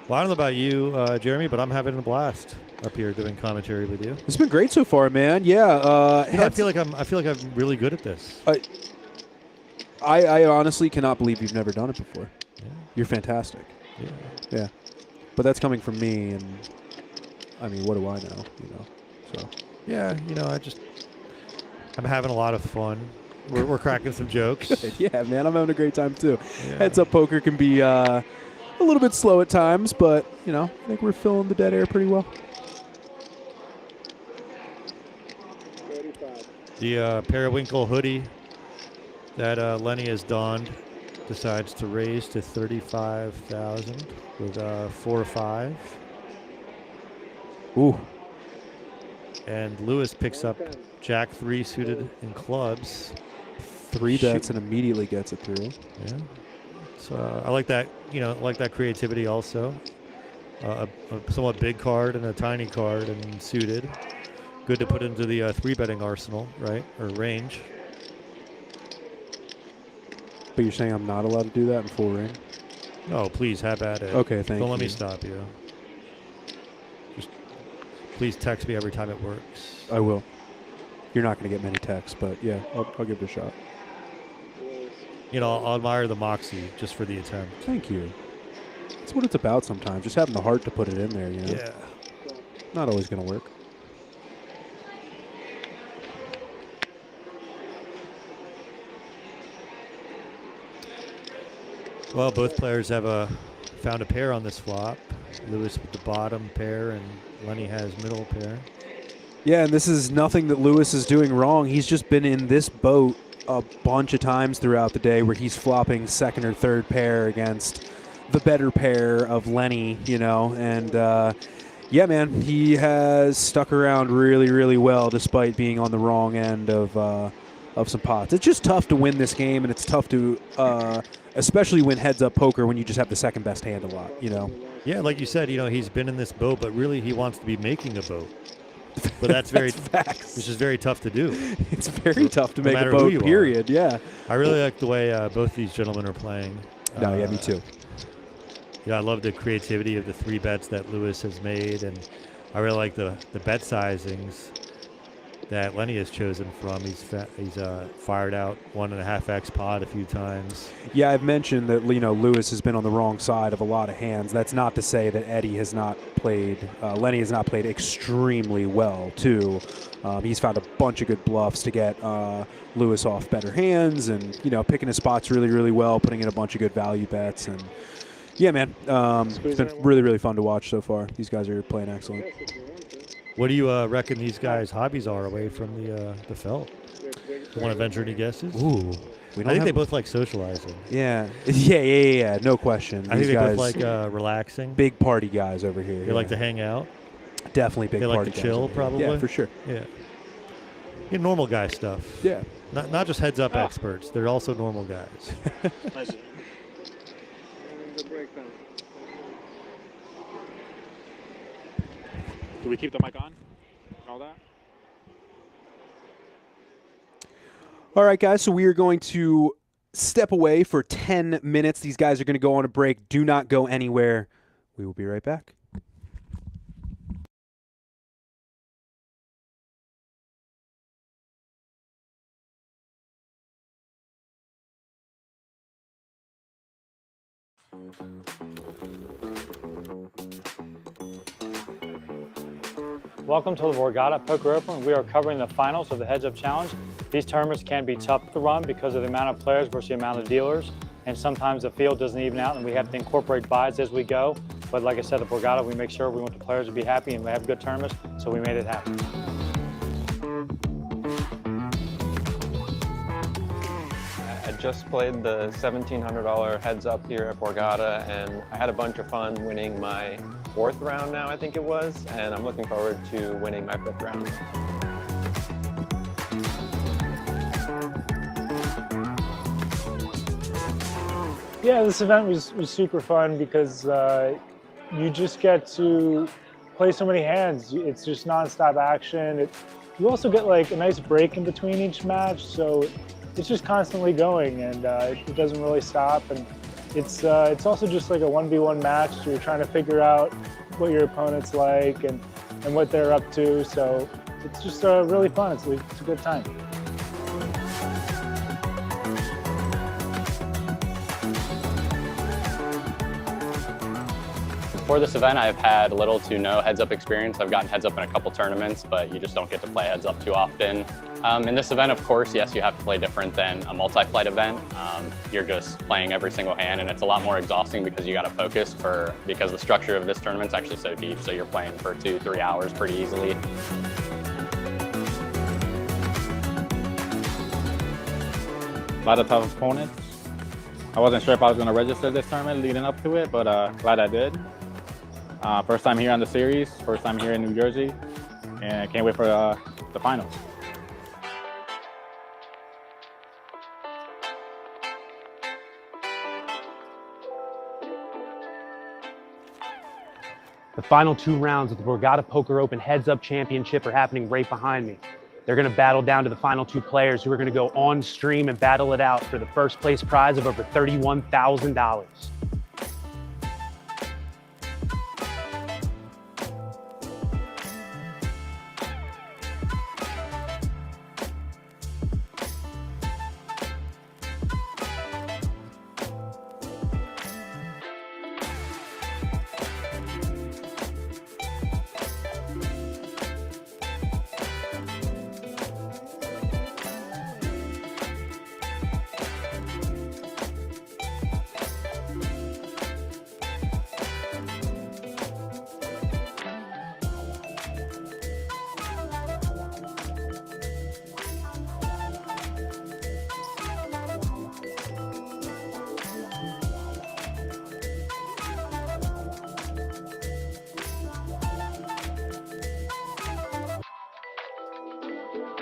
Well, I don't know about you, Jeremy, but I'm having a blast up here doing commentary with you. It's been great so far, man. Yeah. I feel like I'm really good at this. I honestly cannot believe you've never done it before. Yeah. You're fantastic. Yeah. Yeah. But that's coming from me, and I mean, what do I know? So. Yeah, I'm having a lot of fun. We're cracking some jokes. Yeah, man, I'm having a great time too. Yeah. Heads up poker can be a little bit slow at times, but I think we're filling the dead air pretty well. 35. The Periwinkle hoodie that Lenny has donned decides to raise to 35,000 with 4-5. Ooh. And Lewis picks up Jack 3 suited in clubs. 3 bets and immediately gets it through. Yeah. So I like that. Like that creativity also. A somewhat big card and a tiny card and suited. Good to put into the 3-betting arsenal, right? Or range. But you're saying I'm not allowed to do that in full ring? No, please, have at it. Okay, thank you. Don't let me stop you. Just please text me every time it works. I will. You're not going to get many texts, but yeah, I'll give it a shot. I'll admire the moxie just for the attempt. Thank you. That's what it's about sometimes, just having the heart to put it in there, Yeah. Not always going to work. Well, both players have found a pair on this flop. Lewis with the bottom pair, and Lenny has middle pair. Yeah, and this is nothing that Lewis is doing wrong. He's just been in this boat a bunch of times throughout the day where he's flopping second or third pair against the better pair of Lenny, you know, and yeah, man, he has stuck around really, really well despite being on the wrong end of some pots. It's just tough to win this game, and it's tough to especially win heads-up poker when you just have the second best hand a lot, you know. Yeah, like you said, you know, he's been in this boat, but really he wants to be making a boat. But that's very, facts. which is very tough to do. It's very tough to no make a matter who boat, you period, yeah. I really like the way both these gentlemen are playing. No, yeah, me too. Yeah, I love the creativity of the 3 bets that Lewis has made, and I really like the bet sizings that Lenny has chosen from. He's fired out 1.5x pot a few times. Yeah, I've mentioned that, you know, Lewis has been on the wrong side of a lot of hands. That's not to say that Eddie has not played, Lenny has not played extremely well, too. He's found a bunch of good bluffs to get Lewis off better hands and, you know, picking his spots really, really well, putting in a bunch of good value bets. And, yeah, man, it's been really, really fun to watch so far. These guys are playing excellent. What do you reckon these guys' hobbies are away from the felt? You want to venture any guesses? Ooh. I think they both like socializing. Yeah. Yeah. No question. I These think they guys, both like relaxing. big party guys over here. They like to hang out. Definitely big They party like to guys chill, over here. probably. Yeah, for sure. Yeah. Normal guy stuff. Yeah. Not just heads up experts. They're also normal guys. And the breakdown. Do we keep the mic on? And all that? All right, guys, so we are going to step away for 10 minutes. These guys are going to go on a break. Do not go anywhere. We will be right back. Welcome to the Borgata Poker Open. We are covering the finals of the Heads Up Challenge. These tournaments can be tough to run because of the amount of players versus the amount of dealers, and sometimes the field doesn't even out and we have to incorporate buys as we go. But like I said, at Borgata, we make sure we want the players to be happy and we have good tournaments, so we made it happen. I just played the $1,700 heads up here at Borgata, and I had a bunch of fun winning my 4th round now, I think it was, and I'm looking forward to winning my 5th round. Yeah, this event was super fun because you just get to play so many hands. It's just nonstop action. You also get like a nice break in between each match, so it's just constantly going, and it doesn't really stop. And it's also just like a 1v1 match, so you're trying to figure out what your opponent's like and what they're up to. So it's just really fun. It's a good time. For this event, I've had little to no heads-up experience. I've gotten heads-up in a couple tournaments, but you just don't get to play heads-up too often. In this event, of course, yes, you have to play different than a multi-flight event. You're just playing every single hand, and it's a lot more exhausting because you got to focus because the structure of this tournament's actually so deep, so you're playing for 2-3 hours pretty easily. A lot of tough opponents. I wasn't sure if I was going to register this tournament leading up to it, but glad I did. First time here on the series, first time here in New Jersey, and I can't wait for the finals. The final 2 rounds of the Borgata Poker Open Heads Up Championship are happening right behind me. They're going to battle down to the final 2 players who are going to go on stream and battle it out for the first place prize of over $31,000.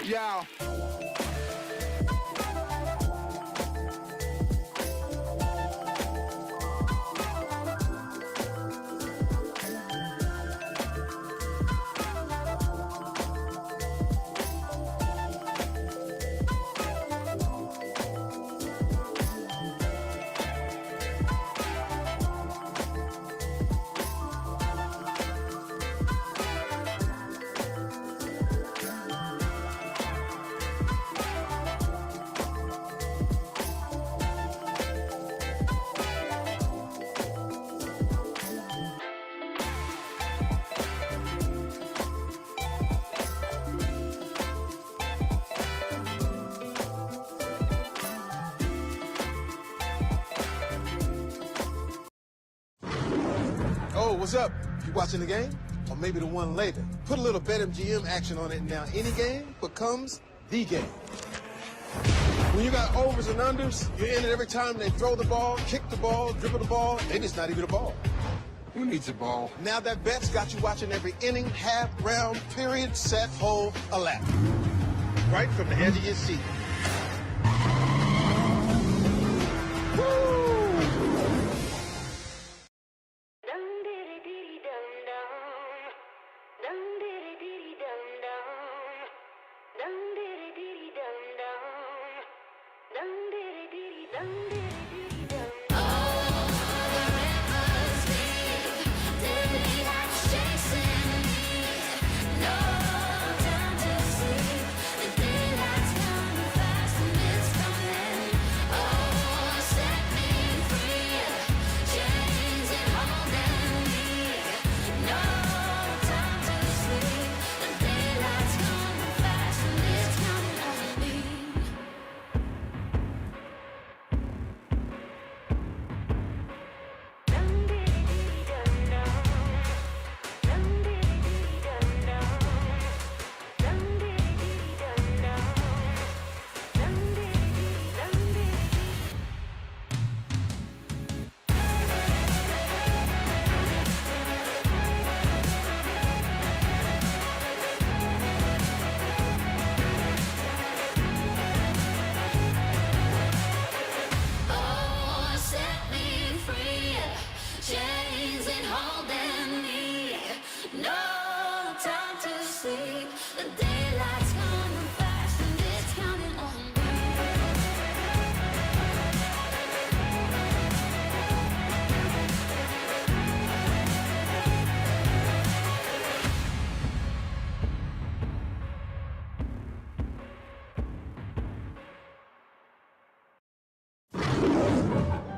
Yeah. Oh, what's up? You watching the game? Or maybe the one later? Put a little BetMGM action on it, and now any game becomes the game. When you got overs and unders, you're in it every time they throw the ball, kick the ball, dribble the ball. Maybe it's not even a ball. Who needs a ball? Now that bet's got you watching every inning, half, round, period, set, hole, a lap. Right from the edge of your seat.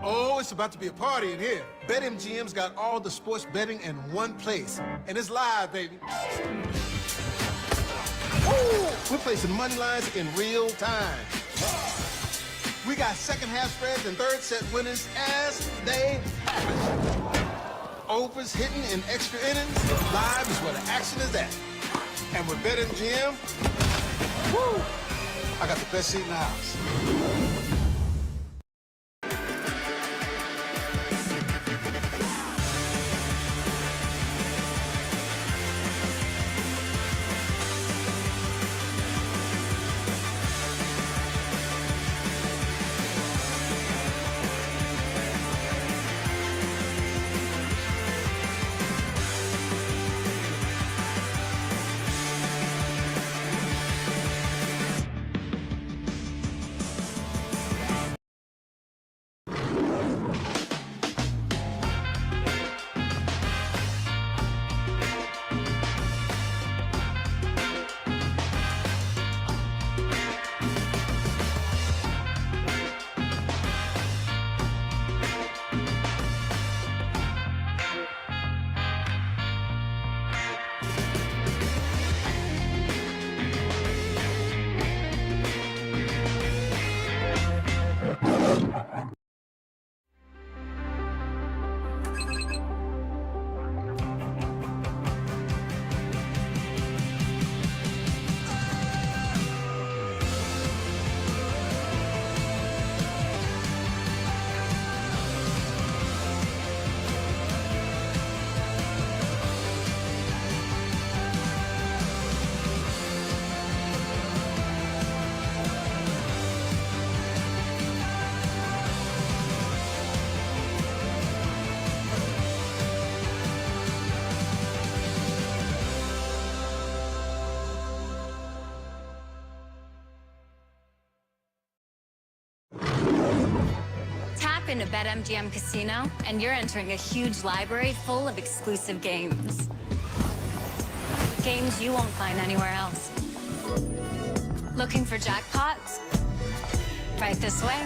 Oh, it's about to be a party in here. BetMGM's got all the sports betting in one place. And it's live, baby. Ooh, we're placing money lines in real time. We got second half spreads and third set winners as they happen. Overs hitting in extra innings. Live is where the action is at. And with BetMGM, woo, I got the best seat in the house. Step into BetMGM Casino, and you're entering a huge library full of exclusive games. Games you won't find anywhere else. Looking for jackpots? Right this way.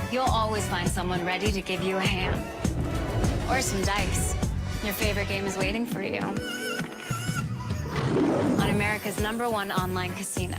You'll always find someone ready to give you a hand. Or some dice. Your favorite game is waiting for you. On America's #1 online casino.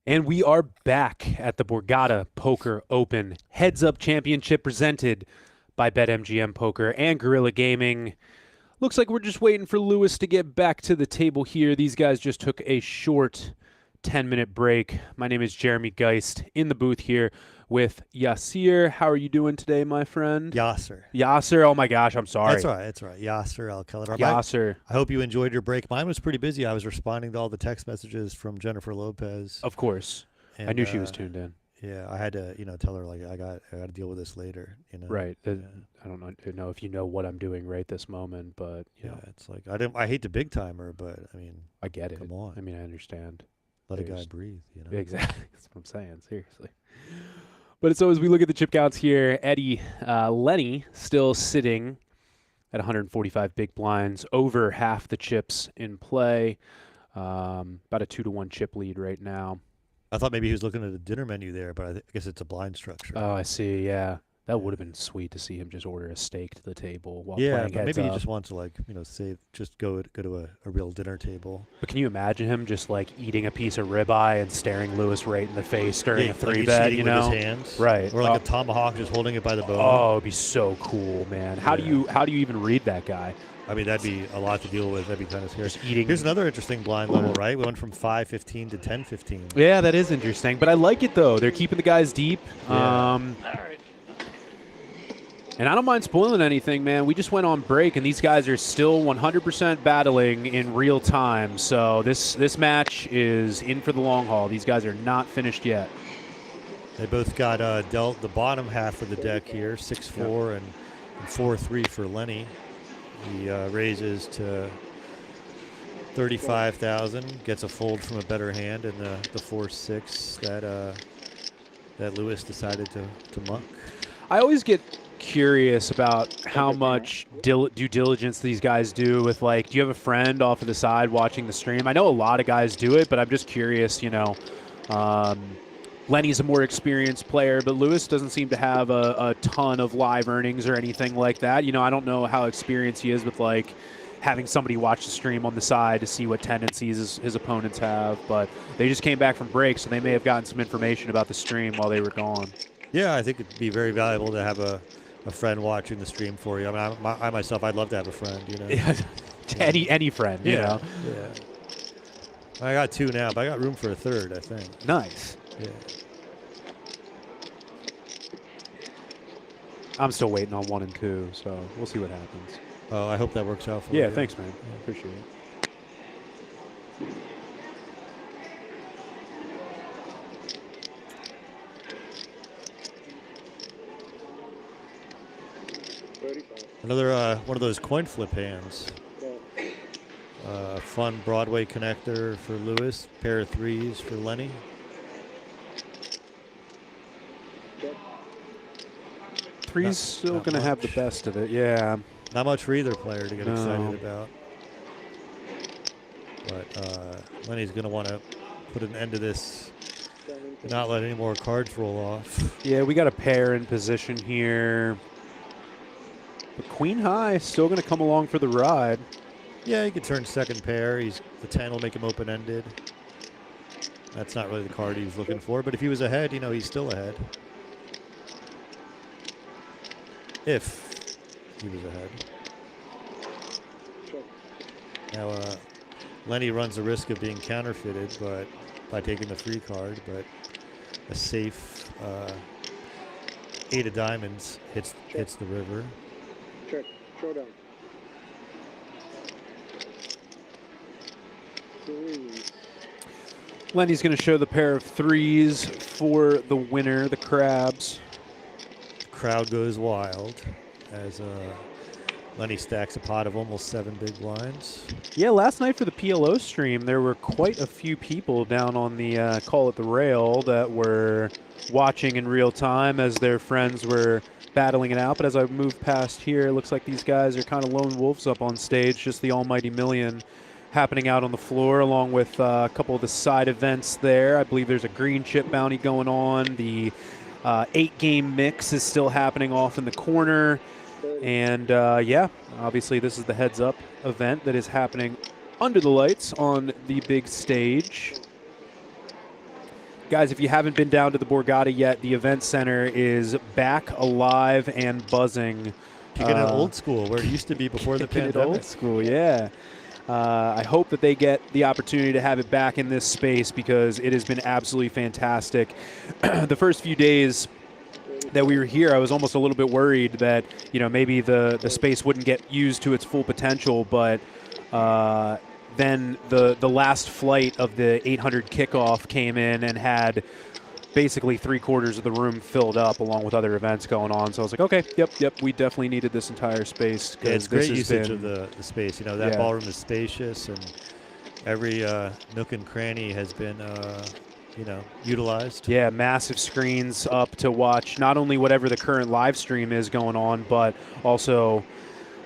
And we are back at the Borgata Poker Open Heads Up Championship presented by BetMGM Poker and Guerrilla Gaming. Looks like we're just waiting for Lewis to get back to the table here. These guys just took a short 10-minute break. My name is Jeremy Geist in the booth here with Yasir. How are you doing today, my friend? Yasser. Yasser. Oh, my gosh. I'm sorry. That's all right. That's all right. Yasser Al-Khaladar. Yasser. I hope you enjoyed your break. Mine was pretty busy. I was responding to all the text messages from Jennifer Lopez. Of course. And, I knew she was tuned in. Yeah, I had to, tell her, like, I got to deal with this later, Right. Yeah. I don't know if you know what I'm doing right this moment, but, you know. It's like, I hate to big time her, but, I mean. I get it. Come on. I mean, I understand. Let a guy breathe, Exactly. That's what I'm saying, seriously. But so as we look at the chip counts here, Eddie, Lenny still sitting at 145 big blinds, over half the chips in play. About a 2-1 chip lead right now. I thought maybe he was looking at a dinner menu there, but I guess it's a blind structure. Oh, I see, yeah. That would have been sweet to see him just order a steak to the table while yeah, playing but heads maybe up. he just wants to, like, save, just go to a real dinner table. But can you imagine him just, like, eating a piece of ribeye and staring Lewis right in the face during a like he's 3-bet, eating you know? with his hands. Right. Or like a tomahawk, just holding it by the bone. Oh, it'd be so cool, man. How do you even read that guy? I mean, that'd be a lot to deal with. That'd be kind of scary. Just eating. Here's another interesting blind level, right? We went from 5-15 to 10-15. Yeah, that is interesting. But I like it, though. They're keeping the guys deep. Yeah. And I don't mind spoiling anything, man. We just went on break, and these guys are still 100% battling in real time. So this match is in for the long haul. These guys are not finished yet. They both got dealt the bottom half of the deck here, 6-4 and 4-3 for Lenny. He raises to 35,000, gets a fold from a better hand in the 4-6 that Lewis decided to muck. I always get curious about how much due diligence these guys do with, like, do you have a friend off to the side watching the stream? I know a lot of guys do it, but I'm just curious, Lenny's a more experienced player, but Lewis doesn't seem to have a ton of live earnings or anything like that. I don't know how experienced he is with, like, having somebody watch the stream on the side to see what tendencies his opponents have, but they just came back from break, so they may have gotten some information about the stream while they were gone. Yeah, I think it'd be very valuable to have a friend watching the stream for you. I mean, I myself, I'd love to have a friend, Yeah, any friend, Yeah. I got 2 now, but I got room for a 3rd, I think. Nice. Yeah. I'm still waiting on 1 and 2, so we'll see what happens. Oh, I hope that works out for you. Yeah, thanks, man. Appreciate it. Another one of those coin flip hands. Fun Broadway connector for Lewis. Pair of 3s for Lenny. Three's still going to have the best of it, yeah. Not much for either player to get excited about. But Lenny's going to want to put an end to this Not let any more cards roll off. Yeah, we got a pair in position here. But Queen High still going to come along for the ride. Yeah, he could turn second pair. The 10 will make him open-ended. That's not really the card he was looking for. But if he was ahead, he's still ahead. If he was ahead. Now, Lenny runs the risk of being counterfeited, but by taking the free card, but a safe 8 of diamonds hits the river. Check. Showdown. Lenny's going to show the pair of 3s for the winner, the Crabs. The crowd goes wild as Lenny stacks a pot of almost 7 big blinds. Yeah, last night for the PLO stream, there were quite a few people down on the Call It the Rail that were watching in real time as their friends were battling it out. But as I move past here, it looks like these guys are kind of lone wolves up on stage, just the almighty million happening out on the floor, along with a couple of the side events there. I believe there's a green chip bounty going on. The 8-game mix is still happening off in the corner. And yeah, obviously this is the heads up event that is happening under the lights on the big stage. Guys, if you haven't been down to the Borgata yet, the event center is back alive and buzzing. Kicking it old school, where it used to be before the pandemic. Old school, yeah. I hope that they get the opportunity to have it back in this space because it has been absolutely fantastic. The first few days that we were here, I was almost a little bit worried that, maybe the space wouldn't get used to its full potential, but then the last flight of the 800 kickoff came in and had basically 3/4 of the room filled up along with other events going on. So I was like, okay, yep, we definitely needed this entire space. Yeah, it's great usage of the space. That ballroom is spacious, and every nook and cranny has been utilized. Yeah, massive screens up to watch not only whatever the current live stream is going on, but also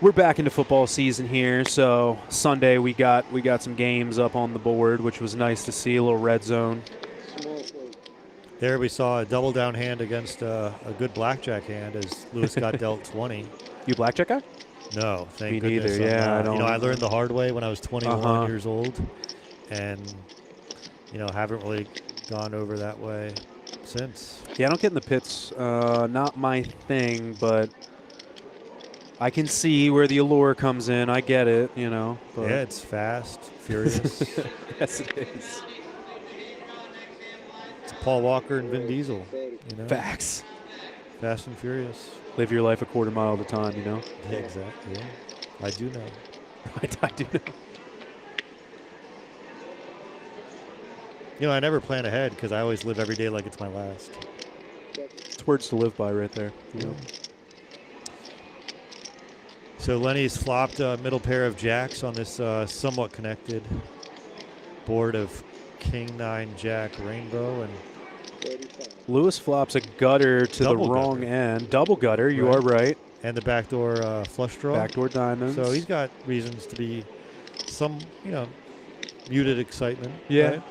we're back into football season here. So Sunday we got some games up on the board, which was nice to see. A little red zone. There we saw a double down hand against a good blackjack hand as Lewis got dealt 20. You blackjack guy? No, thank Me goodness. neither. Yeah, I don't. I learned the hard way when I was 21 years old, and haven't really gone over that way since. Yeah, I don't get in the pits. Not my thing, but I can see where the allure comes in. I get it, But. Yeah, it's fast, furious. Yes, it is. It's Paul Walker and Vin Diesel. Facts. Fast and furious. Live your life a quarter mile at a time, Yeah, exactly. Yeah. I do know. I do know. I never plan ahead because I always live every day like it's my last. It's words to live by right there. So Lenny's flopped a middle pair of jacks on this somewhat connected board of King 9 Jack Rainbow, and Lewis flops a gutter to the wrong end. Double gutter, you are right. And the backdoor flush draw. Backdoor diamonds. So he's got reasons to be some, muted excitement. Yeah. Right?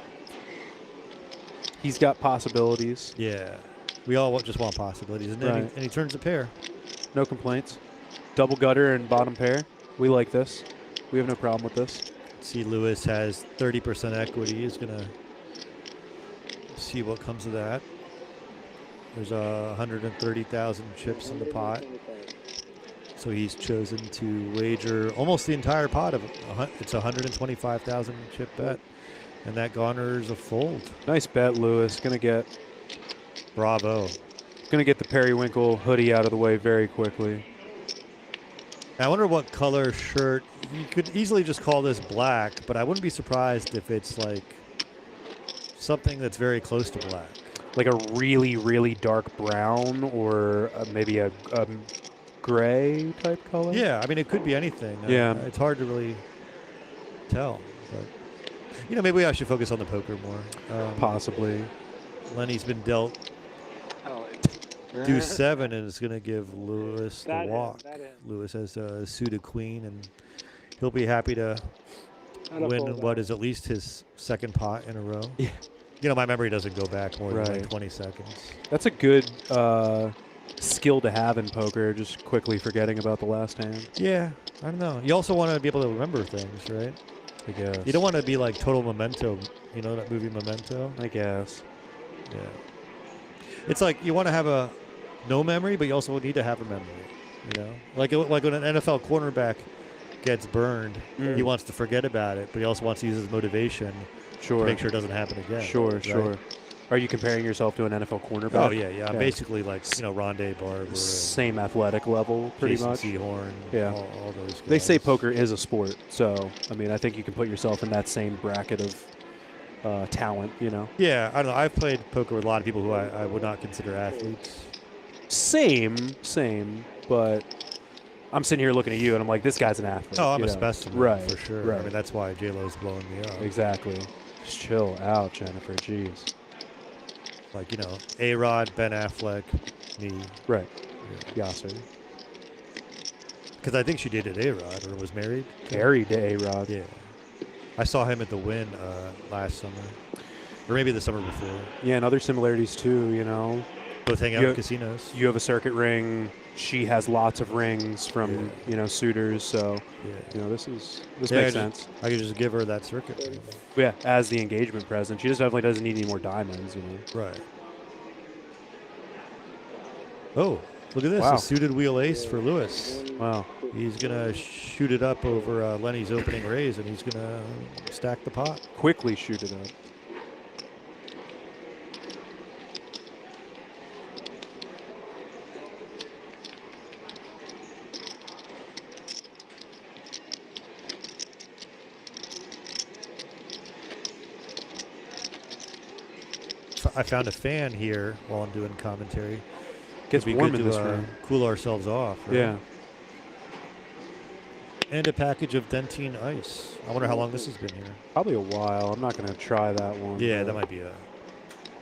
He's got possibilities. Yeah. We all just want possibilities. And then he turns a pair. No complaints. Double gutter and bottom pair. We like this. We have no problem with this. See, Lewis has 30% equity. He's going to see what comes of that. There's 130,000 chips in the pot. So he's chosen to wager almost the entire pot of it's 125,000 chip bet. And that garners a fold. Nice bet, Lewis. Gonna get. Bravo. Gonna get the Periwinkle hoodie out of the way very quickly. I wonder what color shirt. You could easily just call this black, but I wouldn't be surprised if it's like something that's very close to black. Like a really, really dark brown or maybe a gray type color? Yeah, I mean, it could be anything. Yeah. It's hard to really tell. But, maybe I should focus on the poker more. Possibly. Lenny's been dealt deuce 7 and it's going to give Lewis the walk. Lewis has a suited queen, and he'll be happy to win what is at least his second pot in a row. Yeah. You know, my memory doesn't go back more than like Right. 20 seconds. That's a good skill to have in poker, just quickly forgetting about the last hand. Yeah, I don't know. You also want to be able to remember things, right? I guess. You don't want to be like total Memento. You know that movie Memento? I guess. Yeah. It's like you want to have a no memory, but you also need to have a memory. You know, like when an NFL cornerback gets burned, he wants to forget about it, but he also wants to use his motivation to make sure it doesn't happen again. Sure, right? sure. Are you comparing yourself to an NFL cornerback? Oh yeah. I'm basically like Rondé Barber, same athletic level, pretty Jason much. Sehorn, Yeah, all those guys. They say poker is a sport, so I mean, I think you can put yourself in that same bracket of talent. You know. Yeah, I don't know. I've played poker with a lot of people who I would not consider athletes. Same, but I'm sitting here looking at you, and I'm like, this guy's an athlete. Oh, I'm you a know? specimen, right? for sure. Right. I mean, that's why J-Lo's blowing me up. Exactly. Just chill out, Jennifer. Jeez. Like, you know, A-Rod, Ben Affleck, me. Right. Yeah. Yasser. Because I think she dated A-Rod or was married. Married to A-Rod. Yeah. I saw him at the Wynn last summer. Or maybe the summer before. Yeah, and other similarities too, you know. Both hang out in casinos. You have a circuit ring. She has lots of rings from, suitors. So, this makes sense. I could just give her that circuit ring. Yeah, as the engagement present. She just definitely doesn't need any more diamonds, you know. Right. Oh, look at this. Wow. A suited wheel ace for Lewis. Wow. He's going to shoot it up over Lenny's opening raise, and he's going to stack the pot. Quickly shoot it up. I found a fan here while I'm doing commentary. Gets It'd be warm good in to this room. cool ourselves off. Right? Yeah. And a package of Dentine ice. I wonder how long this has been here. Probably a while. I'm not going to try that one. Yeah, that might be a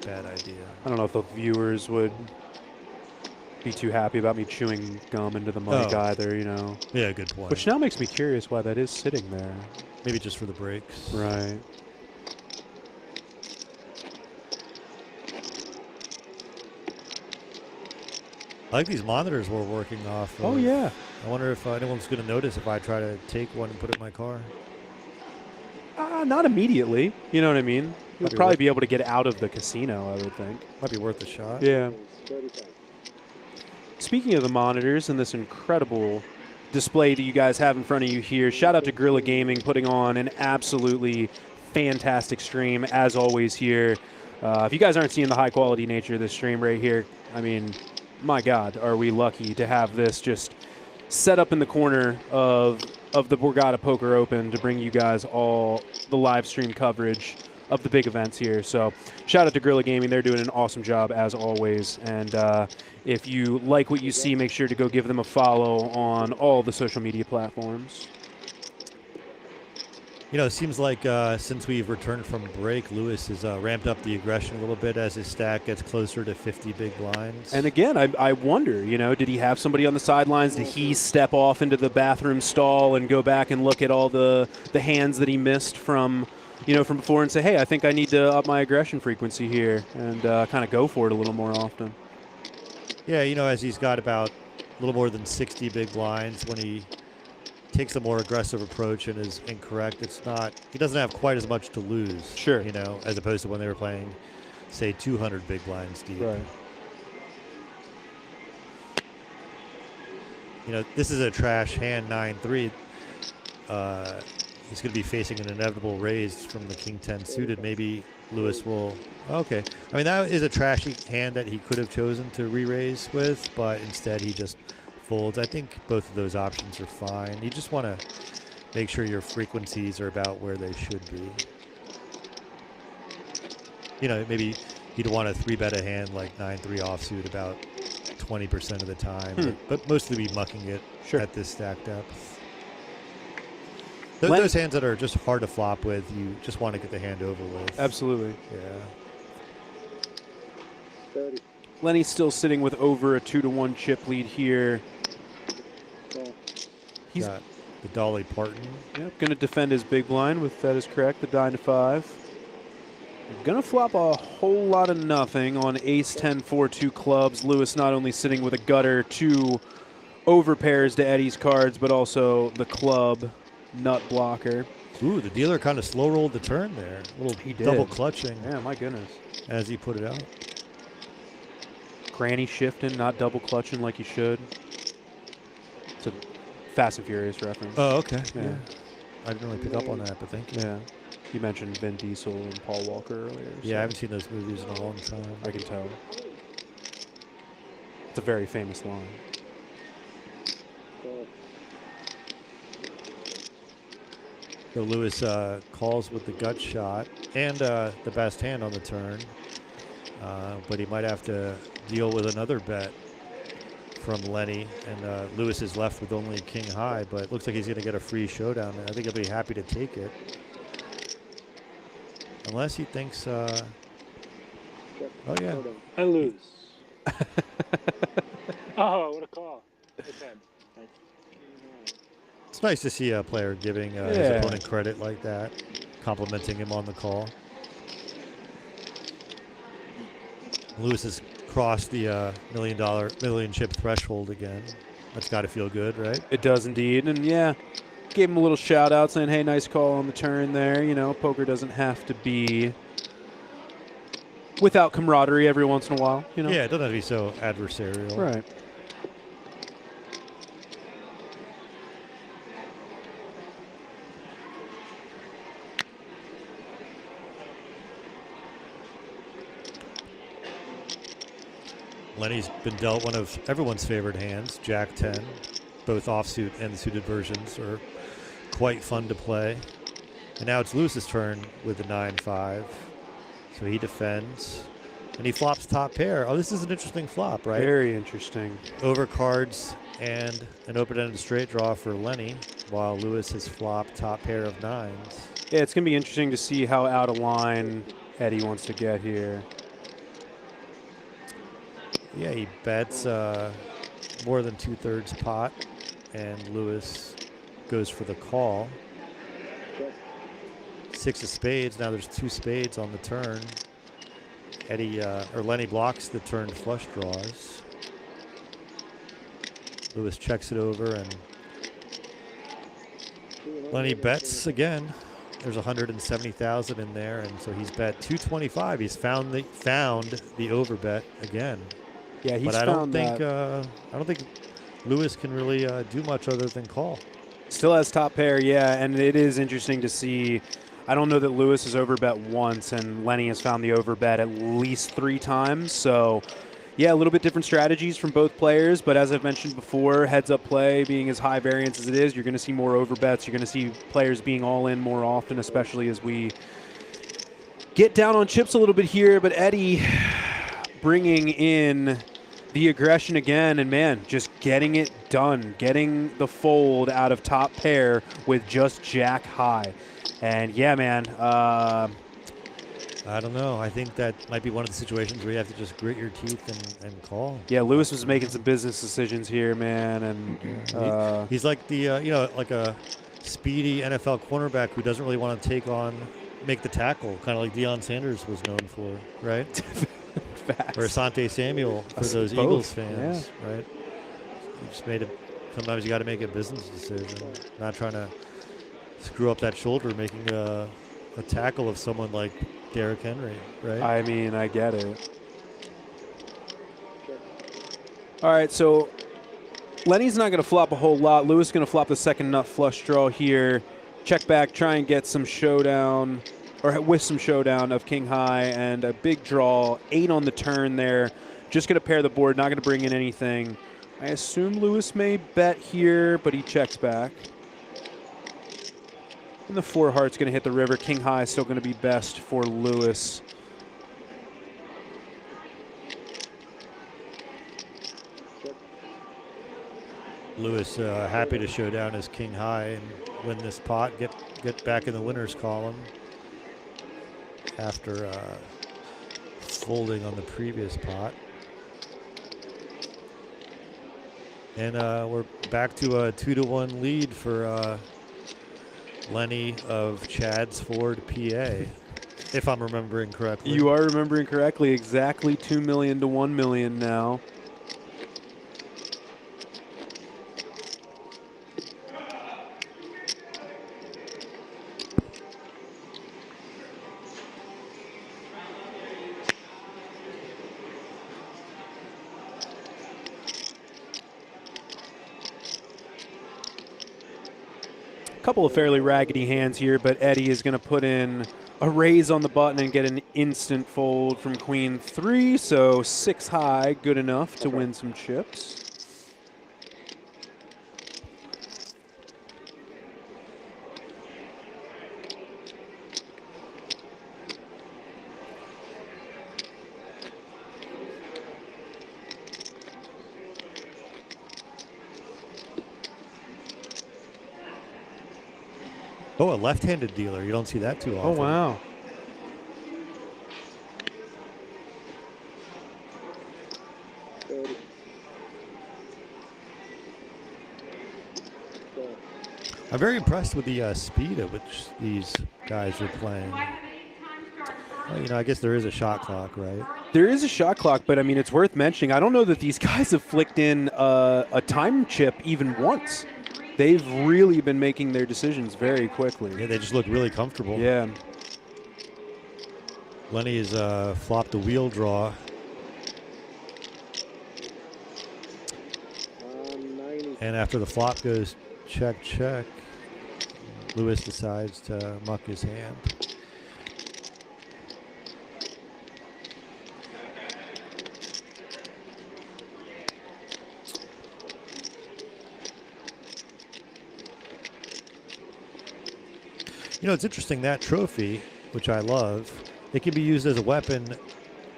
bad idea. I don't know if the viewers would be too happy about me chewing gum into the mic either, you know. Yeah, good point. Which now makes me curious why that is sitting there. Maybe just for the breaks. Right. I like these monitors we're working off of. Oh, yeah. I wonder if anyone's going to notice if I try to take one and put it in my car. Not immediately. You know what I mean? You'll be probably worth- be able to get out of the casino, I would think. Might be worth a shot. Yeah. Speaking of the monitors and this incredible display that you guys have in front of you here, shout out to Gorilla Gaming putting on an absolutely fantastic stream, as always here. If you guys aren't seeing the high-quality nature of this stream right here, I mean, my God, are we lucky to have this just set up in the corner of the Borgata Poker Open to bring you guys all the live stream coverage of the big events here. So shout out to Gorilla Gaming. They're doing an awesome job as always. And if you like what you see, make sure to go give them a follow on all the social media platforms. You know, it seems like since we've returned from break, Lewis has ramped up the aggression a little bit as his stack gets closer to 50 big blinds. And again, I wonder, you know, did he have somebody on the sidelines? Did he step off into the bathroom stall and go back and look at all the hands that he missed from before and say, hey, I think I need to up my aggression frequency here and kind of go for it a little more often? Yeah, you know, as he's got about a little more than 60 big blinds, when he takes a more aggressive approach and is incorrect, he doesn't have quite as much to lose. Sure. You know, as opposed to when they were playing, say, 200 big blinds deep. Right. You know, this is a trash hand 9-3. He's going to be facing an inevitable raise from the King 10 suited. Maybe Lewis will. Okay. I mean, that is a trashy hand that he could have chosen to re-raise with, but instead he just folds. I think both of those options are fine. You just want to make sure your frequencies are about where they should be. You know, maybe you'd want to 3-bet a hand like 9-3 offsuit about 20% of the time, but mostly be mucking it at this stack depth. Those hands that are just hard to flop with, you just want to get the hand over with. Absolutely. Yeah. Lenny's still sitting with over a 2-1 chip lead here. He's got the Dolly Parton. Yep, going to defend his big blind with, that is correct, the 9-5. Gonna flop a whole lot of nothing on ace 10 4 2 clubs. Lewis not only sitting with a gutter, 2 over pairs to Eddie's cards, but also the club nut blocker. Ooh, the dealer kind of slow rolled the turn there. A little double clutching. Yeah, my goodness. As he put it out. Granny shifting, not double clutching like you should. It's a Fast and Furious reference. Oh, okay. Yeah. I didn't really pick up on that, but thank you. Yeah. You mentioned Vin Diesel and Paul Walker earlier. Yeah, I haven't seen those movies in a long time. I can tell. It's a very famous line. So Lewis calls with the gut shot and the best hand on the turn, but he might have to deal with another bet from Lenny, and Lewis is left with only king high, but it looks like he's going to get a free showdown. I think he'll be happy to take it, unless he thinks. Oh yeah, I lose. Oh, what a call! Okay. it's nice to see a player giving his opponent credit like that, complimenting him on the call. Lewis has crossed the million chip threshold again. That's got to feel good, right? It does indeed. And yeah, gave him a little shout out saying, hey, nice call on the turn there. You know, poker doesn't have to be without camaraderie every once in a while, you know? Yeah, it doesn't have to be so adversarial. Right. Lenny's been dealt one of everyone's favorite hands, Jack 10. Both offsuit and suited versions are quite fun to play. And now it's Lewis's turn with the 9-5. So he defends. And he flops top pair. Oh, this is an interesting flop, right? Very interesting. Overcards and an open-ended straight draw for Lenny, while Lewis has flopped top pair of nines. Yeah, it's going to be interesting to see how out of line Eddie wants to get here. Yeah, he bets more than 2/3 pot, and Lewis goes for the call. 6 of spades. Now there's 2 spades on the turn. Lenny blocks the turn flush draws. Lewis checks it over, and Lenny bets again. There's 170,000 in there, and so he's bet 225. He's found the overbet again. Yeah, he's but I don't think Lewis can really do much other than call. Still has top pair, yeah, and it is interesting to see. I don't know that Lewis has overbet once, and Lenny has found the overbet at least 3 times. So, yeah, a little bit different strategies from both players, but as I've mentioned before, heads-up play being as high variance as it is, you're going to see more overbets. You're going to see players being all in more often, especially as we get down on chips a little bit here. But Eddie bringing in the aggression again, and man, just getting it done, getting the fold out of top pair with just jack high. And yeah, man, I don't know. I think that might be one of the situations where you have to just grit your teeth and call. Yeah, Lewis was making some business decisions here, man, and he's like the like a speedy NFL cornerback who doesn't really want to make the tackle, kind of like Deion Sanders was known for, right? Facts. Or Asante Samuel for those both. Eagles fans, right? You just made it. Sometimes you got to make a business decision, not trying to screw up that shoulder, making a tackle of someone like Derrick Henry, right? I mean, I get it. All right, so Lenny's not going to flop a whole lot. Lewis going to flop the second nut flush draw here. Check back, try and get some showdown, or with some showdown of king high and a big draw. 8 on the turn there. Just going to pair the board, not going to bring in anything. I assume Lewis may bet here, but he checks back. And the 4 heart's going to hit the river. King high is still going to be best for Lewis. Lewis happy to show down his king high and win this pot, get back in the winner's column after folding on the previous pot. And we're back to a 2-1 lead for Lenny of Chad's Ford, PA. If I'm remembering correctly. You are remembering correctly. Exactly 2 million to 1 million now. Couple of fairly raggedy hands here, but Eddie is going to put in a raise on the button and get an instant fold from Queen 3, so 6 high, good enough to win some chips. Oh, a left-handed dealer. You don't see that too often. Oh, wow. I'm very impressed with the speed at which these guys are playing. Well, you know, I guess there is a shot clock, right? There is a shot clock, but I mean, it's worth mentioning. I don't know that these guys have flicked in a time chip even once. They've really been making their decisions very quickly. Yeah, they just look really comfortable. Yeah. Lenny has flopped a wheel draw. And after the flop goes check, check, Lewis decides to muck his hand. You know, it's interesting, that trophy, which I love, it can be used as a weapon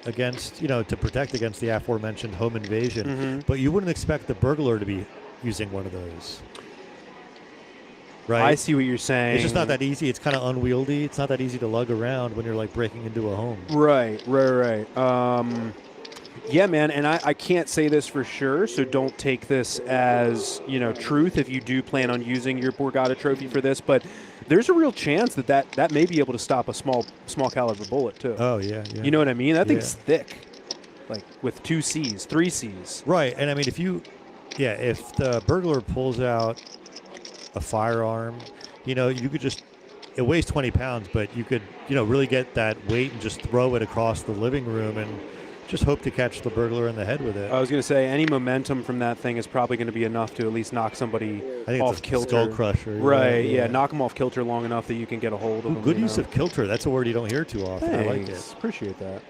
against, you know, to protect against the aforementioned home invasion. But you wouldn't expect the burglar to be using one of those. Right? I see what you're saying. It's just not that easy. It's kind of unwieldy. It's not that easy to lug around when you're like breaking into a home. Right. Yeah, man, and I can't say this for sure, so don't take this as, you know, truth if you do plan on using your Borgata trophy for this, but there's a real chance that may be able to stop a small caliber bullet too. Oh, yeah. You know what I mean? That thing's thick, like with 2 Cs, 3 Cs. Right, and I mean, if the burglar pulls out a firearm, you know, you could just, it weighs 20 pounds, but you could, you know, really get that weight and just throw it across the living room and just hope to catch the burglar in the head with it. I was going to say, any momentum from that thing is probably going to be enough to at least knock somebody off kilter. Skull crusher. Right, yeah, knock them off kilter long enough that you can get a hold of them. Good use of kilter. That's a word you don't hear too often. Thanks. I like it. Appreciate that.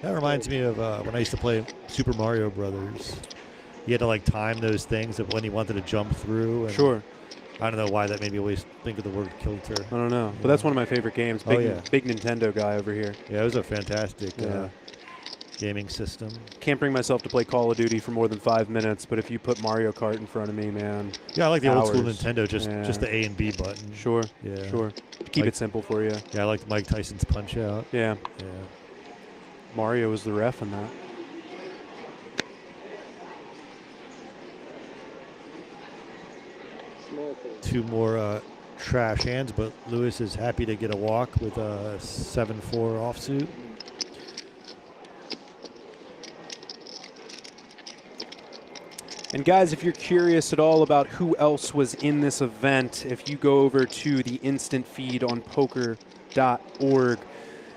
That reminds me of when I used to play Super Mario Brothers. You had to like time those things of when you wanted to jump through. And Sure. I don't know why that made me always think of the word kilter. I don't know, but that's one of my favorite games. Big Nintendo guy over here. Yeah, it was a fantastic gaming system. Can't bring myself to play Call of Duty for more than 5 minutes, but if you put Mario Kart in front of me, man. Yeah, I like the old school Nintendo, just the A and B button. Sure. Yeah. Sure. Keep it simple for you. Yeah, I liked Mike Tyson's Punch Out. Yeah. Yeah. Mario was the ref in that. Two more trash hands, but Lewis is happy to get a walk with a 7-4 offsuit. And guys, if you're curious at all about who else was in this event, if you go over to the instant feed on poker.org,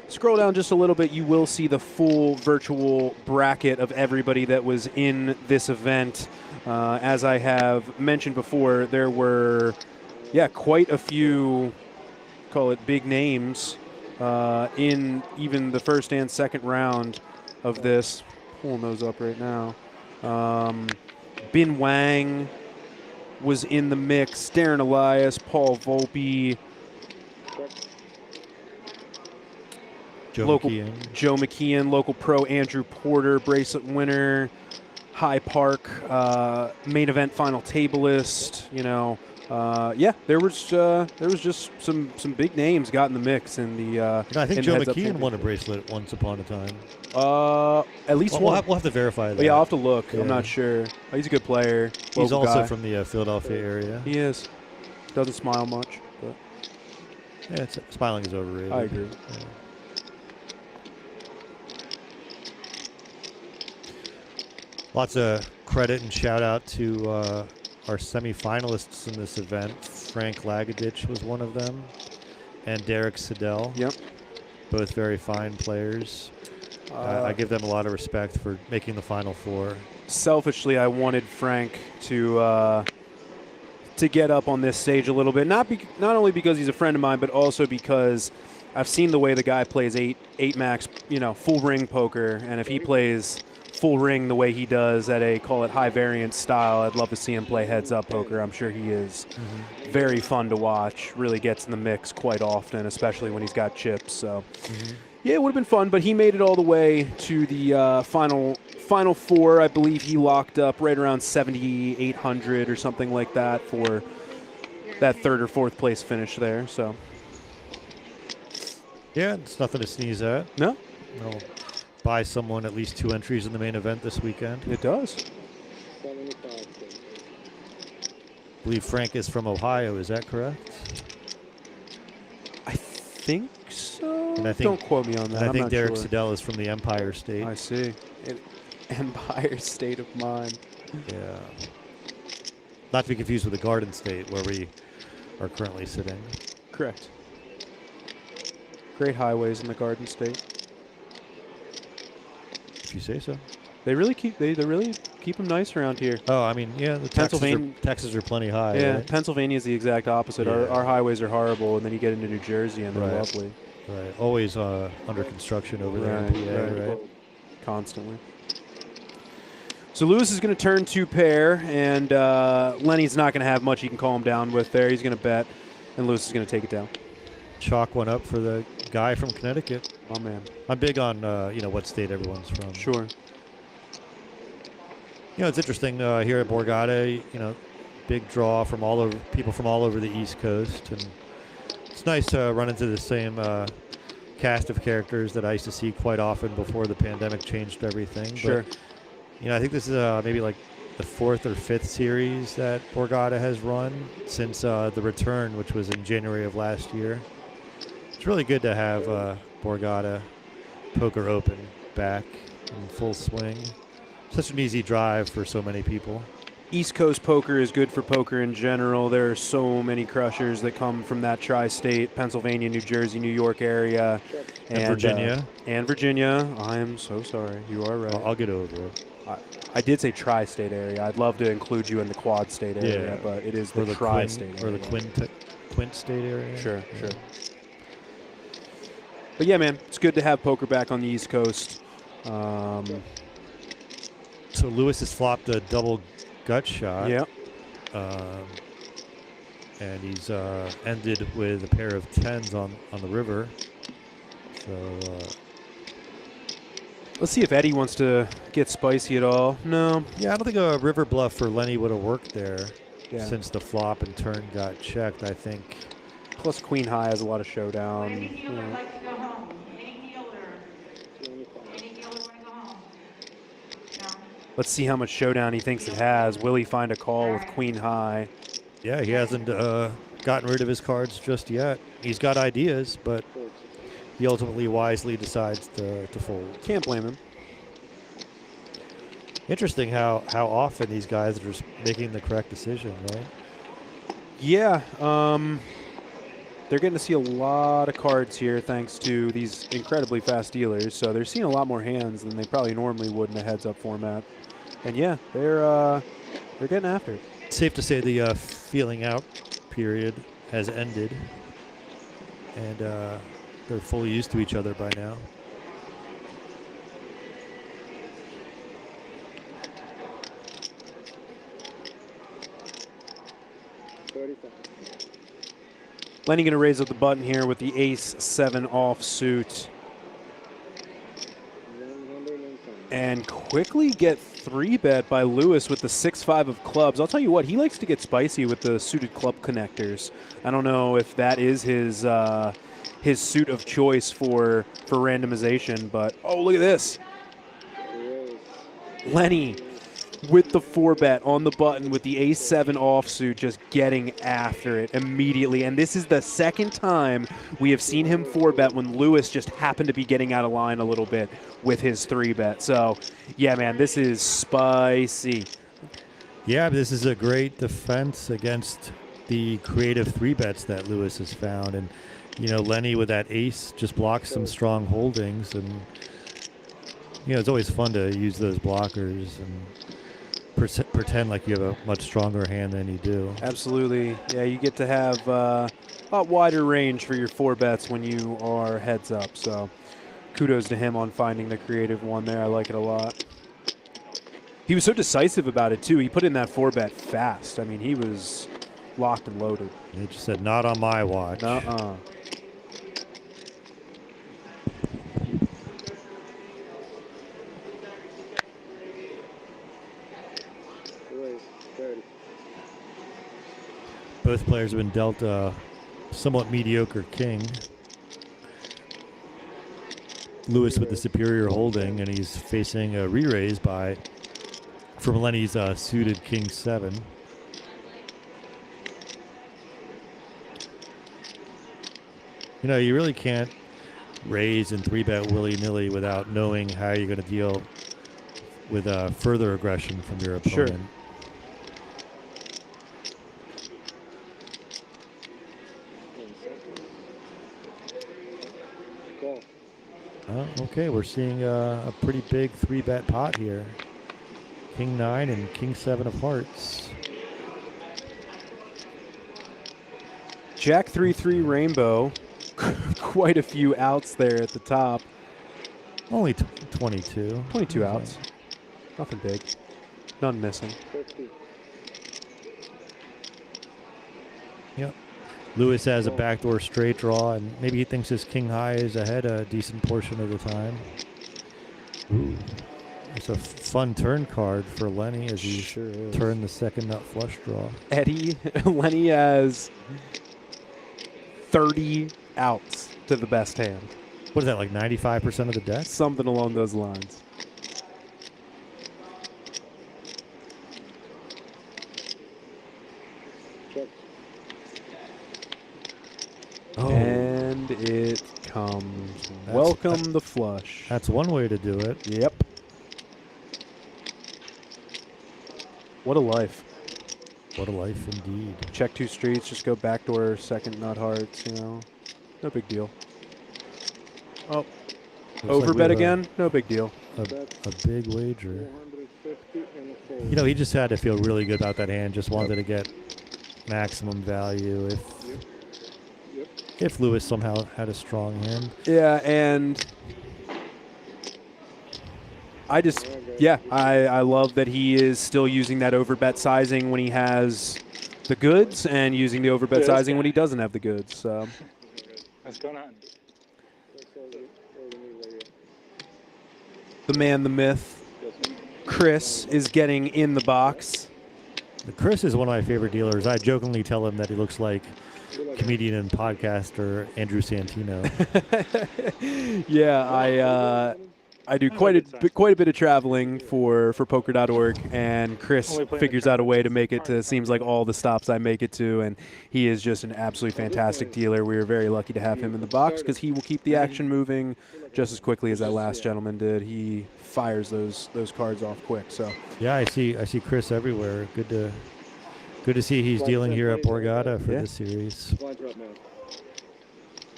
scroll down just a little bit, you will see the full virtual bracket of everybody that was in this event. As I have mentioned before, there were, quite a few, call it big names, in even the first and second round of this. Pulling those up right now. Bin Wang was in the mix. Darren Elias, Paul Volpe, Joe McKeon, local pro Andrew Porter, bracelet winner. High Park, main event final tableist. You know, there was just some big names got in the mix in the. I think Joe McKeon won a bracelet once upon a time. At least one. We'll have to verify that. Yeah, I'll have to look. Yeah. I'm not sure. He's a good player. He's also guy. from the Philadelphia area. He is. Doesn't smile much, but Yeah, smiling is overrated. I agree. Yeah. Lots of credit and shout out to our semifinalists in this event. Frank Lagadich was one of them, and Derek Siddell. Yep. Both very fine players. I give them a lot of respect for making the Final Four. Selfishly, I wanted Frank to get up on this stage a little bit. Not only because he's a friend of mine, but also because I've seen the way the guy plays eight max, full ring poker, and if he plays full ring the way he does at a, call it, high variance style, I'd love to see him play heads up poker. I'm sure he is very fun to watch, really gets in the mix quite often, especially when he's got chips. So yeah, it would have been fun, but he made it all the way to the final four. I believe he locked up right around 7,800 or something like that for that third or fourth place finish there. So yeah, it's nothing to sneeze at. No. Buy someone at least 2 entries in the main event this weekend. It does. 75. I believe Frank is from Ohio. Is that correct? I think so. And I think, don't quote me on that. And I I'm think not Derek sure. Siddell is from the Empire State. I see. Empire State of Mind. Yeah. Not to be confused with the Garden State, where we are currently sitting. Correct. Great highways in the Garden State. If you say so. They really keep them nice around here. Oh, I mean, yeah, the taxes are plenty high. Yeah, right? Pennsylvania is the exact opposite. Yeah. Our highways are horrible, and then you get into New Jersey, and they're Right. lovely. Right. Always under construction over there in PA, right? Constantly. So Lewis is going to turn 2 pair, and Lenny's not going to have much he can calm him down with there. He's going to bet, and Lewis is going to take it down. Chalk one up for the guy from Connecticut. Oh, man. I'm big on, what state everyone's from. Sure. It's interesting here at Borgata, big draw from people from all over the East Coast. And it's nice to run into the same cast of characters that I used to see quite often before the pandemic changed everything. Sure. But, I think this is maybe like the 4th or 5th series that Borgata has run since the return, which was in January of last year. It's really good to have Borgata Poker Open back in full swing. Such an easy drive for so many people. East Coast poker is good for poker in general. There are so many crushers that come from that tri-state, Pennsylvania, New Jersey, New York area. And Virginia. And Virginia. I am so sorry. You are right. I'll get over it. I did say tri-state area. I'd love to include you in the quad state area, but it is the tri-state area. Or the Quint state area. Sure. But yeah, man, it's good to have poker back on the East Coast. So Lewis has flopped a double gut shot. Yep. And he's ended with a pair of 10s on the river. So let's see if Eddie wants to get spicy at all. No. Yeah, I don't think a river bluff for Lenny would have worked there since the flop and turn got checked, I think. Plus Queen High has a lot of showdown. Any dealer likes to go home? Any dealer want to go home? No? Let's see how much showdown he thinks it has. Will he find a call with Queen High? Yeah, he hasn't gotten rid of his cards just yet. He's got ideas, but he ultimately wisely decides to fold. Can't blame him. Interesting how often these guys are just making the correct decision, right? Yeah. They're getting to see a lot of cards here thanks to these incredibly fast dealers. So they're seeing a lot more hands than they probably normally would in a heads-up format. And yeah, they're getting after it. Safe to say the feeling out period has ended, and they're fully used to each other by now. Lenny going to raise up the button here with the ace-7 offsuit. And quickly get 3-bet by Lewis with the 6-5 of clubs. I'll tell you what, he likes to get spicy with the suited club connectors. I don't know if that is his suit of choice for randomization, but oh, look at this. Lenny with the 4-bet on the button with the ace-7 offsuit, just getting after it immediately. And this is the second time we have seen him 4-bet when Lewis just happened to be getting out of line a little bit with his 3-bet. So, yeah, man, this is spicy. Yeah, this is a great defense against the creative 3-bets that Lewis has found. And, you know, Lenny with that ace just blocks some strong holdings. And, you know, it's always fun to use those blockers and pretend like you have a much stronger hand than you do. Absolutely. Yeah, you get to have a lot wider range for your 4-bets when you are heads up. So kudos to him on finding the creative one there. I like it a lot. He was so decisive about it, too. He put in that 4-bet fast. I mean, he was locked and loaded. He just said, not on my watch. Nuh-uh. Both players have been dealt a somewhat mediocre king. Lewis with the superior holding, and he's facing a re-raise from Lenny's suited king 7. You know, you really can't raise and 3-bet willy-nilly without knowing how you're going to deal with further aggression from your opponent. Sure. Okay, we're seeing a pretty big 3-bet pot here. King 9 and King 7 of hearts. Jack 3-3 rainbow. Quite a few outs there at the top. Only 22. 22 outs. Nothing big. None missing. Yep. Lewis has a backdoor straight draw, and maybe he thinks his king high is ahead a decent portion of the time. Ooh. It's a fun turn card for Lenny as he turned the second nut flush draw. Lenny has 30 outs to the best hand. What is that, like 95% of the deck? Something along those lines. And it comes. Welcome the flush. That's one way to do it. Yep. What a life. What a life indeed. Check 2 streets, just go backdoor second nut hearts, you know. No big deal. Oh. Overbet again? No big deal. A big wager. You know, he just had to feel really good about that hand, just wanted to get maximum value if Lewis somehow had a strong hand. Yeah, and I love that he is still using that overbet sizing when he has the goods and using the overbet sizing when he doesn't have the goods. So. What's going on? The man, the myth, Chris is getting in the box. Chris is one of my favorite dealers. I jokingly tell him that he looks like comedian and podcaster Andrew Santino. Yeah, I do quite a bit of traveling for poker.org, and Chris figures out a way to make it to seems like all the stops I make it to, and he is just an absolutely fantastic dealer. We are very lucky to have him in the box because he will keep the action moving just as quickly as that last gentleman did. He fires those cards off quick. So yeah, I see Chris everywhere. Good to see he's dealing here at Borgata for this series. Blinds are up now.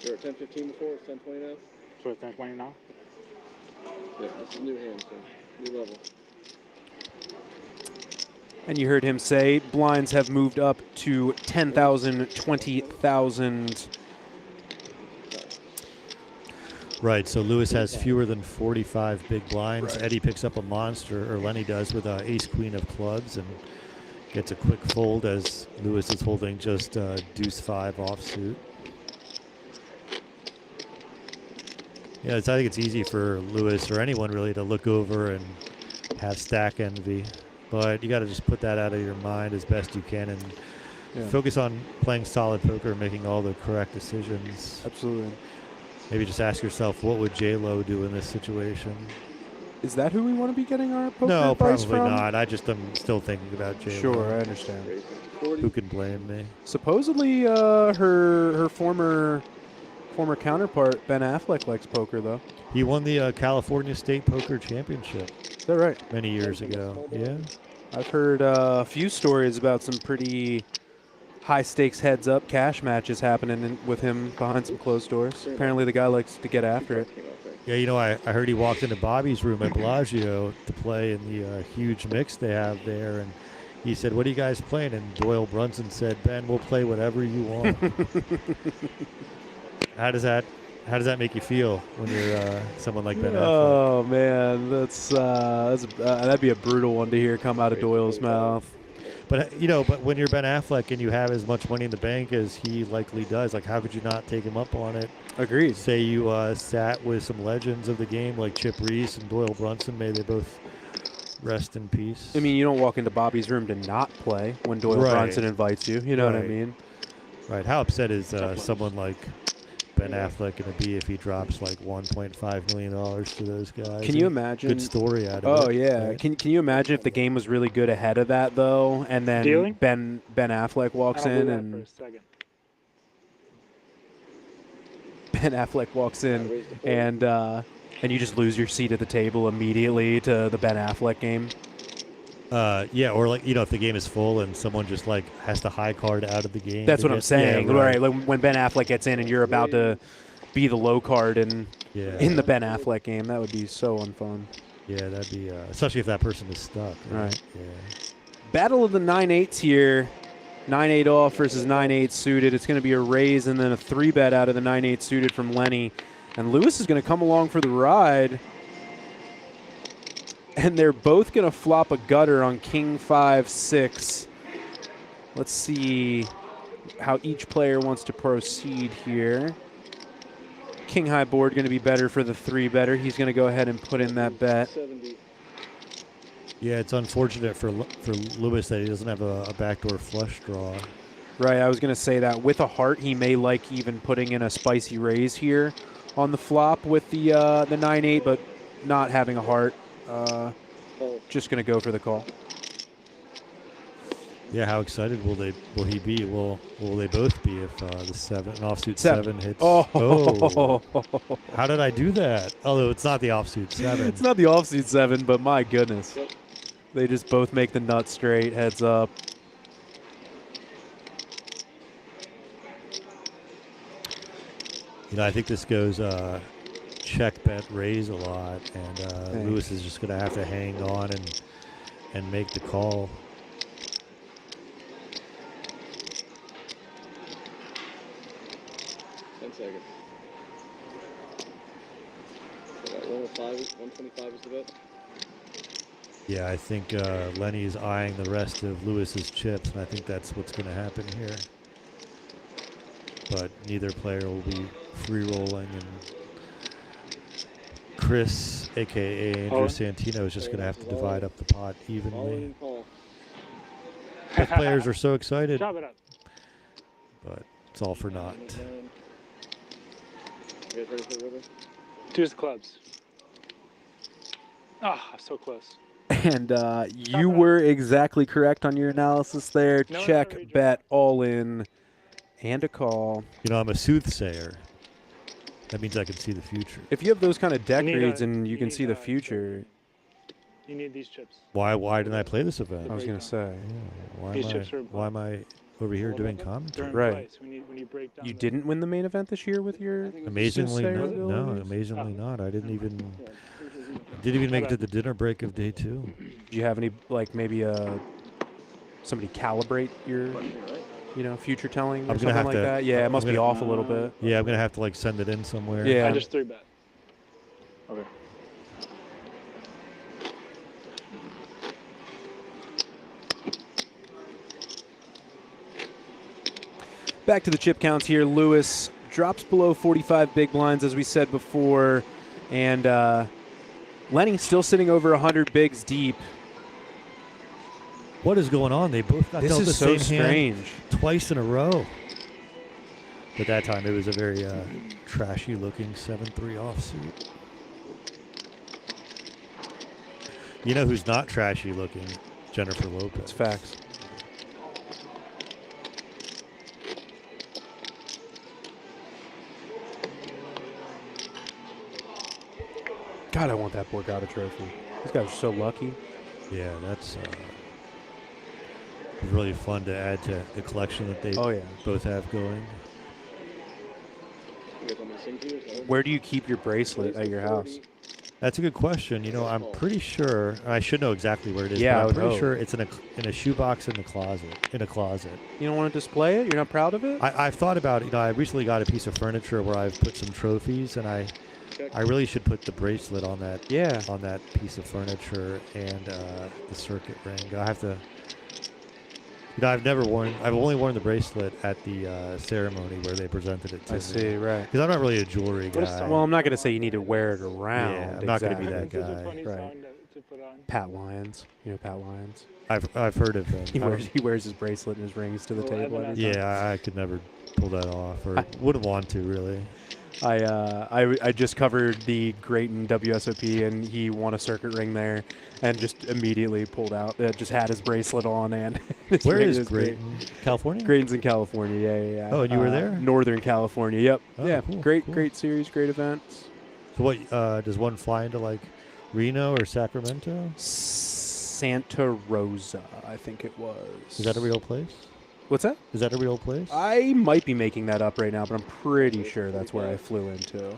You're at 10:15 before, it's 10:20 now? So it's 10:20 now? Yeah, this is a new hand, so new level. And you heard him say blinds have moved up to 10,000, 20,000. Right, so Lewis has fewer than 45 big blinds. Eddie picks up a monster, or Lenny does, with ace queen of clubs and gets a quick fold as Lewis is holding just deuce 5 offsuit. Yeah, I think it's easy for Lewis or anyone really to look over and have stack envy, but you got to just put that out of your mind as best you can and focus on playing solid poker and making all the correct decisions. Absolutely. Maybe just ask yourself, what would J-Lo do in this situation? Is that who we want to be getting our poker No, advice probably from? not. I just am still thinking about Jay. Sure, I understand. Who can blame me? Supposedly, her former counterpart Ben Affleck likes poker, though. He won the California State Poker Championship. Is that right? Many years ago. Yeah. I've heard a few stories about some pretty high-stakes heads-up cash matches happening with him behind some closed doors. Apparently, the guy likes to get after it. Yeah, you know, I heard he walked into Bobby's room at Bellagio to play in the huge mix they have there, and he said, "What are you guys playing?" And Doyle Brunson said, "Ben, we'll play whatever you want." How does that make you feel when you're someone like Ben Affleck? Oh man, that'd be a brutal one to hear come out of Doyle's mouth. But but when you're Ben Affleck and you have as much money in the bank as he likely does, like how could you not take him up on it? Agreed. Say you sat with some legends of the game like Chip Reese and Doyle Brunson. May they both rest in peace. I mean, you don't walk into Bobby's room to not play when Doyle Brunson invites you. You know what I mean? Right. How upset is someone like Ben Affleck going to be if he drops like $1.5 million to those guys? Can you imagine? Good story out of it. Oh yeah. Right. Can you imagine if the game was really good ahead of that though, and then Ben Affleck walks in and Ben Affleck walks in and you just lose your seat at the table immediately to the Ben Affleck game? Yeah, or like if the game is full and someone just like has to high card out of the game. That's what I'm saying. Yeah, right. Like when Ben Affleck gets in and you're about to be the low card in the Ben Affleck game, that would be so unfun. Yeah, that'd be especially if that person is stuck. Right. Yeah. Battle of the 9-8s here. 9-8 off versus 9-8 suited. It's going to be a raise and then a 3-bet out of the 9-8 suited from Lenny. And Lewis is going to come along for the ride. And they're both going to flop a gutter on King 5-6. Let's see how each player wants to proceed here. King high board going to be better for the 3-better. He's going to go ahead and put in that bet. Yeah, it's unfortunate for Lewis that he doesn't have a backdoor flush draw. Right, I was going to say that. With a heart, he may like even putting in a spicy raise here on the flop with the 9-8, but not having a heart. Just going to go for the call. Yeah, how excited will he be? Will they both be if the offsuit 7 hits? Oh. How did I do that? Although it's not the offsuit 7. It's not the offsuit 7, but my goodness. They just both make the nut straight, heads up. I think this goes check, bet, raise a lot, and Lewis is just going to have to hang on and make the call. Seconds. So that 125 is the bet. Yeah, I think Lenny is eyeing the rest of Lewis's chips, and I think that's what's going to happen here. But neither player will be free rolling, and Chris, aka Andrew Santino, is just going to have to divide up the pot evenly. Both players are so excited, but it's all for naught. You guys ready for the river? Deuce clubs. Ah, so close. And you were exactly correct on your analysis there. Check, bet, all in, and a call. I'm a soothsayer. That means I can see the future. If you have those kind of deck reads and you can see the future. You need these chips. Why didn't I play this event? I was going to say. Yeah, why am I over here doing commentary? Right. When you break down you didn't win the main event this year with your amazingly amazingly not. I didn't even make it to the dinner break of day 2. Do you have any maybe somebody calibrate your future telling or something like that? Yeah, it must be off a little bit. Yeah, I'm gonna have to send it in somewhere. Yeah, I just 3-bet. Okay. Back to the chip counts here. Lewis drops below 45 big blinds, as we said before, and Lenny still sitting over 100 bigs deep. What is going on? They both got dealt the same strange. Hand twice in a row. But that time it was a very trashy-looking 7-3 offsuit. You know who's not trashy looking? Jennifer Lopez. It's facts. God, I want that Borgata trophy. These guys are so lucky. Yeah, that's really fun to add to the collection that they both have going. Where do you keep your bracelet at your house? That's a good question. You know, I'm pretty sure I should know exactly where it is. Yeah, but I I'm would pretty hope. sure it's in a shoebox in the closet. In a closet. You don't want to display it? You're not proud of it? I've thought about it. You know, I recently got a piece of furniture where I've put some trophies, and I really should put the bracelet on that. Yeah. On that piece of furniture and the circuit ring. I have to. You know, I've only worn the bracelet at the ceremony where they presented it to me. I see, right. Because I'm not really a jewelry guy. Well, I'm not going to say you need to wear it around. Yeah, I'm not going to be that exactly. guy. Right. Pat Lyons. You know Pat Lyons? I've heard of him. He wears his bracelet and his rings to the table every time. Yeah, I could never pull that off, or wouldn't want to really. I just covered the Grayton WSOP, and he won a circuit ring there, and just immediately pulled out. Just had his bracelet on, and his Where ring is was Grayton? California? Grayton's in California. Yeah. Oh, and you were there? Northern California. Yep. Oh, yeah. cool, Great series, great events. So what does one fly into like Reno or Sacramento? Santa Rosa, I think it was. Is that a real place? What's that? Is that a real place? I might be making that up right now, but I'm pretty sure that's where I flew into.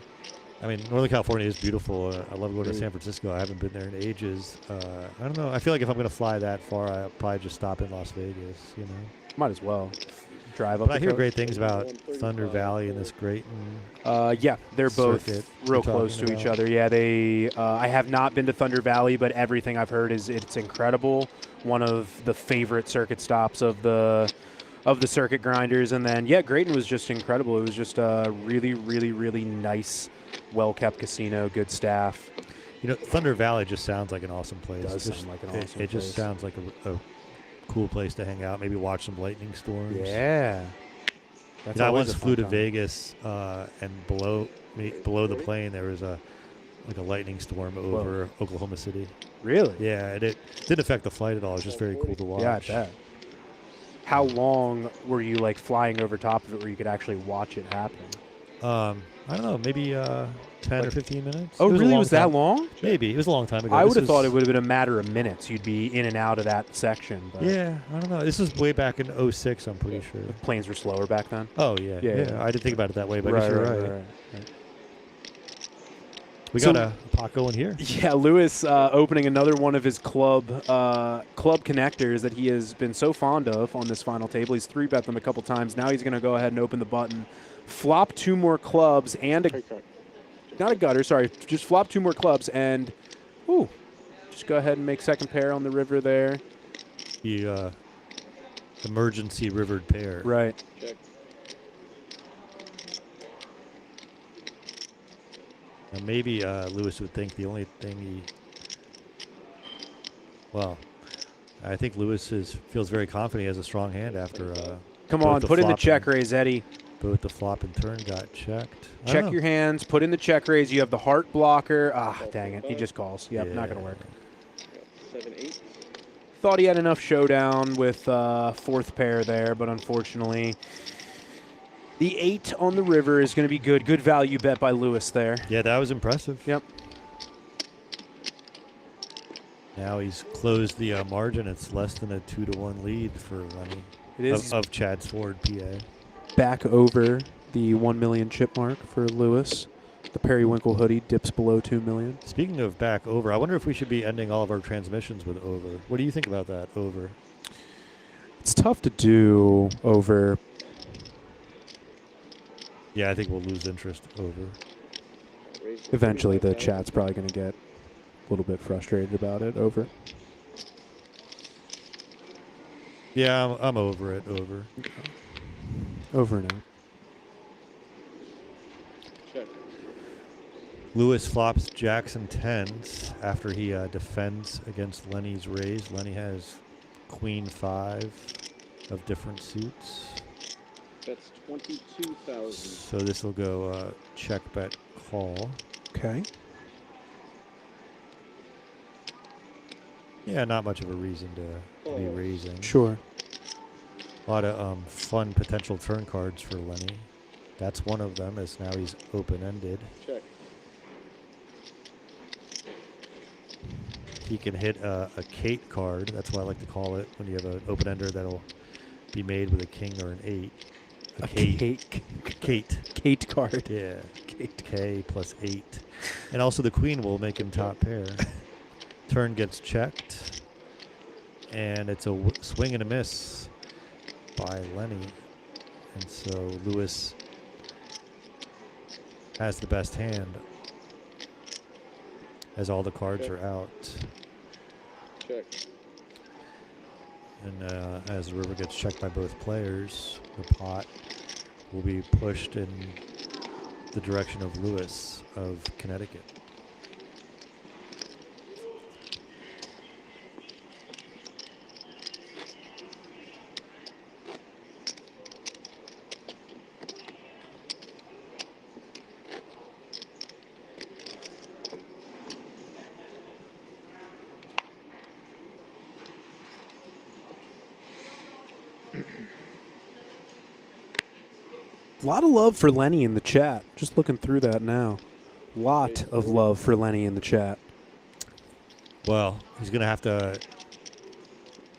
I mean, Northern California is beautiful. I love going to San Francisco. I haven't been there in ages. I don't know. I feel like if I'm going to fly that far, I'll probably just stop in Las Vegas, you know. Might as well. Drive up. But I hear great things about Thunder Valley and this Grayton. Yeah, they're both real close to each other. Yeah, they. I have not been to Thunder Valley, but everything I've heard is it's incredible. One of the favorite circuit stops of the circuit grinders. And then, yeah, Grayton was just incredible. It was just a really, really, really nice, well-kept casino, good staff. You know, Thunder Valley just sounds like an awesome place. It does sound like an awesome place. It just sounds like a cool place to hang out, maybe watch some lightning storms. Yeah. You know, I once flew to Vegas, and below the plane there was a lightning storm over Oklahoma City. Really? Yeah, and it didn't affect the flight at all. It was just very cool to watch. Yeah, I bet. How long were you like flying over top of it where you could actually watch it happen? I don't know, maybe 10 or 15 minutes. Oh, really? Was that long? Maybe. It was a long time ago. I would have thought it would have been a matter of minutes. You'd be in and out of that section. But yeah, I don't know. This was way back in 06, I'm pretty sure. The planes were slower back then? Oh, yeah. Yeah. I didn't think about it that way, but I guess you're right. We got a pot going here. Yeah, Lewis opening another one of his club connectors that he has been so fond of on this final table. He's 3-bet them a couple times. Now he's going to go ahead and open the button. Flop 2 more clubs and not a gutter, sorry. Just flop 2 more clubs and, just go ahead and make second pair on the river there. The emergency rivered pair. Right. Check. Now maybe Lewis would think the only thing I think Lewis feels very confident he has a strong hand after. Come on, put in the check raise, Eddie. Both the flop and turn got checked. Check your hands, put in the check raise. You have the heart blocker. Ah, dang it. He just calls. Yep, not going to work. 7-8. Thought he had enough showdown with fourth pair there, but unfortunately, the 8 on the river is going to be good. Good value bet by Lewis there. Yeah, that was impressive. Yep. Now he's closed the margin. It's less than a 2-1 lead for Lenny. It is of Chad's Ford, PA. Back over the 1 million chip mark for Lewis. The Periwinkle hoodie dips below 2 million. Speaking of back over, I wonder if we should be ending all of our transmissions with over. What do you think about that, over? It's tough to do over. Yeah, I think we'll lose interest over. Eventually, the chat's probably going to get a little bit frustrated about it, over. Yeah, I'm over it, over. Over and out. Check. Lewis flops Jackson 10s after he defends against Lenny's raise. Lenny has Queen 5 of different suits. That's 22,000. So this will go check, bet, call. Okay. Yeah, not much of a reason to be raising. Sure. A lot of fun potential turn cards for Lenny. That's one of them, as now he's open-ended. Check. He can hit a Kate card. That's what I like to call it, when you have an open-ender that'll be made with a king or an 8. A Kate. Kate card. Yeah. Kate. K plus 8. And also the queen will make him top pair. Turn gets checked. And it's a swing and a miss by Lenny. And so Lewis has the best hand, as all the cards are out. Check. And as the river gets checked by both players, the pot will be pushed in the direction of Lewis of Connecticut. A lot of love for Lenny in the chat. Just looking through that now. Lot of love for Lenny in the chat. Well, he's going to have to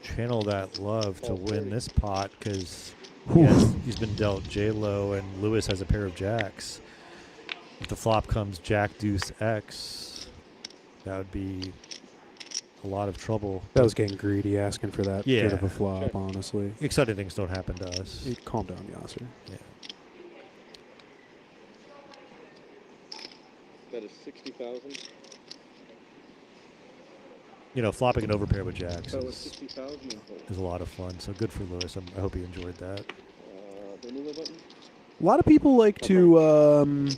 channel that love to win this pot, because he's been dealt J-Lo and Lewis has a pair of jacks. If the flop comes Jack, Deuce, X, that would be a lot of trouble. That was getting greedy, asking for that Yeah. bit of a flop, honestly. Exciting things don't happen to us. Hey, calm down, Yasser. Yeah. That is 60,000. You know, flopping an overpair with jacks That was is 60,000 and fold. a lot of fun. So good for Lewis. I hope he enjoyed that. The removal button. A lot of people like to,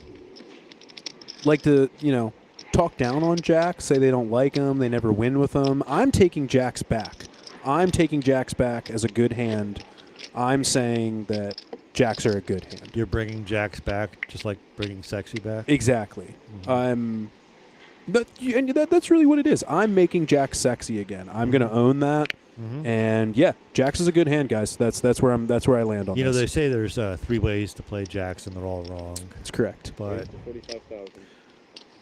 talk down on jacks, say they don't like them, they never win with them. I'm taking jacks back. I'm taking jacks back as a good hand. I'm saying that jacks are a good hand. You're bringing jacks back, just like bringing sexy back. Exactly. That's really what it is. I'm making jacks sexy again. I'm going to own that. And yeah, jacks is a good hand, guys. That's where I land on You know, this. they say there's 3 ways to play jacks, and they're all wrong. That's correct. But 45,000.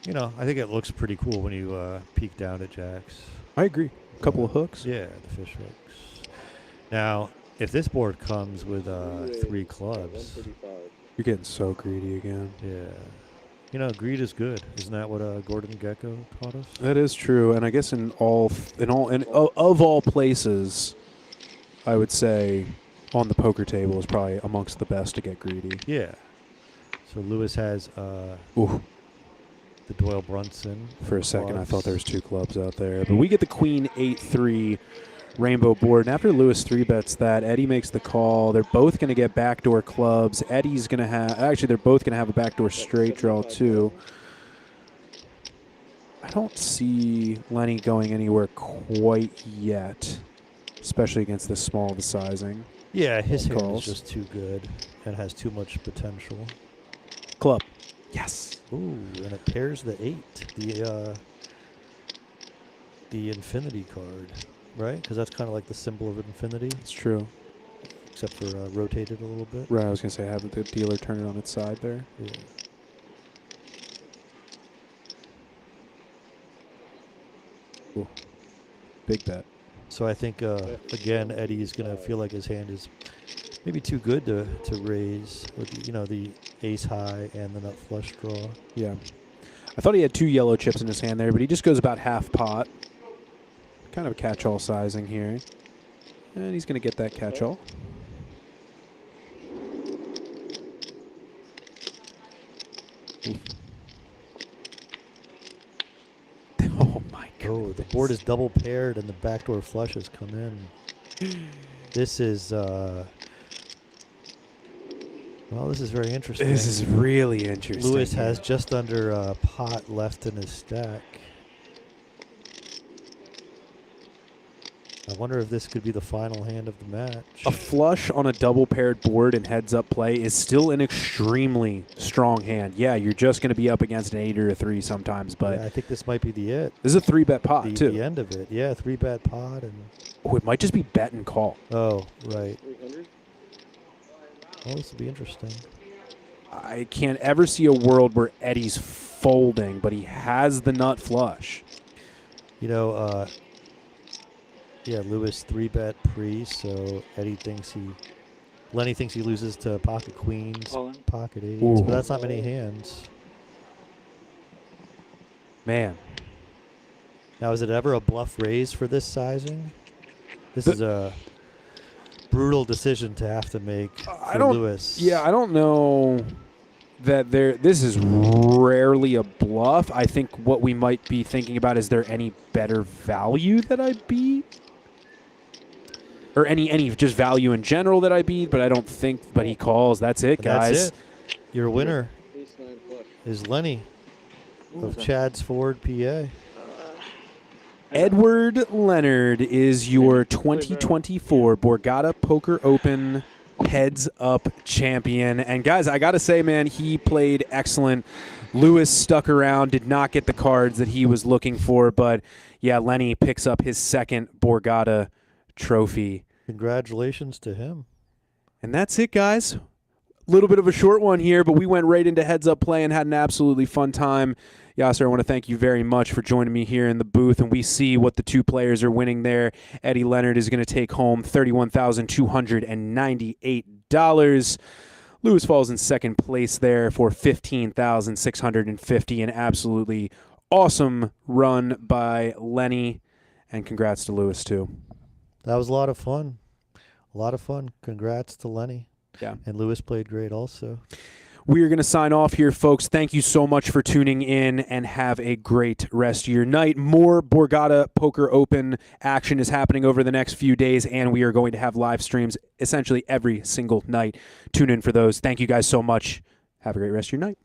you know, I think it looks pretty cool when you peek down at jacks. I agree. A couple of hooks. Yeah, the fish hooks. Now, if this board comes with 3 clubs, 135. You're getting so greedy again. yeah. You know, greed is good. Isn't that what Gordon Gekko taught us? That is true, and I guess of all places, I would say on the poker table is probably amongst the best to get greedy. Yeah. So Lewis has Ooh. the Doyle Brunson. For a second, I clubs. thought there was 2 clubs out there, but we get the Queen 8-3 rainbow board, and after Lewis 3-bets that, Eddie makes the call. They're both going to get backdoor clubs. Eddie's going to have, actually, they're both going to have a backdoor straight draw too. I don't see Lenny going anywhere quite yet, especially against this small of a sizing. Yeah, his hand Calls. is just too good and has too much potential. Club. Yes. Ooh, and it pairs the 8, the infinity card, right? Because that's kind of like the symbol of infinity, It's true. except for rotated a little bit. Right, I was going to say, have the dealer turn it on its side there. Yeah. Ooh. Big bet. So I think, again, Eddie's going to feel like his hand is maybe too good to raise with, the ace high and the nut flush draw. Yeah. I thought he had 2 yellow chips in his hand there, but he just goes about half pot. Kind of a catch-all sizing here. And he's going to get that catch-all. Oh, my God. Oh, the board is double paired and the backdoor flush has come in. This is, well, this is very interesting. This is really interesting. Lewis has just under a pot left in his stack. I wonder if this could be the final hand of the match. A flush on a double paired board and heads up play is still an extremely strong hand. Yeah, you're just going to be up against an 8 or a 3 sometimes, but yeah, I think this might be the it. This is a 3-bet pot, too. The end of it. Yeah, 3-bet pot. And oh, it might just be bet and call. Oh, right. 300? Oh, this will be interesting. I can't ever see a world where Eddie's folding, but he has the nut flush. You know, yeah, Lewis 3-bet pre, so Lenny thinks he loses to pocket queens, pocket eights, but that's not many hands. Man. Now, is it ever a bluff raise for this sizing? This is a brutal decision to have to make for Lewis. Yeah, I don't know that this is rarely a bluff. I think what we might be thinking about, is there any better value that I beat? Or any just value in general that I beat, but I don't think, but he calls. That's it, guys. That's it. Your winner is Lenny of Chad's Ford, PA. Edward Leonard is your 2024 Borgata Poker Open heads-up champion. And, guys, I got to say, man, he played excellent. Lewis stuck around, did not get the cards that he was looking for. But, yeah, Lenny picks up his second Borgata trophy. Congratulations to him. And that's it, guys. A little bit of a short one here, but we went right into heads-up play and had an absolutely fun time. Yasser, I want to thank you very much for joining me here in the booth, and we see what the two players are winning there. Eddie Leonard is going to take home $31,298. Lewis falls in second place there for $15,650. An absolutely awesome run by Lenny, and congrats to Lewis, too. That was a lot of fun. A lot of fun. Congrats to Lenny. Yeah. And Lewis played great also. We are going to sign off here, folks. Thank you so much for tuning in, and have a great rest of your night. More Borgata Poker Open action is happening over the next few days, and we are going to have live streams essentially every single night. Tune in for those. Thank you guys so much. Have a great rest of your night.